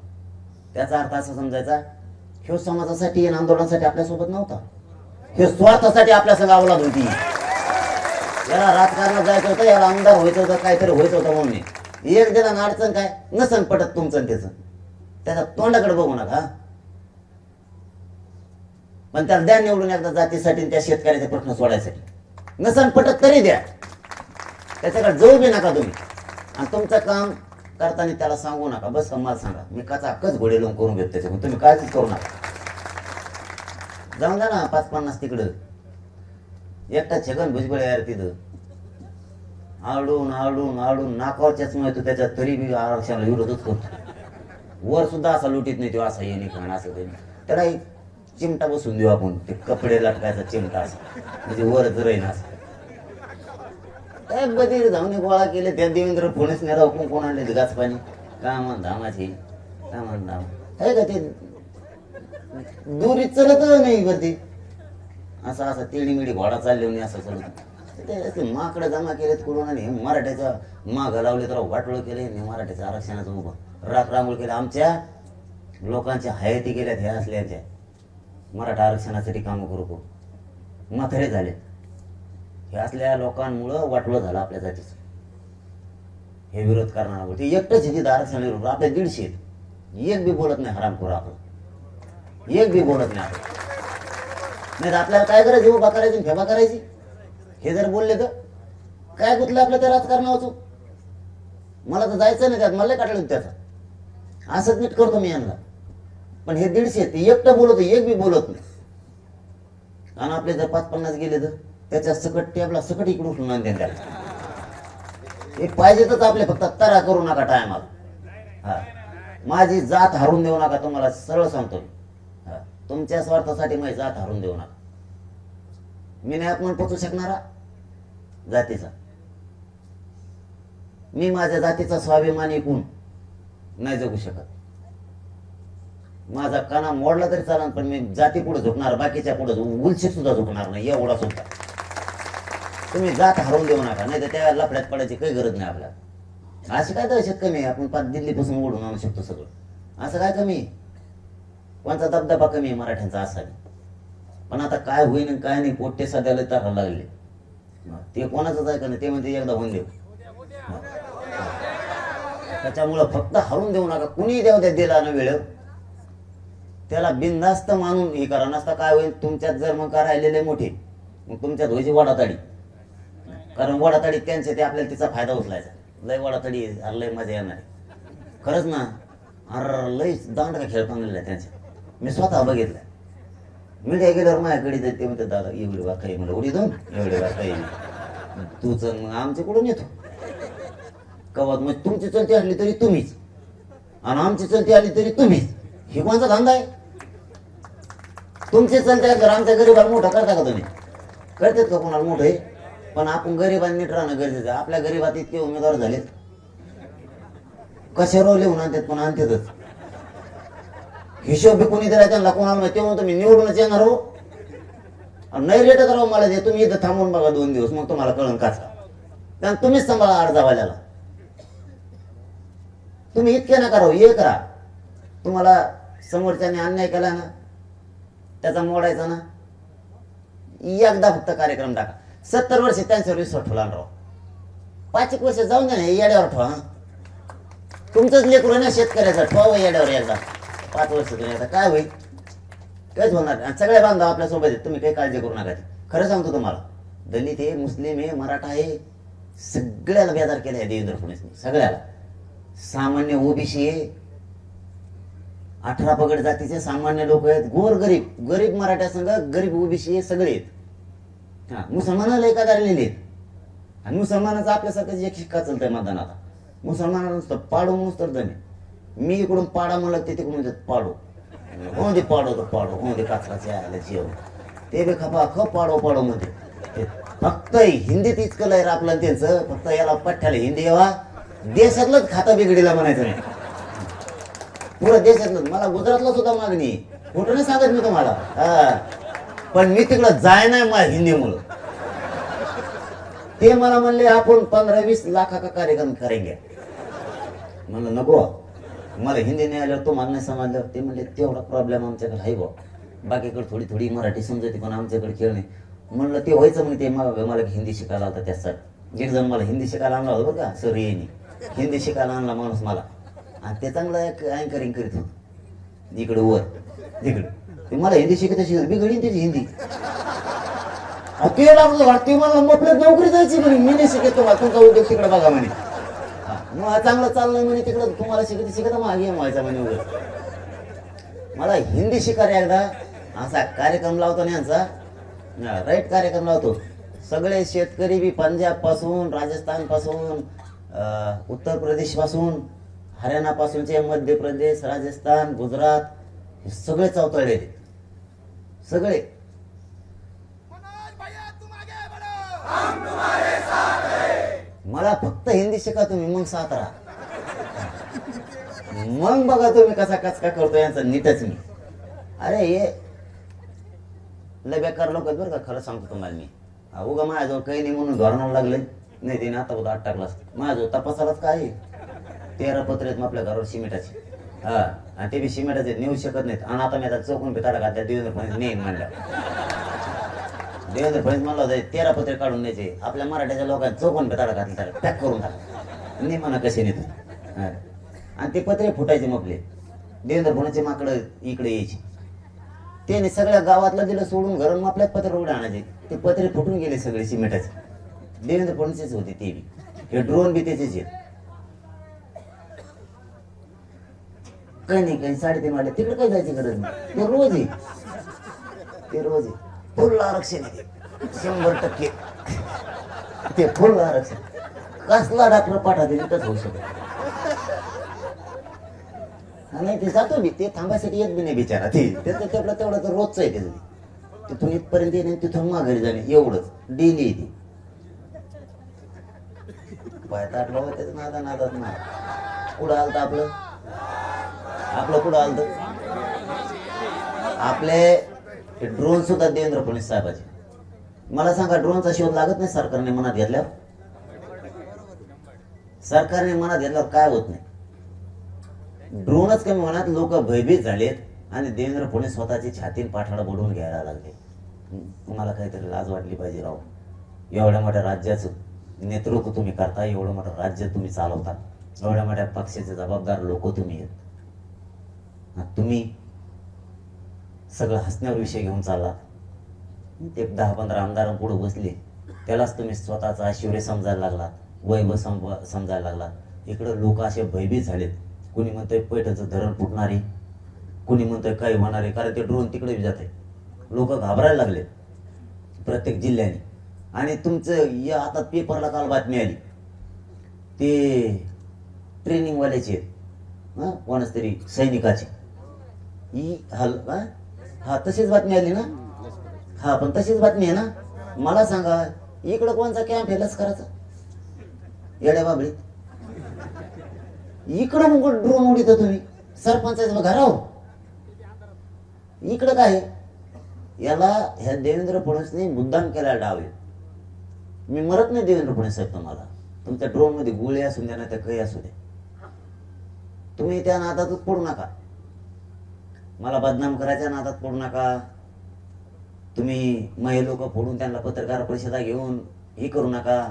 त्याचा अर्थ असा समजायचा, ह्यो समाजासाठी आणि आंदोलनासाठी आपल्यासोबत नव्हता, हे स्वार्थासाठी आपल्या संग अवलाद होती. याला राजकारणात जायचं होतं, याला आमदार व्हायचं होतं, काहीतरी व्हायचं होतं म्हणून. एक दिला ना, अडचण काय नसन पटत तुमचं त्याचं, त्याच्या तोंडाकडे बघू नका. पण त्याला द्या निवडून एकदा, जातीसाठी, त्या शेतकऱ्याचे प्रश्न सोडायसाठी. नसन पटत तरी द्या, त्याच्याकडे जाऊ बी नका तुम्ही. आणि तुमचं काम करताना त्याला सांगू नका, बस मला सांगा, मी काचा हक्कच घोडे लावून करून घेतो त्याच्याकडून, तुम्ही काळजीच करू नका. जाऊन द्या ना 5-50 तिकडं. एकटा छगन भुजबळ यार तिथं आडून आडून आडून नाकावरच्याच मिळतो त्याच्यात, तरी बी आरक्षणाला विरोधच करतो. वर सुद्धा असा लुटीत नाही तो, असा येणे खाण असं तरी. त्याला एक चिमटा बसून देऊ आपण, ते कपडे लटकायचा चिमटा असा, म्हणजे वरच राहीन असं. काय बधीर धावणे गोळा केले त्या देवेंद्र फडणवीस ने राहून कोण आणले गाच पाणी, कामन धामाची कामन धाम आहे का ते दुरी चलत नाही वरती, असा असा तिळीमिळी घोडा चालले नाही असं चलत. ते माकडं जमा केलेत करून, आणि मराठ्याचा माग लावले तर वाटोळ केले, मराठ्याच्या आरक्षणाचं उभं राख रांगोळ केलं. आमच्या लोकांच्या हयाती केल्यात ह्या असल्याच्या, मराठा आरक्षणासाठी कामं करू करू म्हातारे झाले. हे असल्या लोकांमुळं वाटोळ झालं आपल्या जातीचं. हे विरोध करणार ते एकटंच तिथं आरक्षण विरोध, आपल्या 150 एक बी बोलत नाही हरामखोर, आपलं एक बी बोलत नाही. नाही तर आपल्याला काय करायचं, उभा करायची फेबा करायची. हे जर बोलले तर काय गुतलं आपलं त्या राजकारणाचं. मला तर जायचं नाही त्यात, मला काढलं त्याचा, असंच नीट करतो मी यांना. पण हे 150 ते एकटं बोलत, एक बी बोलत नाही. आणि आपले जर 5-50 गेले तर त्याच्या सकट टेबला सकट इकडून उठून आणते त्याला. हे पाहिजेतच आपले, फक्त तरा करू नका टायमाला. हा, माझी जात हरून देऊ नका, तुम्हाला सरळ सांगतो. तुमच्या स्वार्थासाठी माझी जात हरून देऊ नका. मी नाही आपण पोचू शकणारा जातीचा, मी माझ्या जातीचा स्वाभिमान ऐकून नाही जगू शकत. माझा काना मोडला तरी चालेल, पण मी जाती पुढे झुकणार, बाकीच्या पुढे उलशीत सुद्धा झुकणार नाही, एवढा सुद्धा. तुम्ही जात हरवून देऊ नका, नाही तर त्या लफड्यात पडायची काही गरज नाही आपल्याला. अशी काय दहशत कमी आहे, आपण 5 दिल्लीपासून ओढून आणू शकतो सगळं. असं काय कमी, कोणचा दबदबा कमी आहे मराठ्यांचा असावी. पण आता काय होईन आणि काय नाही, पोट्टे सध्याला तर लागले. ते कोणाचंच आहे का नाही, ते म्हणजे एकदा होऊन देऊ. त्याच्यामुळं फक्त हरून देऊ नका, कुणी देऊ द्या दिला ना वेळ, त्याला बिनधास्त मानून हे करा. नसता काय होईल, तुमच्यात जर मग राहिलेले मोठे, मग तुमच्यात व्हायची वडाताडी. कारण वडाताडी त्यांचे, ते आपल्याला तिचा फायदा उचलायचा. लय वडाताडी, लय मजा येणार खरंच ना. अरे लय दांडका खेळ चांगलेला आहे त्यांच्या, मी स्वतः बघितलं. मीडिया गेल्यावर माझ्याकडे ते म्हणते, दादा एवढी वार काही म्हणलं, उडी दोन एवढी वार काही तूच, मग आमचे कुठून येतो कवत. मग तुमची चलती आली तरी तुम्हीच, आणि आमची चलती आली तरी तुम्हीच. हे कोणचा धंदा आहे? तुमचे चलते तर आमच्या गरीबाला मोठं करता का तुम्ही? करतात का कोणाला मोठं आहे? पण आपण गरीबांनी नीट राहणं गरजेचं आहे. आपल्या गरीबात इतके उमेदवार झालेत, कशावर लिहून आणतात, पण आणतातच. हिशोब बी कोणी दिला त्यांना, कोणाला माहिती. म्हणून तुम्ही निवडूनच येणार हो, नाही रेटत राहू मला दे. तुम्ही इथं थांबून बघा 2 दिवस, मग तुम्हाला कळण काचा. कारण तुम्हीच सांभाळा अर्धावाल्याला. तुम्ही इतके नका राहू, हे करा. तुम्हाला समोरच्याने अन्याय केला ना, त्याचा मोडायचा ना, एकदा फक्त कार्यक्रम टाका. 70 वर्ष त्यांच्यावर विश्वास ठेवला राव, 5 वर्ष जाऊन द्या ना, येड्यावर ठेवा. तुमचंच लेकरू आहे ना शेतकऱ्याचा, ठेवा येड्यावर एकदा. 5 वर्ष तुम्ही आता काय होईल, काहीच होणार नाही. सगळे बांधव आपल्या सोबत आहेत, तुम्ही काही काळजी करू नका. खरं सांगतो तुम्हाला, दलित आहे, मुस्लिम आहे, मराठा आहे, सगळ्याला बेजार केलं आहे देवेंद्र फडणवीसने, सगळ्याला. सामान्य ओबीसी आहे, 18 पगड जातीचे सामान्य लोक आहेत, गोर गरीब, गरीब मराठा संघ, गरीब ओबीसी आहे, सगळे आहेत. हा, मुसलमानाला एका गारलेले आहेत. आणि मुसलमानाचा आपल्यासारखं एक शिक्का चालतंय मतदान. आता मुसलमानाला नुसतं पाडू नुसतं धने. मी इकडून पाडा म्हणलं, ते तिकडून पाडू, कोणते पाडो तर पाडो, कोणते काचराचे आले जेवण, ते बी खपा खप पाडो पाडो मध्ये. फक्त हिंदीत इतकं लय रापलं त्यांचं, फक्त याला पठ्ठ्याला हिंदी यावा, देशातलंच खाता बिघडीला म्हणायचं नाही, पुरं देशातलं. मला गुजरातला सुद्धा मागणी, कुठं नाही सांगत मी तुम्हाला. पण मी तिकडं जाय नाही माझ्या हिंदीमुळं. ते मला म्हणले आपण 15-20 लाखा का कार्यक्रम करेंगे. म्हणलं नको, मला हिंदी नाही आल्यावर तुम्हाला नाही समजलं. ते म्हणले तेवढा प्रॉब्लेम आमच्याकडे आहे बा, बाकीकडे थोडी थोडी मराठी समजते पण आमच्याकडे खेळ नाही. म्हणलं ते व्हायचं मग ते मला हिंदी शिकायला होता त्यासाठी. एक जण मला हिंदी शिकायला आणला होता बरं का, सर येईनी हिंदी शिकायला आणला माणूस मला, आणि ते चांगलं अँकरिंग करीत होत इकडे वर तिकडे. ते मला हिंदी शिकत बिघडीन त्याची हिंदी. ते लागलं वाटते मला आपल्यात नोकरी जायची म्हणे, मी नाही शिकतो तुमचा उद्योग तिकडे बघा म्हणे. मग चांगलं चाललंय म्हणे तिकडं, तुम्हाला शिकत मागे व्हायचा म्हणे उद्या. मला हिंदी शिकायला एकदा असा कार्यक्रम लावतो ना यांचा, राईट कार्यक्रम लावतो. सगळे शेतकरी बी पंजाब पासून, राजस्थान पासून, उत्तर प्रदेश पासून, हरियाणा पासूनचे, मध्य प्रदेश, राजस्थान, गुजरात, हे सगळे चौतळले ते सगळे. मला फक्त हिंदी शिका तुम्ही, मग साथ राहा, मग बघा तुम्ही कसा कचका करतो यांचा नीटच मी. अरे हे लय बेकार लोक आहेत बरं का, खरं सांगतो तुम्हाला मी. उगा माझ्याजवळ काही नाही म्हणून धोरणाला लागले नाही, ते आता उद्या 8 टाकला असत माझ्याजवळ. तपासालाच काय 13 पत्र आहेत आपल्या घरावर सिमेंटाचे. आणि ते बी सिमेंटाचे नेऊ शकत नाहीत. आणि आता मी आता चौकून पिताडा घातल्या, देवेंद्र फडणवीस नेईन म्हणलं. देवेंद्र फडणवीस म्हणला होता 13 पत्रे काढून न्यायचे, आपल्या मराठ्याच्या लोकांना चौकून पिताडा घातले, त्याला पॅक करून टाका नाही म्हणा कसे नेतो. आणि ते पत्रे फुटायचे मग आपले देवेंद्र फडणवीसचे माकडं इकडे यायचे. त्याने सगळ्या गावातला दिलं सोडून घरून मग आपल्याच पत्रे उडे आणायचे. ते पत्रे फुटून गेले सगळे सिमेंटाचे. देवेंद्र फडणवीसच होते ते बी, हे ड्रोन बी त्याचेच आहेत. काही नाही काही 3.5 वाजले तिकडे काही जायची गरज नाही, ते रोज आहे, ते रोज आहे. फुल आरक्षण आहे 100%, ते फुल आरक्षण. कसला डॉक्टर पाठा तिथंच होऊ शकत नाही. ते जातो बी, ते थांबायसाठी येत बी नाही बिचारा. ते त्याचं तेवढं तर रोजचं आहे त्याचं. तिथून इथपर्यंत येणे, तिथून माघारी जाणे, एवढंच डेली येते. पाय ताटलं होतं त्याचं नादात नाही. कुठं आलं आपलं कुठं आलं आपले ड्रोन सुद्धा देवेंद्र फडणवीस साहेबाचे. मला सांगा ड्रोनचा शोध लागत नाही सरकारने मनात घेतल्यावर? सरकारने मनात घेतल्यावर काय होत नाही. ड्रोनच कमी मनात लोक भयभीत झालेत आणि देवेंद्र फडणवीस स्वतःची छातीन पाठाला बुडवून घ्यायला लागले. तुम्हाला काहीतरी लाज वाटली पाहिजे राव. एवढ्या मोठ्या राज्याचं नेतृत्व तुम्ही करता, एवढं मोठं राज्य तुम्ही चालवता, एवढ्या मोठ्या पक्षाचे जबाबदार लोक तुम्ही आहेत. तुम्ही सगळं हसण्यावर विषय घेऊन चालला. ते 10-15 आमदार पुढे बसले, त्यालाच तुम्ही स्वतःचा ऐश्वर्य समजायला लागला, वैभव समजायला लागला. इकडे लोक असे भयभीत झालेत. कुणी म्हणतोय पैठचं धरण फुटणारे, कुणी म्हणतोय काही होणारे, कारण ते ड्रोन तिकडे जाते. लोक घाबरायला लागले प्रत्येक जिल्ह्याने. आणि तुमचं या आता पेपरला काल बातमी आली, ते ट्रेनिंगवाल्याची कोणाच तरी सैनिकाची हा तशीच बातमी आली ना. हा पण तशीच बातमी आहे ना. मला सांगा इकडं कोणचा कॅम्प आहे लष्कराचा येड्या बाबळीत? इकडं मग ड्रोन उडीत तुम्ही सरपंचाच्या घरावर. इकडं काय याला ह्या देवेंद्र फडणवीसने मुद्दाम केला डाव. मी मरत नाही देवेंद्र फडणवीस साहेब, तुम्हाला तुमच्या ड्रोन मध्ये गोळी असू द्या ना त्या काही असू द्या, तुम्ही त्या नादातच पडू नका. मला बदनाम करायच्या नादात पडू नका. तुम्ही महे लोक फोडून त्यांना पत्रकार परिषदा घेऊन हे करू नका.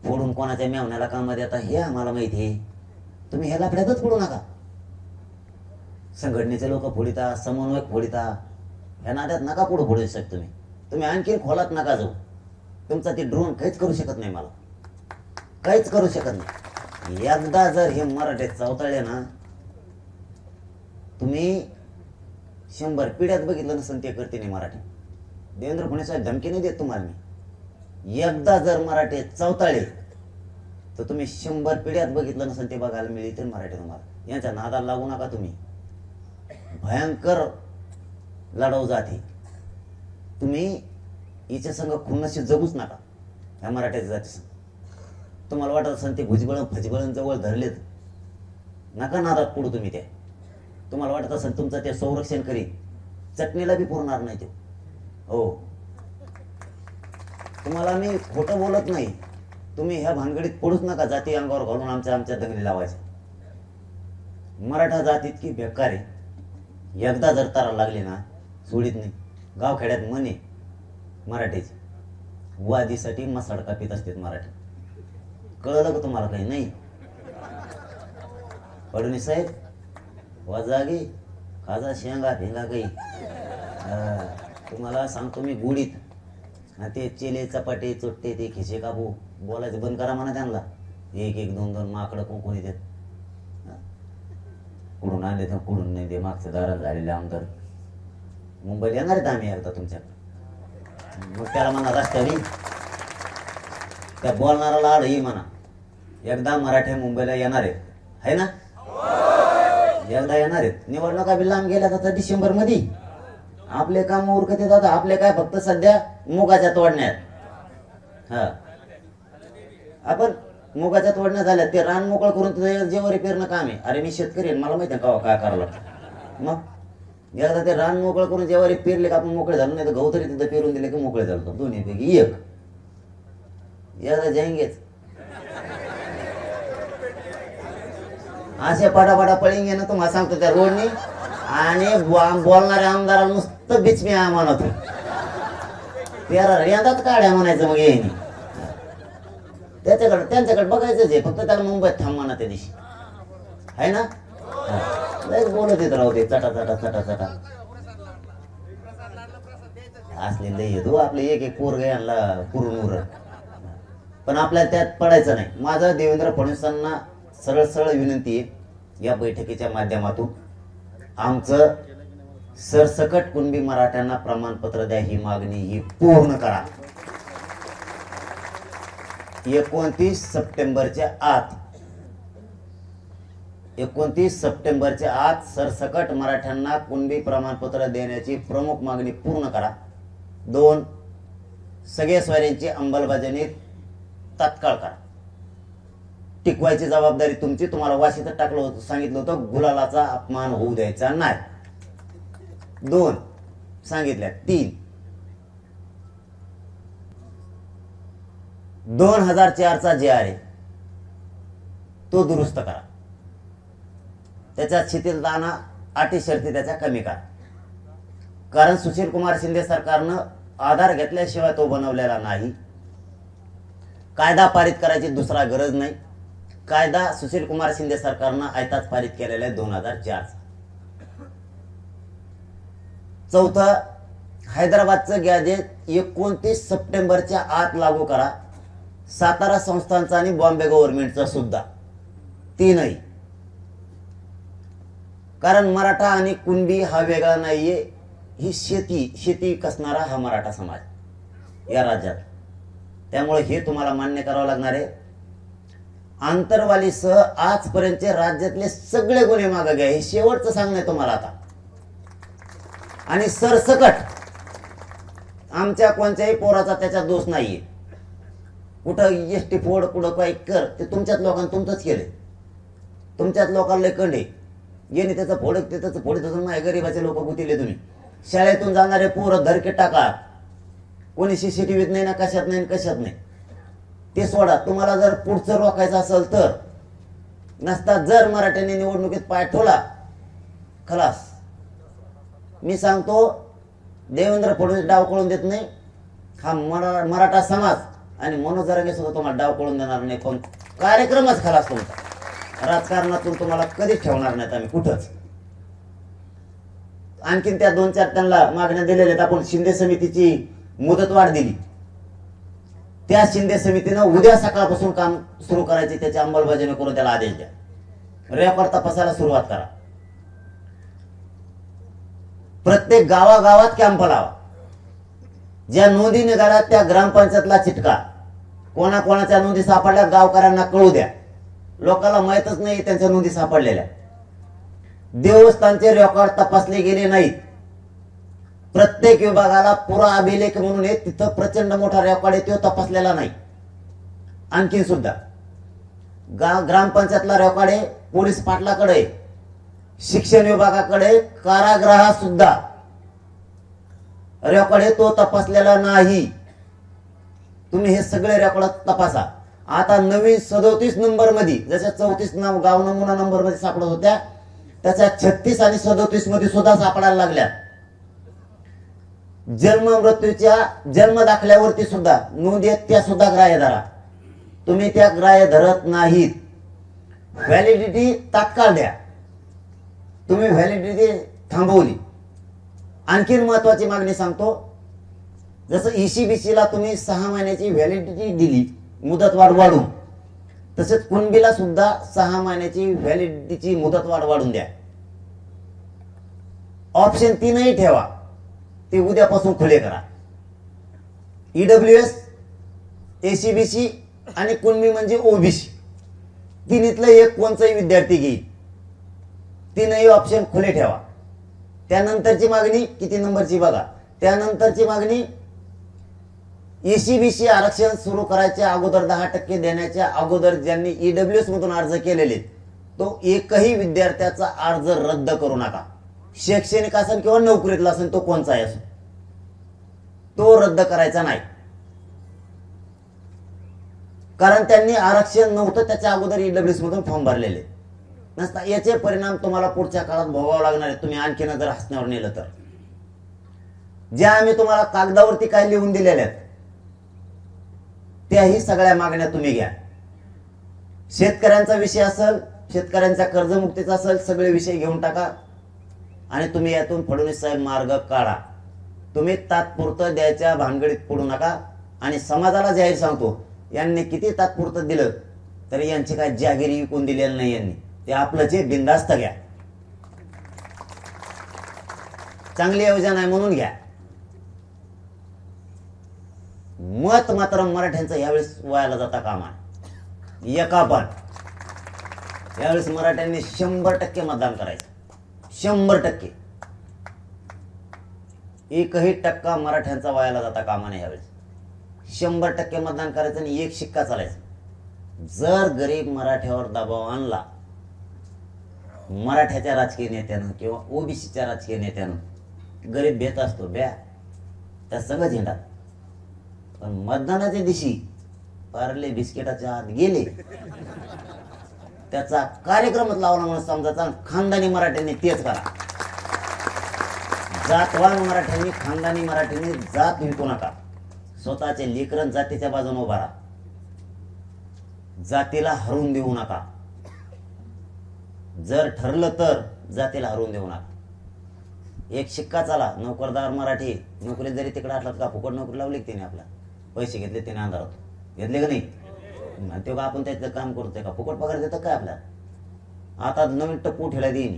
फोडून कोणाच्या मेवण्याला कामात येता हे आम्हाला माहिती आहे. तुम्ही ह्या लाकड्यातच पडू नका. संघटनेचे लोक फोडिता, समन्वयक फोडिता, ह्या नादात नका पुढे फोडू शकत. तुम्ही आणखी खोलात नका जाऊ. तुमचा ते ड्रोन काहीच करू शकत नाही, मला काहीच करू शकत नाही. एकदा जर हे मराठे चवताळले ना, तुम्ही 100 पिढ्यात बघितलं नसेल ते करते नाही मराठी. देवेंद्र फडणवीस साहेब धमकी नाही देत तुम्हाला मी. एकदा जर मराठे चवताळे तर तुम्ही 100 पिढ्यात बघितलं नसेल ते बघायला मिळते मराठी तुम्हाला. यांच्या नादाला लागू नका तुम्ही. भयंकर लढाऊ जाते. तुम्ही हिच्या संग खुन्नशी जगूच नका ह्या मराठ्याच्या जाती संग. तुम्हाला वाटत असेल ते भुजबळ फजबळन जवळ धरलेत, नका नादात पडू तुम्ही त्या. तुम्हाला वाटत असेल तुमचं ते संरक्षण करी, चटणीला बी पुरणार नाही ते. हो, तुम्हाला मी खोटं बोलत नाही. तुम्ही ह्या भानगडीत पडूच नका जाती अंगावर घालून आमच्या दंगली लावायच्या. मराठा जात इतकी बेकार आहे, एकदा जर तारा लागली ना सोडित नाही. गावखेड्यात म्हणे मराठीची, वादीसाठी मसाड कापीत असतात मराठी. कळलं का तुम्हाला? काही नाही. फडणवीस साहेब वाजागी खाजा शेंगा भेंगा काही. तुम्हाला सांगतो मी गुढीत, ते चेले चपाटे चोट्टे ते खिसे काबू बोलायचं बंद करा म्हणा त्यांना. एक एक दोन दोन माकडं कोण येतात. कुठून आणले तर कुठून नाही. ते मागच्या दारात झालेले आमदार मुंबईला येणार आहेत आम्ही एकदा तुमच्याकडे. मग त्याला म्हणा रस्त्याने त्या बोलणाराला आड ही म्हणा एकदा मराठे मुंबईला येणार आहेत, है ना? एकदा येणार आहेत. निवडणुका बी लांब गेल्या आता डिसेंबर मध्ये. आपले काम उरकते दादा. आपले काय फक्त सध्या मुगाच्या तोडण्यात. हा, आपण मुगाच्या तोडण्या झाल्या, ते रान मोकळ करून जेवारी पेरणं काम आहे. अरे मी शेतकरी आहे, मला माहिती आहे का काय करावं लागतं. मग एकदा ते रान मोकळ करून जेवारी पेरले का आपण मोकळे झालो, नाही तर गहू तरी तिथं पेरून दिले की मोकळे झालो. दोन्ही पैकी एक. एकदा जाईंगेच असे पटापटा पळींगे ना तुम्हाला सांगतो त्या रोडनी. आणि बोलणाऱ्या आमदाराला नुसतं बिचमी म्हणत तेरा रेंदात काढ्या म्हणायचं. मग येईन त्यांच्याकडे बघायचंच आहे, फक्त त्याला मुंबईत थांब म्हणा त्या दिवशी, आहे ना? लयच बोलत येत राहू दे चटा चटा चटा चटा. असले लय येतो आपले एक एक पोरग यांना पुरून उर. पण आपल्याला त्यात पडायचं नाही. माझं देवेंद्र फडणवीसांना सरळ सरळ विनंती आहे, या बैठकीच्या माध्यमातून आमचं सरसकट कुणबी मराठ्यांना प्रमाणपत्र द्या ही मागणी ही पूर्ण करा. 29 सप्टेंबरच्या आत 29 सप्टेंबरच्या आत सरसकट मराठ्यांना कुणबी प्रमाणपत्र देण्याची प्रमुख मागणी पूर्ण करा. 2, सगळ्या स्वाऱ्यांची अंमलबजावणी तात्काळ करा. टिकवायची जबाबदारी तुमची. तुम्हाला वाशीत टाकलं होतं, सांगितलं होतं गुलालाचा अपमान होऊ द्यायचा नाही. 2 सांगितल्या. 3, 2004चा जे आहे तो दुरुस्त करा. त्याच्यात शिथिलताना अटी शर्ती त्याच्या कमी करा. कारण सुशील कुमार शिंदे सरकारनं आधार घेतल्याशिवाय तो बनवलेला नाही. कायदा पारित करायची दुसरा गरज नाही. कायदा सुशील कुमार शिंदे सरकारनं आयताच पारित केलेला आहे 2004. 4, हैदराबादचं गॅजेट 29 सप्टेंबरच्या आत लागू करा. सातारा संस्थांचा आणि बॉम्बे गव्हर्नमेंटचा सुद्धा. 3, कारण मराठा आणि कुणबी हा वेगळा नाहीये. ही शेती कसणारा हा मराठा समाज या राज्यात. त्यामुळे हे तुम्हाला मान्य करावं लागणार आहे. आंतरवालीसह आजपर्यंतचे राज्यातले सगळे गुन्हे मागे घ्या. हे शेवटचं सांगणं तुम्हाला आता. आणि सरसकट आमच्या कोणत्याही पोराचा त्याच्यात दोष नाहीये. कुठं एसटी फोड कुठं काही कर, ते तुमच्याच लोकांनी तुमचंच केले. तुमच्याच लोकांना कंडे येणे त्याचं फोड त्याचं फोड तसं माझ्या गरीबाचे लोक गुतीले. तुम्ही शाळेतून जाणारे पोरं धरके टाका. कोणी सीसीटीव्हीत नाही ना, कशात नाही कशात नाही. ते सोडा. तुम्हाला जर पुढचं रोखायचं असेल तर नसता जर मराठ्यांनी निवडणुकीत पाय ठेवला खलास. मी सांगतो देवेंद्र फडणवीस डाव कळून देत नाही. हा मराठा समाज आणि मनोज जरांगे सुद्धा तुम्हाला डाव कळून देणार नाही. कोण कार्यक्रमच खलास तुमचा. राजकारणातून तुम्हाला कधीच ठेवणार नाहीत आम्ही कुठंच. आणखीन त्या 2-4 त्यांना मागण्या दिलेल्या आहेत. आपण शिंदे समितीची मुदतवाढ दिली. त्या शिंदे समितीनं उद्या सकाळपासून काम सुरू करायचे, त्याची अंमलबजावणी करून त्याला आदेश द्या. रेकॉर्ड तपासायला सुरुवात करा. प्रत्येक गावागावात कॅम्प लावा. ज्या नोंदी निघाल्या त्या ग्रामपंचायतला चिटका. कोणाकोणाच्या नोंदी सापडल्या गावकऱ्यांना कळू द्या. लोकांना माहीतच नाही त्यांच्या नोंदी सापडलेल्या. देवस्थानचे रेकॉर्ड तपासले गेले नाहीत. प्रत्येक विभागाला पुरा अभिलेख म्हणून आहे, तिथं प्रचंड मोठा रेकॉर्ड आहे, तो तपासलेला नाही. आणखी सुद्धा ग्रामपंचायतला रेकॉर्ड आहे, पोलीस पाटलाकडे, शिक्षण विभागाकडे, कारागृहात सुद्धा रेकॉर्ड आहे, तो तपासलेला नाही. तुम्ही हे सगळे रेकॉर्ड तपासा. आता नवीन 37 नंबर मध्ये जशा 34 गाव नमुना नंबर मध्ये सापडत होत्या, त्याच्या 36 आणि 37 मध्ये सुद्धा सापडायला लागल्या. जन्म मृत्यूच्या जन्म दाखल्यावरती सुद्धा नोंद आहेत, त्या सुद्धा ग्राह्य धरा. तुम्ही त्या ग्राह्य धरत नाहीत. व्हॅलिडिटी तात्काळ द्या. तुम्ही व्हॅलिडिटी थांबवली. आणखीन महत्वाची मागणी सांगतो, जसं ECBC ला तुम्ही 6 महिन्याची व्हॅलिडिटी दिली मुदतवाढ वाढून, तसेच कुणबीला सुद्धा 6 महिन्याची व्हॅलिडिटीची मुदतवाढ वाढून द्या. ऑप्शन 3 ठेवा, ते उद्यापासून खुले करा. EWS, ACBC आणि कुणबी म्हणजे OBC, तिन्हीतलं एक कोणचाही विद्यार्थी घेईल. 3 ऑप्शन खुले ठेवा. त्यानंतरची मागणी किती नंबरची बघा. त्यानंतरची मागणी ECBC आरक्षण सुरू करायच्या अगोदर 10% देण्याच्या अगोदर ज्यांनी EWS मधून अर्ज केलेले, तो एकही विद्यार्थ्याचा अर्ज रद्द करू नका. शैक्षणिक असेल किंवा नोकरीतला असेल, तो कोणचाही असो, तो रद्द करायचा नाही. कारण त्यांनी आरक्षण नव्हतं त्याच्या अगोदर EWS मधून फॉर्म भरलेले नसता. याचे परिणाम तुम्हाला पुढच्या काळात भोगावं लागणार आहे, तुम्ही आणखीन जर हसण्यावर नेलं तर. ज्या आम्ही तुम्हाला कागदावरती काय लिहून दिलेल्या आहेत, त्याही सगळ्या मागण्या तुम्ही घ्या. शेतकऱ्यांचा विषय असेल, शेतकऱ्यांच्या कर्जमुक्तीचा असेल, सगळे विषय घेऊन टाका आणि तुम्ही यातून फडणवीस साहेब मार्ग काढा. तुम्ही तात्पुरतं द्यायच्या भानगडीत पडू नका. आणि समाजाला जाहीर सांगतो, यांनी किती तात्पुरतं दिलं तरी यांची काय जागिरी विकून दिलेली नाही. यांनी ते आपलं जे बिनधास्त घ्या. चांगली योजना आहे म्हणून घ्या. मत मात्र मराठ्यांचं यावेळेस वायाला जाता कामा एका पण. यावेळेस मराठ्यांनी 100% मतदान करायचं. 100%. एकही टक्का मराठ्यांचा वायाला जाता कामा नये. यावेळेस 100% मतदान करायचं आणि एक शिक्का चालायचा. जर गरीब मराठ्यावर दबाव आणला मराठ्याच्या राजकीय नेत्यानं किंवा OBCच्या राजकीय नेत्यानं, गरीब भेट असतो ब्या त्या सगळं झेंडा. पण मतदानाच्या दिवशी पार्ले बिस्किटाच्या आत गेले, त्याचा कार्यक्रमच लावला म्हणून समजायचा. खानदानी मराठ्यांनी तेच करा. जातवान मराठ्यांनी, खानदानी मराठ्यांनी जात विकू नका. स्वतःचे लेकरं जातीच्या बाजूने उभा राहा. जातीला हरवून देऊ नका. जर ठरलं तर जातीला हरवून देऊ नका. एक शिक्का चाला. नोकरदार मराठी नोकरी जरी तिकडे असलात का, फुकट नोकरी लावली की त्याने, आपला पैसे घेतले त्याने, अंधारात घेतले का नाही, तेव्हा का आपण त्याचं काम करतोय का, फुकट पगार देतात काय आपल्याला. आता नवीन टप्पू ठेला देईन.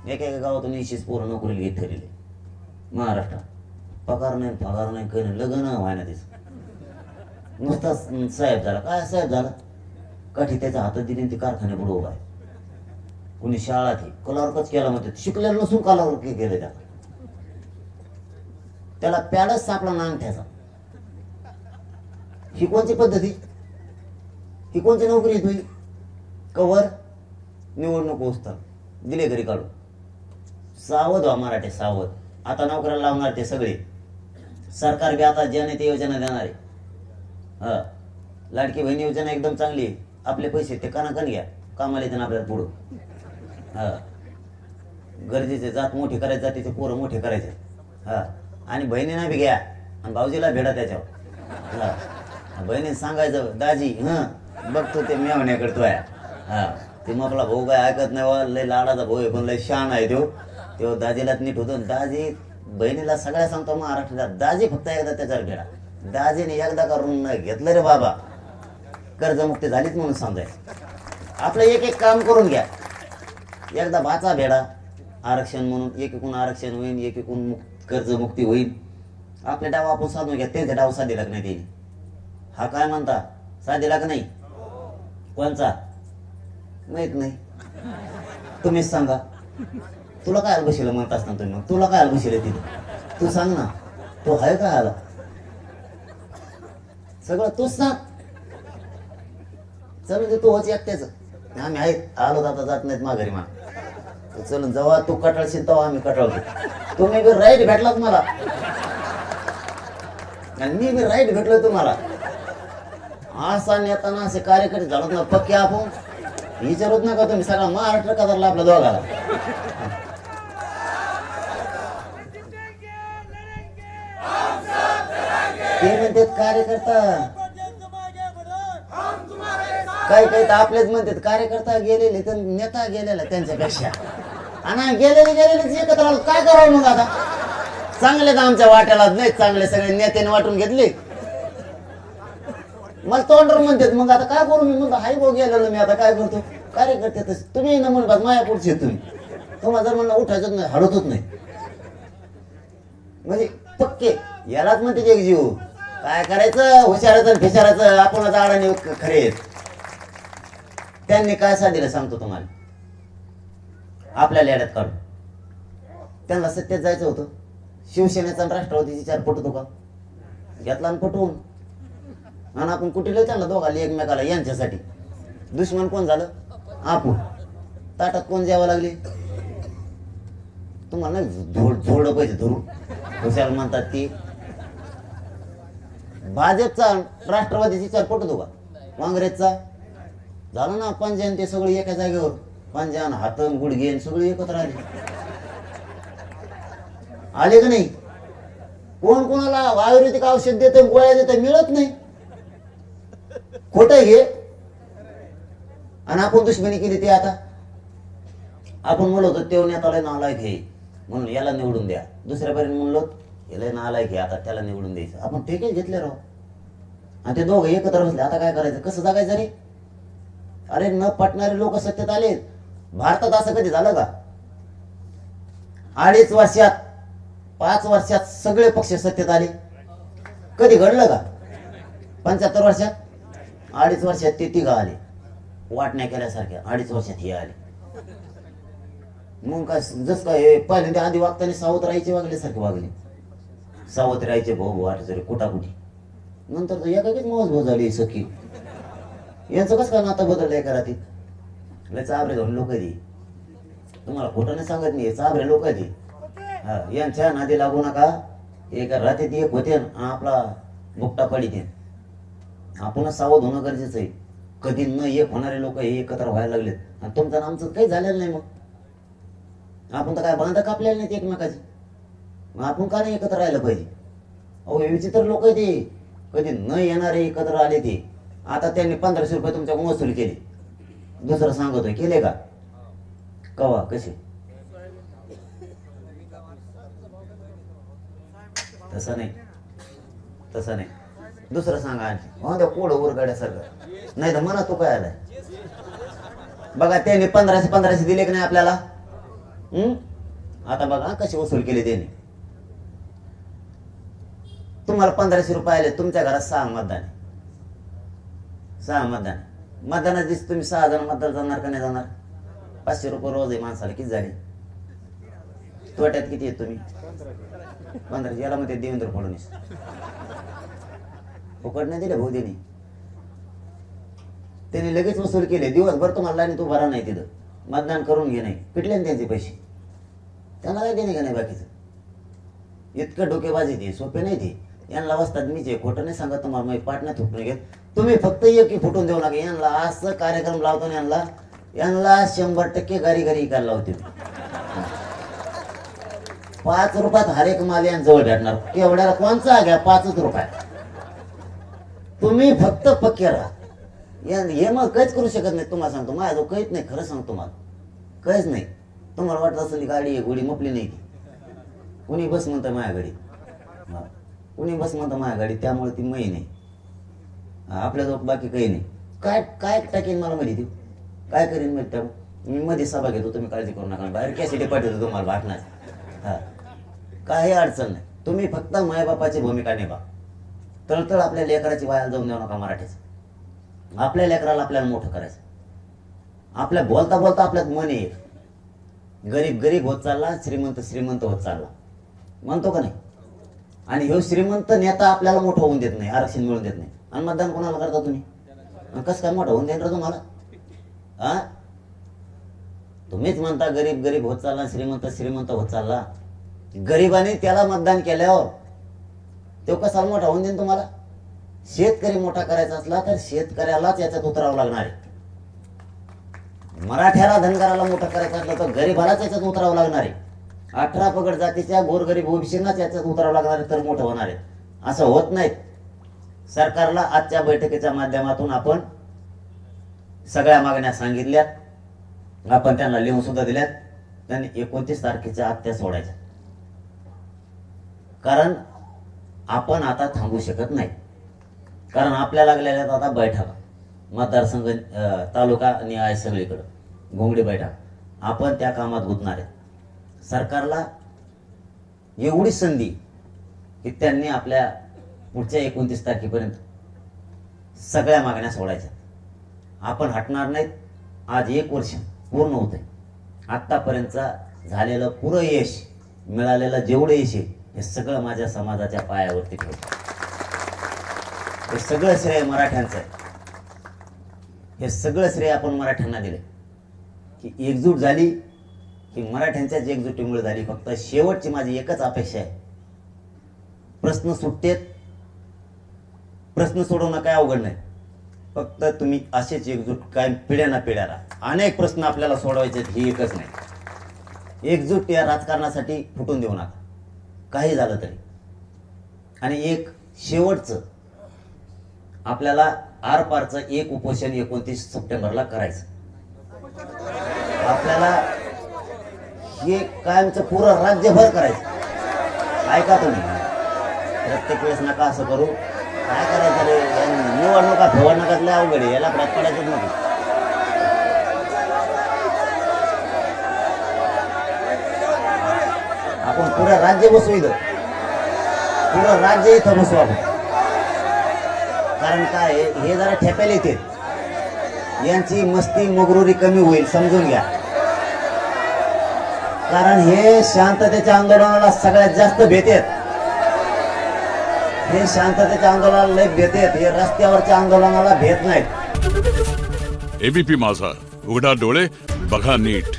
एका गावातून 20 पोरं नोकरीला घेत ठरले महाराष्ट्रात. पगार नाही, पगार नाही, काही नाही, लग्न व्हायना त्याच. नुसता साहेब झाला. काय साहेब झाला, काठी त्याच्या हातात दिली, ती कारखाने पुढे उभा आहे. कुणी शाळा ती कलावरच केला म्हणते, शिकलेलं नसून कलावर केलं. त्याला पॅडच सापला ना अंगठ्याचा. ही कोणची पद्धती, ही कोणती नोकरी तुझी. कवर निवडणूक पोचतात दिले घरी काढून. सावध व्हा मराठे, सावध. आता नोकऱ्याला लावणार ते सगळे. सरकार बी आता ज्याने ते योजना देणार आहे. हा, लाडकी बहीण योजना एकदम चांगली आहे. आपले पैसे ते कणाकण घ्या, कामाला येते ना आपल्याला पुढं. हा, गरजेचे जात मोठी करायचे, जातीचे पोरं मोठे करायचे. हा, आणि बहिणींना बी घ्या आणि भाऊजीला भेटा त्याच्यावर. हा, बहिणीने सांगायचं, दाजी बघतो ते मेवण्या करतोय. हा, ते मग आपला भाऊ काय ऐकत नाही, लय लाडाचा भाऊ आहे पण लय शान आहे तो दाजीलाच नीट होतो. दाजी बहिणीला सगळ्या सांगतो महाराष्ट्रात, दाजी फक्त एकदा त्याच्यावर भेटा. दाजीने एकदा करून घेतलं रे बाबा, कर्जमुक्ती झालीच म्हणून समजायचं. आपलं एक एक काम करून घ्या. एकदा भाचा भेडा आरक्षण म्हणून, एक एकूण आरक्षण होईल, एक एकूण कर्जमुक्ती होईल. आपले डाव आपण साधून घ्या. त्यांचा डाव साधेला का नाही त्यांनी. हा काय म्हणता, साधेला का नाही. कोणचा माहित नाही, तुम्हीच सांगा. तुला काय बशील म्हणत असताना तुम्ही, मग तुला काय बशील तिथे. तू सांग ना, तो आहे का आला? सगळं तूच सांग. चल दे तू होच एकट्याच. आम्ही आहेत, आलो आता जात नाहीत माघारी. मा चल, जेव्हा तू कटाळशील तेव्हा आम्ही कटाळतो. तुम्ही बी राईट भेटलात मला आणि मी बी राईट भेटलोय तुम्हाला. असा नेताना असे कार्यकर्ते झालोत ना पक्के. आपण विचारत नका तुम्ही, सगळा महाराष्ट्र कदरला आपल्या दोघाला. ते म्हणतात कार्यकर्ता, काही काही तर आपलेच म्हणतात कार्यकर्ता गेलेले तर नेता गेलेला त्यांच्यापेक्षा. आणि गेलेले एकत्र आलो, काय करावं मग आता? चांगले तर आमच्या वाट्याला नाही, चांगले सगळे नेत्याने वाटून घेतले. मला तोंडर म्हणतात, मग आता काय करू मी? म्हणतो हाय भाऊ गेलेलो मी, आता काय करतो? कार्यकर्ते तसे तुम्ही न म्हणतात, माया पुढचे तुम्ही. तुम्हाला जर म्हणलं उठायचंच नाही, हडतच नाही, म्हणजे पक्के. यालाच म्हणते एक जीव. काय करायचं? हुशाराचं फिशाराचं आपण आडाने खरे. त्यांनी काय साधीला सांगतो तुम्हाला, आपल्याला येड्यात काढून. त्यांना सत्तेत जायचं होतं. शिवसेनेचा आणि राष्ट्रवादीचा विचार पटतो का? घेतला आणि पटवून. आणि आपण कुठे त्यांना दोघाला एकमेकाला यांच्यासाठी. दुश्मन कोण झालं? आपण. ताटात कोण जेवा लागले? तुम्हाला नाही झोडं पाहिजे धरून, हुशार म्हणतात ती. भाजपचा राष्ट्रवादीचा विचार पटतो का? काँग्रेसचा झालं ना पंजान, ते सगळे एका जागेवर. पंजान हातन गुडघे सगळे एकत्र आले का नाही? कोण कोणाला आयुर्वेदिक औषध देत, गोळ्या देत, मिळत नाही. खोट घे. आणि आपण दुश्मनी केली. ते आता आपण म्हणलो होतो तेव्हा नेताला नालायक हे म्हणून याला निवडून द्या. दुसऱ्यापर्यंत म्हणलो याला नालायक हे, आता त्याला निवडून द्यायचं. आपण ठेके घेतले राव. आणि ते दोघं एकत्र बसले. आता काय करायचं? कसं जगायचं रे? अरे न पटणारे लोक सत्तेत आले. भारतात असं कधी झालं का? 2.5 वर्षात 5 वर्षात सगळे पक्ष सत्तेत आले. कधी घडलं का? 75 वर्षात 2.5 वर्षात ते तिघ आले. वाटण्या केल्यासारख्या 2.5 वर्षात हे आले. मग काय जस काय पहिल्यांदा आधी वागताना सावत्र राहायचे वागल्यासारखे वागले. सावत्र राहायचे भाऊ वाटायचे रे कुटाकुटी. नंतर एकाकीच मौज भाऊ झाली सखी. यांचं कसं काय नातं बदललंय करा? ते लय चाबरे जाऊन लोक दी. तुम्हाला खोटं नाही सांगत नाही, चाबरे लोक दी. हा, यांच्या नादी लागू नका. एका रात्रीत एक होते आपला बुकटा पडिते. आपणच सावध होणं गरजेचं आहे. कधी न एक होणारे लोक हे एकत्र व्हायला लागलेत. आणि तुमचं आमचं काही झालेलं नाही. मग आपण तर काय बांधा कापलेलं नाही एकमेकाची. मग आपण का नाही एकत्र राहिलं पाहिजे? अहो विचित्र लोक आहे ते. कधी न येणारे एकत्र आले ते. आता त्यांनी 1500 रुपये तुमच्या वसूल केले. दुसरं सांगतोय केले का? कवा कसे? तसं नाही, तसं नाही. दुसरं सांगा आणखी. कोड उरगाड्यासारखं नाही तर म्हणा तू काय आलाय. बघा त्यांनी 1500 दिले की नाही आपल्याला? आता बघा कसे वसूल केले त्यांनी. तुम्हाला 1500 रुपये आले. तुमच्या घरात 6 मतदान. 6 मतदान. मतदानात दिस तुम्ही 6 जण मतदार जाणार का नाही जाणार? 500 रुपये रोज आहे माणसाला. किती झाले? तोट्यात किती आहेत तुम्ही? 15. याला मध्ये देवेंद्र फडणवीस फुकट नाही दिले भाऊ त्यांनी लगेच वसूल केले. दिवसभर तुम्हाला लाईनीत उभा नाही तिथं. मतदान करून घे नाही. पिटले ना त्यांचे पैसे. त्यांना काय देणे का नाही बाकीचं? इतकं डोकेबाजी ते सोपे नाही ते. यांना वाजतात मीचे. खोटं नाही सांगत तुम्हाला. मग पाटण्यात फुटून घेत तुम्ही. फक्त एक फुटून देऊ नका. यांना असं कार्यक्रम लावतो ना यांना 100% घरी इकायला लावते. 5 रुपयात हर एक माल यांजवळ भेटणार. केवढ्याला कोणचा घ्या? 5 रुपये. तुम्ही फक्त पक्के राहा. हे मग काहीच करू शकत नाही. तुम्हाला सांगतो माझ्या जो काहीच नाही. खरं सांगतो तुम्हाला काहीच नाही. तुम्हाला वाटत असेल गाडी आहे गोडी मपली नाही. कुणी बस म्हणतं माझ्या गाडी. कुणी बस म्हणतं माझ्या गाडी. त्यामुळे ती मै नाही. आपल्याजवळ बाकी काही नाही. काय काय टाकेन मला मध्ये ती काय करीन माहिती? त्यामुळे मी मध्ये सभा घेतो. तुम्ही काळजी करू नका. बाहेर कॅसेटी पाठवतो तुम्हाला वाटणार. हा, काही अडचण नाही. तुम्ही फक्त मायबापाची भूमिका निभा. तळतळ आपल्या लेकराची वाया जाऊन देऊ नका. मराठीच आपल्या लेकराला आपल्याला मोठं करायचं. आपल्या बोलता बोलता आपल्यात मन येईल. गरीब होत चालला, श्रीमंत होत चालला. म्हणतो का नाही? आणि हे श्रीमंत नेता आपल्याला मोठं होऊन देत नाही, आरक्षण मिळून देत नाही, आणि मतदान कोणाला करता तुम्ही? कसं काय मोठं होऊन देणार तुम्हाला? हा, तुम्हीच म्हणता गरीब गरीब होत चालला, श्रीमंत श्रीमंत होत चालला. गरिबाने त्याला मतदान केल्यावर तो कसा मोठा होऊन देईन तुम्हाला? शेतकरी मोठा करायचा असला तर शेतकऱ्यालाच याच्यात उतरावं लागणार आहे. मराठ्याला धनगराला मोठा करायचं असलं तर गरीबालाच याच्यात उतरावं लागणार आहे. 18 पगड जातीच्या गोरगरीब ओबीसींनाच याच्यात उतरावं लागणार आहे तर मोठं होणार आहे. असं होत नाही. सरकारला आजच्या बैठकीच्या माध्यमातून आपण सगळ्या मागण्या सांगितल्यात, आपण त्यांना लिहून सुद्धा दिल्यात. त्यांनी 29 तारखेच्या आत त्या सोडायच्या, कारण आपण आता थांबू शकत नाही. कारण आपल्या लागलेल्या आता बैठका, मतदारसंघ तालुका निहाय सगळीकडे घोंगडी बैठक, आपण त्या कामात गुंतणार आहे. सरकारला एवढी संधी की त्यांनी आपल्या पुढच्या 29 तारखेपर्यंत सगळ्या मागण्या सोडायच्या. आपण हटणार नाहीत. आज 1 वर्ष पूर्ण होत आहे. आतापर्यंतचा झालेलं पुरं यश, मिळालेलं जेवढं यश आहे हे सगळं माझ्या समाजाच्या पायावरती ठेवतं. हे सगळं श्रेय मराठ्यांचं आहे. हे सगळं श्रेय आपण मराठ्यांना दिले की एकजूट झाली, की मराठ्यांच्याच एकजुटीमुळे झाली. फक्त शेवटची माझी एकच अपेक्षा आहे, प्रश्न सुटतेत, प्रश्न सोडवणं काय अवघड नाही. फक्त तुम्ही असेच एकजूट काय पिढ्या ना पिढ्या राहा. अनेक प्रश्न आपल्याला सोडवायचे, ही एकच नाही. एकजूट या राजकारणासाठी फुटून देऊ नका, काही झालं तरी. आणि एक शेवटचं आपल्याला आरपारचं एक उपोषण 29 सप्टेंबरला करायचं. आपल्याला हे कायमचं पुरं राज्यभर करायचं. ऐका तुम्ही, प्रत्येक वेळेस नका असं करू. काय करायचं रे, निवडणुका फवडणुकातल्या अवघड आहे, याला प्रत पडायचंच नको. आपण पुरं राज्य बसू, इथं पुरं राज्य इथं बसू आपण. कारण काय, हे जरा ठेप्याला येते, यांची मस्ती मगरुरी कमी होईल, समजून घ्या. कारण हे शांततेच्या आंदोलनाला सगळ्यात जास्त भेटेत. हे शांततेच्या आंदोलनाला लय भेटेत, हे रस्त्यावरच्या आंदोलनाला भेट नाहीत. एबीपी माझा, उघडा डोळे बघा नीट.